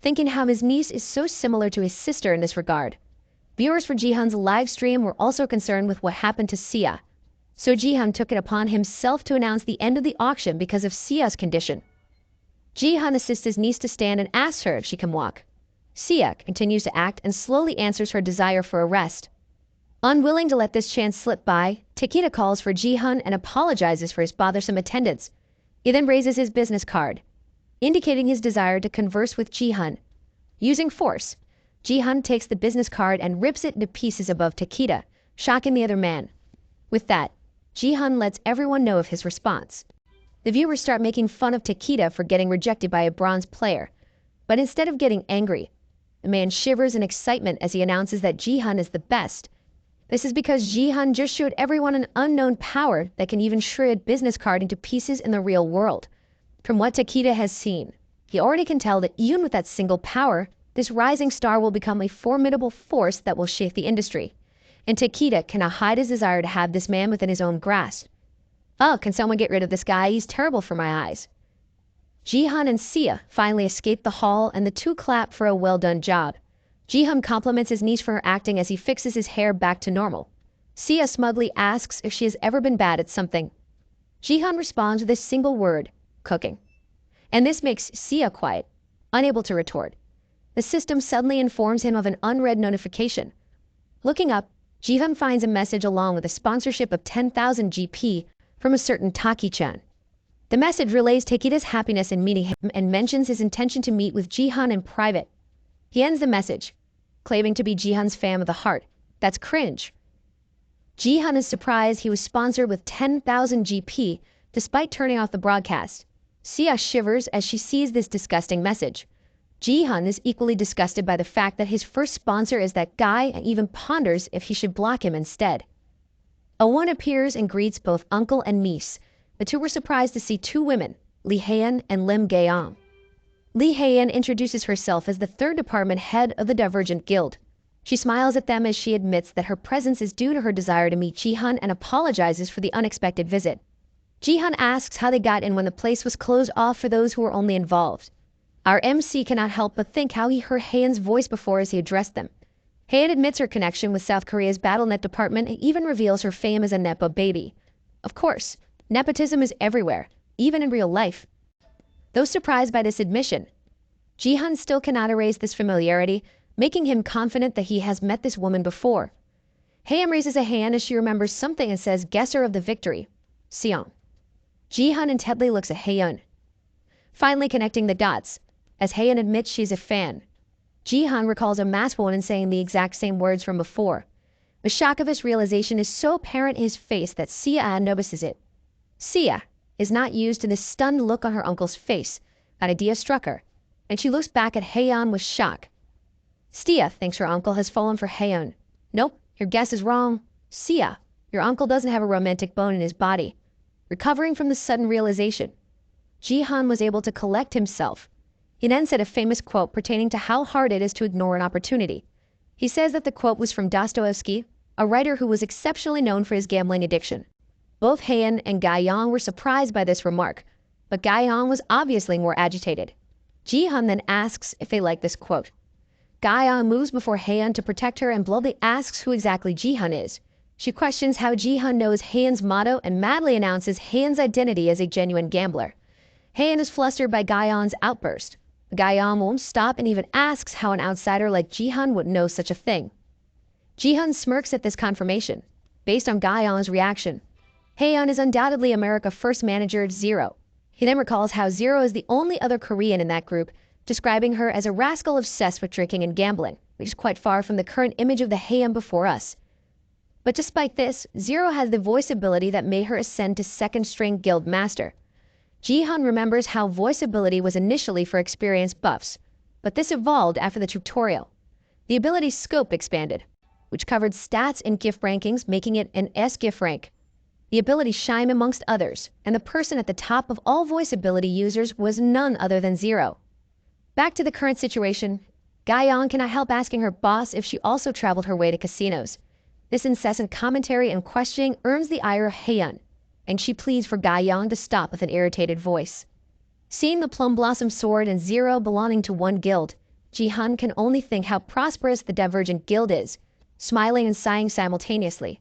thinking how his niece is so similar to his sister in this regard. Viewers for Ji-hun's live stream were also concerned with what happened to Sia, so Ji-hun took it upon himself to announce the end of the auction because of Sia's condition. Ji-hun assists his niece to stand and asks her if she can walk. Sia continues to act and slowly answers her desire for a rest. Unwilling to let this chance slip by, Takeda calls for Ji-hun and apologizes for his bothersome attendance. He then raises his business card, indicating his desire to converse with Ji-hun. Using force, Ji-hun takes the business card and rips it into pieces above Takeda, shocking the other man. With that, Ji-hun lets everyone know of his response. The viewers start making fun of Takeda for getting rejected by a bronze player, but instead of getting angry, the man shivers in excitement as he announces that Ji-hun is the best. This is because Ji-hun just showed everyone an unknown power that can even shred a business card into pieces in the real world. From what Takeda has seen, he already can tell that even with that single power, this rising star will become a formidable force that will shake the industry. And Takeda cannot hide his desire to have this man within his own grasp. Oh, can someone get rid of this guy? He's terrible for my eyes. Ji-hun and Sia finally escape the hall and the two clap for a well-done job. Ji-hun compliments his niece for her acting as he fixes his hair back to normal. Sia smugly asks if she has ever been bad at something. Ji-hun responds with a single word, cooking. And this makes Sia quiet, unable to retort. The system suddenly informs him of an unread notification. Looking up, Ji-hun finds a message along with a sponsorship of 10,000 GP from a certain Taki-chan. The message relays Takeda's happiness in meeting him and mentions his intention to meet with Ji-hun in private. He ends the message, claiming to be Ji-hun's fan of the heart. That's cringe. Ji-hun is surprised he was sponsored with 10,000 GP despite turning off the broadcast. Sia shivers as she sees this disgusting message. Ji-hun is equally disgusted by the fact that his first sponsor is that guy and even ponders if he should block him instead. One appears and greets both uncle and niece. The two were surprised to see two women, Lee Hae-yeon and Lim Gae-yeon. Lee Hae-yeon introduces herself as the third department head of the Divergent Guild. She smiles at them as she admits that her presence is due to her desire to meet Ji-hun and apologizes for the unexpected visit. Ji-hun asks how they got in when the place was closed off for those who were only involved. Our MC cannot help but think how he heard Hae-yeon's voice before as he addressed them. Hae-yeon admits her connection with South Korea's BattleNet department and even reveals her fame as a Nepo baby. Of course, nepotism is everywhere, even in real life. Though surprised by this admission, Ji-hun still cannot erase this familiarity, making him confident that he has met this woman before. Hae-yeon raises a hand as she remembers something and says, "Guesser of the victory, Seong." Ji-hun intently looks at Hae-yeon, finally connecting the dots, as Hae-yeon admits she's a fan. Ji-hun recalls a masked woman saying the exact same words from before. The shock of his realization is so apparent in his face that Sia notices it. Sia is not used to the stunned look on her uncle's face. That idea struck her, and she looks back at Hae-yeon with shock. Sia thinks her uncle has fallen for Hae-yeon. Nope, your guess is wrong. Sia, your uncle doesn't have a romantic bone in his body. Recovering from the sudden realization, Ji-hun was able to collect himself. He then said a famous quote pertaining to how hard it is to ignore an opportunity. He says that the quote was from Dostoevsky, a writer who was exceptionally known for his gambling addiction. Both Hae-yeon and Gae-yeon were surprised by this remark, but Gae-yeon was obviously more agitated. Ji-hun then asks if they like this quote. Gae-yeon moves before Hae-yeon to protect her and bluntly asks who exactly Ji-hun is. She questions how Ji-hun knows Hae-yeon's motto and madly announces Hae-yeon's identity as a genuine gambler. Hae-yeon is flustered by Gae-yeon's outburst. Gae-yeon won't stop and even asks how an outsider like Ji-hun would know such a thing. Ji-hun smirks at this confirmation. Based on Gae-yeon's reaction, Hae-yeon is undoubtedly America's first manager, Zero. He then recalls how Zero is the only other Korean in that group, describing her as a rascal obsessed with drinking and gambling, which is quite far from the current image of the Hae-yeon before us. But despite this, Zero has the voice ability that made her ascend to second-string guild master. Ji-hun remembers how voice ability was initially for experienced buffs, but this evolved after the tutorial. The ability's scope expanded, which covered stats and gift rankings, making it an S-gift rank. The ability shine amongst others, and the person at the top of all voice ability users was none other than Zero. Back to the current situation, Gae-yeon cannot help asking her boss if she also traveled her way to casinos. This incessant commentary and questioning earns the ire of Hae-yeon, and she pleads for Gae-yeon to stop with an irritated voice. Seeing the Plum Blossom Sword and Zero belonging to one guild, Ji-hun can only think how prosperous the Divergent Guild is, smiling and sighing simultaneously.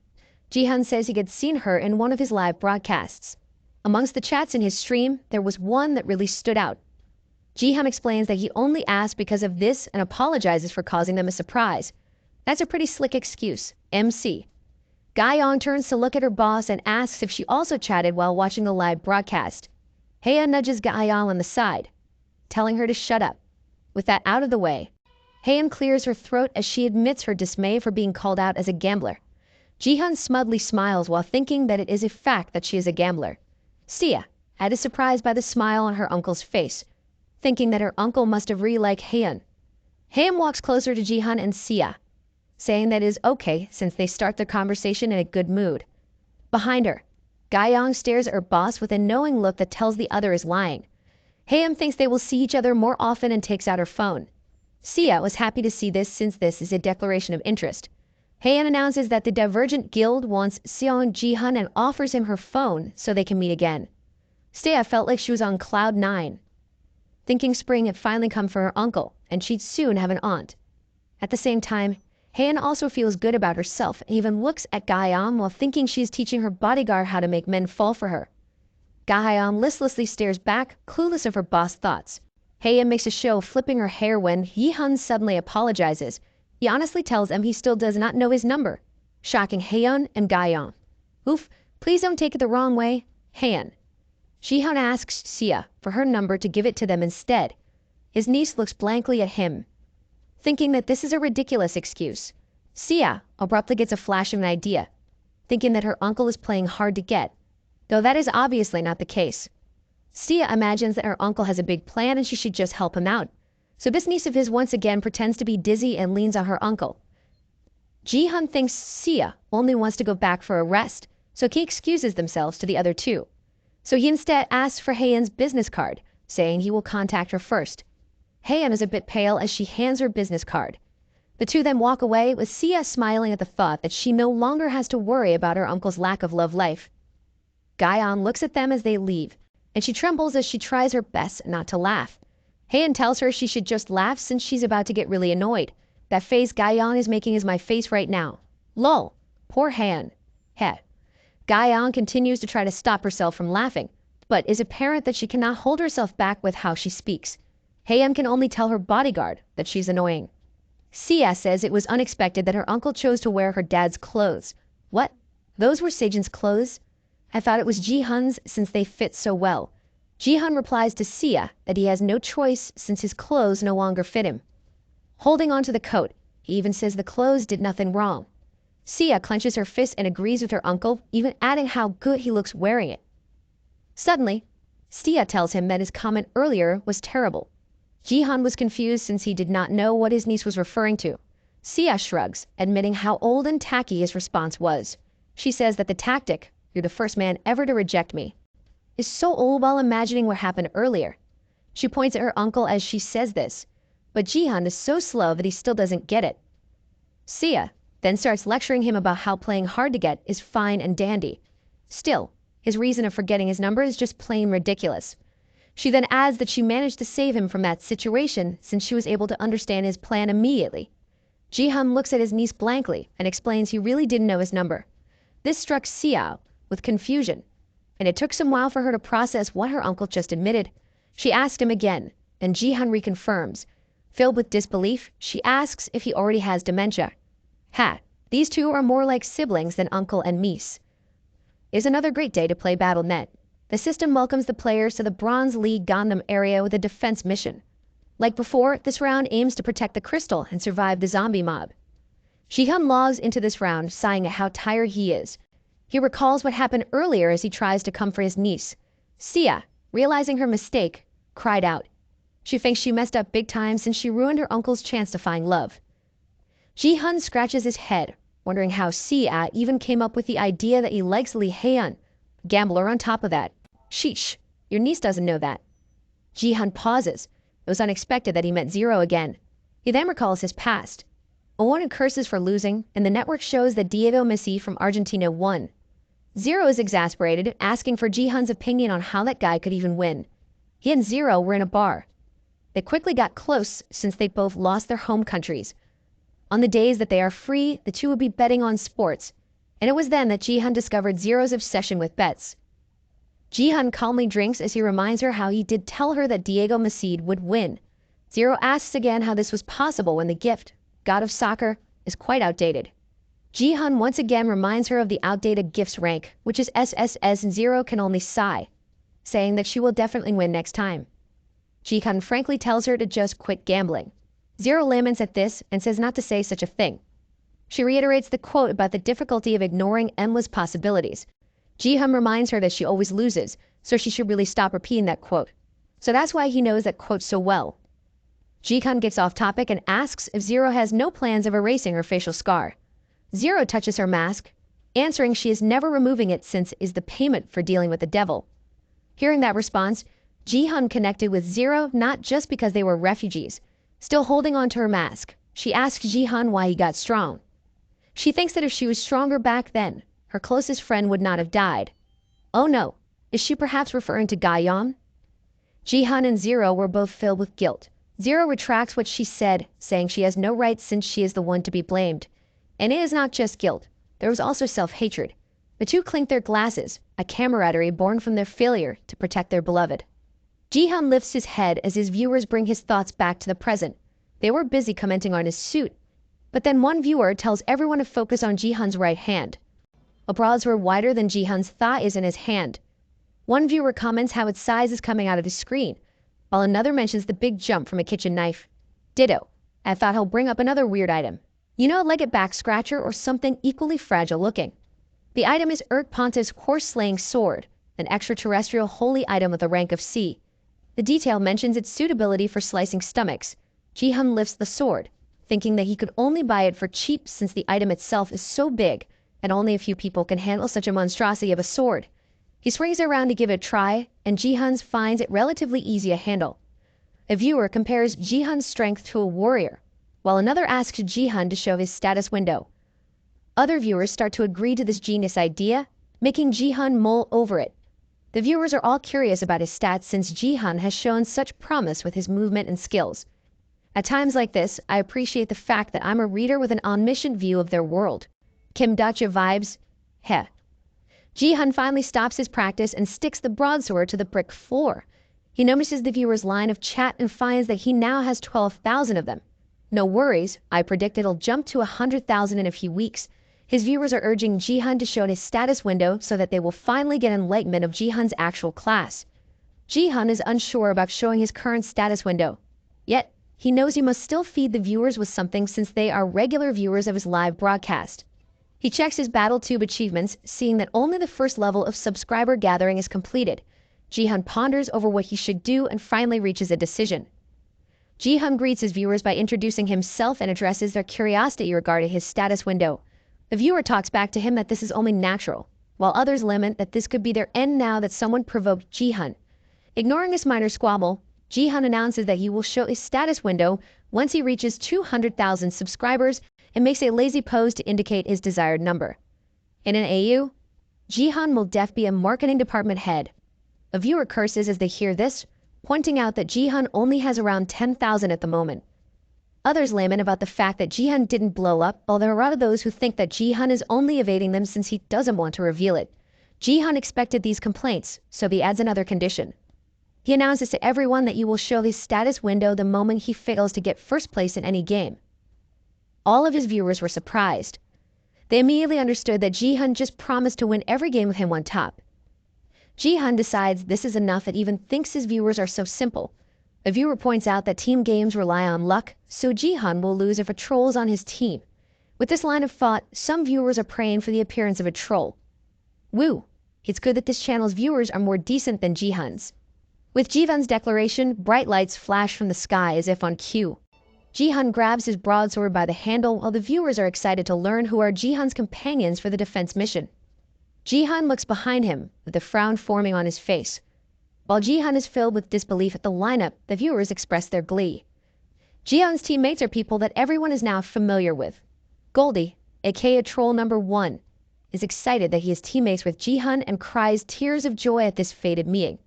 Ji-hun says he had seen her in one of his live broadcasts. Amongst the chats in his stream, there was one that really stood out. Jihan explains that he only asked because of this and apologizes for causing them a surprise. That's a pretty slick excuse. MC. Gaiyong turns to look at her boss and asks if she also chatted while watching the live broadcast. Heya nudges Gaiyong on the side, telling her to shut up. With that out of the way, Heian clears her throat as she admits her dismay for being called out as a gambler. Jihan smugly smiles while thinking that it is a fact that she is a gambler. Sia is surprised by the smile on her uncle's face, thinking that her uncle must have really liked Heian. Heian walks closer to Jihan and Sia, saying that it is okay since they start their conversation in a good mood. Behind her, Gaiyong stares at her boss with a knowing look that tells the other is lying. Heian thinks they will see each other more often and takes out her phone. Sia was happy to see this since this is a declaration of interest. Heian announces that the Divergent Guild wants Seong Jihan and offers him her phone so they can meet again. Sia felt like she was on cloud 9, thinking spring had finally come for her uncle and she'd soon have an aunt. At the same time, Heian also feels good about herself and even looks at Gaiyong while thinking she is teaching her bodyguard how to make men fall for her. Gaiyong listlessly stares back, clueless of her boss thoughts. Heian makes a show of flipping her hair when Yi-hun suddenly apologizes. He honestly tells him he still does not know his number, shocking Heian and Gaiyong. Oof, please don't take it the wrong way. Heian. Ji-hun asks Sia for her number to give it to them instead. His niece looks blankly at him, thinking that this is a ridiculous excuse. Sia abruptly gets a flash of an idea, thinking that her uncle is playing hard to get, though that is obviously not the case. Sia imagines that her uncle has a big plan and she should just help him out. So this niece of his once again pretends to be dizzy and leans on her uncle. Ji-hun thinks Sia only wants to go back for a rest, so he excuses themselves to the other two. So he instead asks for Heian's business card, saying he will contact her first. Heian is a bit pale as she hands her business card. The two then walk away with Sia smiling at the thought that she no longer has to worry about her uncle's lack of love life. Gaiyong looks at them as they leave, and she trembles as she tries her best not to laugh. Heian tells her she should just laugh since she's about to get really annoyed. That face Gaiyong is making is my face right now. Lol. Poor Heian. Heh. Gaiyong continues to try to stop herself from laughing, but is apparent that she cannot hold herself back with how she speaks. Heian can only tell her bodyguard that she's annoying. Sia says it was unexpected that her uncle chose to wear her dad's clothes. What? Those were Sejin's clothes? I thought it was Ji-hun's since they fit so well. Ji-hun replies to Sia that he has no choice since his clothes no longer fit him. Holding onto the coat, he even says the clothes did nothing wrong. Sia clenches her fist and agrees with her uncle, even adding how good he looks wearing it. Suddenly, Sia tells him that his comment earlier was terrible. Ji-hun was confused since he did not know what his niece was referring to. Sia shrugs, admitting how old and tacky his response was. She says that the tactic, "You're the first man ever to reject me," is so old while imagining what happened earlier. She points at her uncle as she says this, but Ji-hun is so slow that he still doesn't get it. Sia then starts lecturing him about how playing hard to get is fine and dandy. Still, his reason of forgetting his number is just plain ridiculous. She then adds that she managed to save him from that situation since she was able to understand his plan immediately. Ji-hun looks at his niece blankly and explains he really didn't know his number. This struck Sia with confusion, and it took some while for her to process what her uncle just admitted. She asked him again, and Ji-hun reconfirms. Filled with disbelief, she asks if he already has dementia. Ha, these two are more like siblings than uncle and niece. It is another great day to play Battle.net. The system welcomes the players to the Bronze League Gundam area with a defense mission. Like before, this round aims to protect the crystal and survive the zombie mob. Ji-hun logs into this round, sighing at how tired he is. He recalls what happened earlier as he tries to come for his niece. Sia, realizing her mistake, cried out. She thinks she messed up big time since she ruined her uncle's chance to find love. Ji-hun scratches his head, wondering how Sia even came up with the idea that he likes Lee Heian. Gambler on top of that. Sheesh, your niece doesn't know that. Ji-hun pauses. It was unexpected that he met Zero again. He then recalls his past. Owen curses for losing, and the network shows that Diego Messi from Argentina won. Zero is exasperated, asking for Ji-hun's opinion on how that guy could even win. He and Zero were in a bar. They quickly got close since they both lost their home countries. On the days that they are free, the two would be betting on sports, and it was then that Ji-hun discovered Zero's obsession with bets. Jihan calmly drinks as he reminds her how he did tell her that Diego Maceed would win. Zero asks again how this was possible when the gift, god of soccer, is quite outdated. Jihan once again reminds her of the outdated gift's rank, which is SSS, and Zero can only sigh, saying that she will definitely win next time. Jihan frankly tells her to just quit gambling. Zero laments at this and says not to say such a thing. She reiterates the quote about the difficulty of ignoring endless possibilities. Jihan reminds her that she always loses, so she should really stop repeating that quote. So that's why he knows that quote so well. Jihan gets off topic and asks if Zero has no plans of erasing her facial scar. Zero touches her mask, answering she is never removing it since it is the payment for dealing with the devil. Hearing that response, Jihan connected with Zero not just because they were refugees. Still holding on to her mask, she asks Jihan why he got strong. She thinks that if she was stronger back then, her closest friend would not have died. Oh no, is she perhaps referring to Gaeyeon? Jihan and Zero were both filled with guilt. Zero retracts what she said, saying she has no right since she is the one to be blamed. And it is not just guilt, there was also self-hatred. The two clink their glasses, a camaraderie born from their failure to protect their beloved. Jihan lifts his head as his viewers bring his thoughts back to the present. They were busy commenting on his suit. But then one viewer tells everyone to focus on Jihan's right hand. Abroads were wider than Jihan's thigh is in his hand. One viewer comments how its size is coming out of his screen, while another mentions the big jump from a kitchen knife. Ditto. I thought he'll bring up another weird item. You know, like a back scratcher or something equally fragile looking. The item is Ponta's horse-slaying sword, an extraterrestrial holy item with a rank of C. The detail mentions its suitability for slicing stomachs. Jihan lifts the sword, thinking that he could only buy it for cheap since the item itself is so big and only a few people can handle such a monstrosity of a sword. He swings it around to give it a try, and Jihan finds it relatively easy to handle. A viewer compares Jihan's strength to a warrior, while another asks Jihan to show his status window. Other viewers start to agree to this genius idea, making Jihan mull over it. The viewers are all curious about his stats since Jihan has shown such promise with his movement and skills. At times like this, I appreciate the fact that I'm a reader with an omniscient view of their world. Kim Dacha vibes? Heh. Jihan finally stops his practice and sticks the broadsword to the brick floor. He notices the viewer's line of chat and finds that he now has 12,000 of them. No worries, I predict it'll jump to 100,000 in a few weeks. His viewers are urging Jihan to show his status window so that they will finally get enlightenment of Jihan's actual class. Jihan is unsure about showing his current status window. Yet, he knows he must still feed the viewers with something since they are regular viewers of his live broadcast. He checks his BattleTube achievements, seeing that only the first level of subscriber gathering is completed. Jihan ponders over what he should do and finally reaches a decision. Jihan greets his viewers by introducing himself and addresses their curiosity regarding his status window. The viewer talks back to him that this is only natural, while others lament that this could be their end now that someone provoked Jihan. Ignoring this minor squabble, Jihan announces that he will show his status window once he reaches 200,000 subscribers and makes a lazy pose to indicate his desired number. In an AU, Jihan will be a marketing department head. A viewer curses as they hear this, pointing out that Jihan only has around 10,000 at the moment. Others lament about the fact that Jihan didn't blow up, while there are a lot of those who think that Jihan is only evading them since he doesn't want to reveal it. Jihan expected these complaints, so he adds another condition. He announces to everyone that you will show his status window the moment he fails to get first place in any game. All of his viewers were surprised. They immediately understood that Jihan just promised to win every game with him on top. Jihan decides this is enough and even thinks his viewers are so simple. A viewer points out that team games rely on luck, so Jihan will lose if a troll is on his team. With this line of thought, some viewers are praying for the appearance of a troll. Woo! It's good that this channel's viewers are more decent than Jihan's. With Jihan's declaration, bright lights flash from the sky as if on cue. Jihan grabs his broadsword by the handle while the viewers are excited to learn who are Jihan's companions for the defense mission. Jihan looks behind him, with a frown forming on his face. While Jihan is filled with disbelief at the lineup, the viewers express their glee. Jihan's teammates are people that everyone is now familiar with. Goldie, aka Troll Number 1, is excited that he is teammates with Jihan and cries tears of joy at this fated meeting.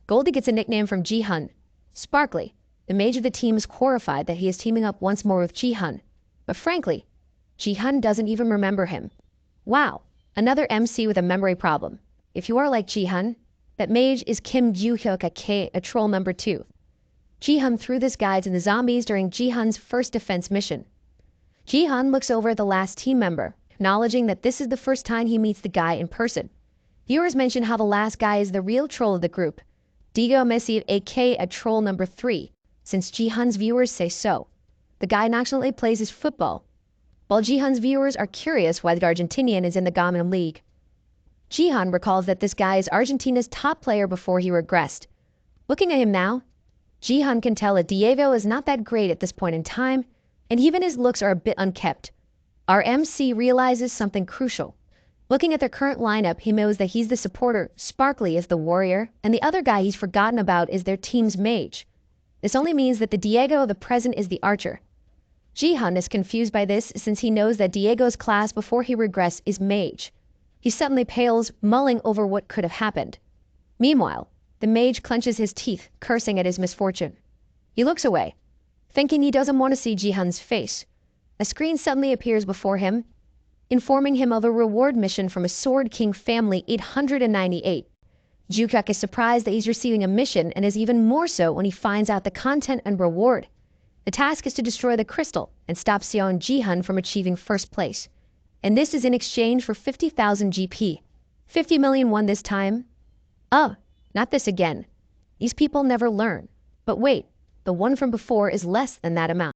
Goldie gets a nickname from Jihan, Sparkly. The mage of the team is horrified that he is teaming up once more with Jihan. But frankly, Jihan doesn't even remember him. Wow, another MC with a memory problem. If you are like Jihan, that mage is Kim Joo-hyuk, a troll number 2. Ji-hun threw this guy to the zombies during Ji-hun's first defense mission. Ji-hun looks over at the last team member, acknowledging that this is the first time he meets the guy in person. Viewers mention how the last guy is the real troll of the group, Digo Mesiv a troll number 3, since Ji-hun's viewers say so. The guy actually plays his football, while Ji-hun's viewers are curious why the Argentinian is in the Gangnam League. Ji-hun recalls that this guy is Argentina's top player before he regressed. Looking at him now, Ji-hun can tell that Diego is not that great at this point in time, and even his looks are a bit unkempt. Our MC realizes something crucial. Looking at their current lineup, he knows that he's the supporter, Sparkly is the warrior, and the other guy he's forgotten about is their team's mage. This only means that the Diego of the present is the archer. Ji-hun is confused by this since he knows that Diego's class before he regressed is mage. He suddenly pales, mulling over what could have happened. Meanwhile, the mage clenches his teeth, cursing at his misfortune. He looks away, thinking he doesn't want to see Ji-hun's face. A screen suddenly appears before him, informing him of a reward mission from a Sword King family 898. Joo-hyuk is surprised that he's receiving a mission and is even more so when he finds out the content and reward. The task is to destroy the crystal and stop Seo and Ji-hun from achieving first place. And this is in exchange for 50,000 GP. 50 million won this time? Oh, not this again. These people never learn. But wait, the one from before is less than that amount.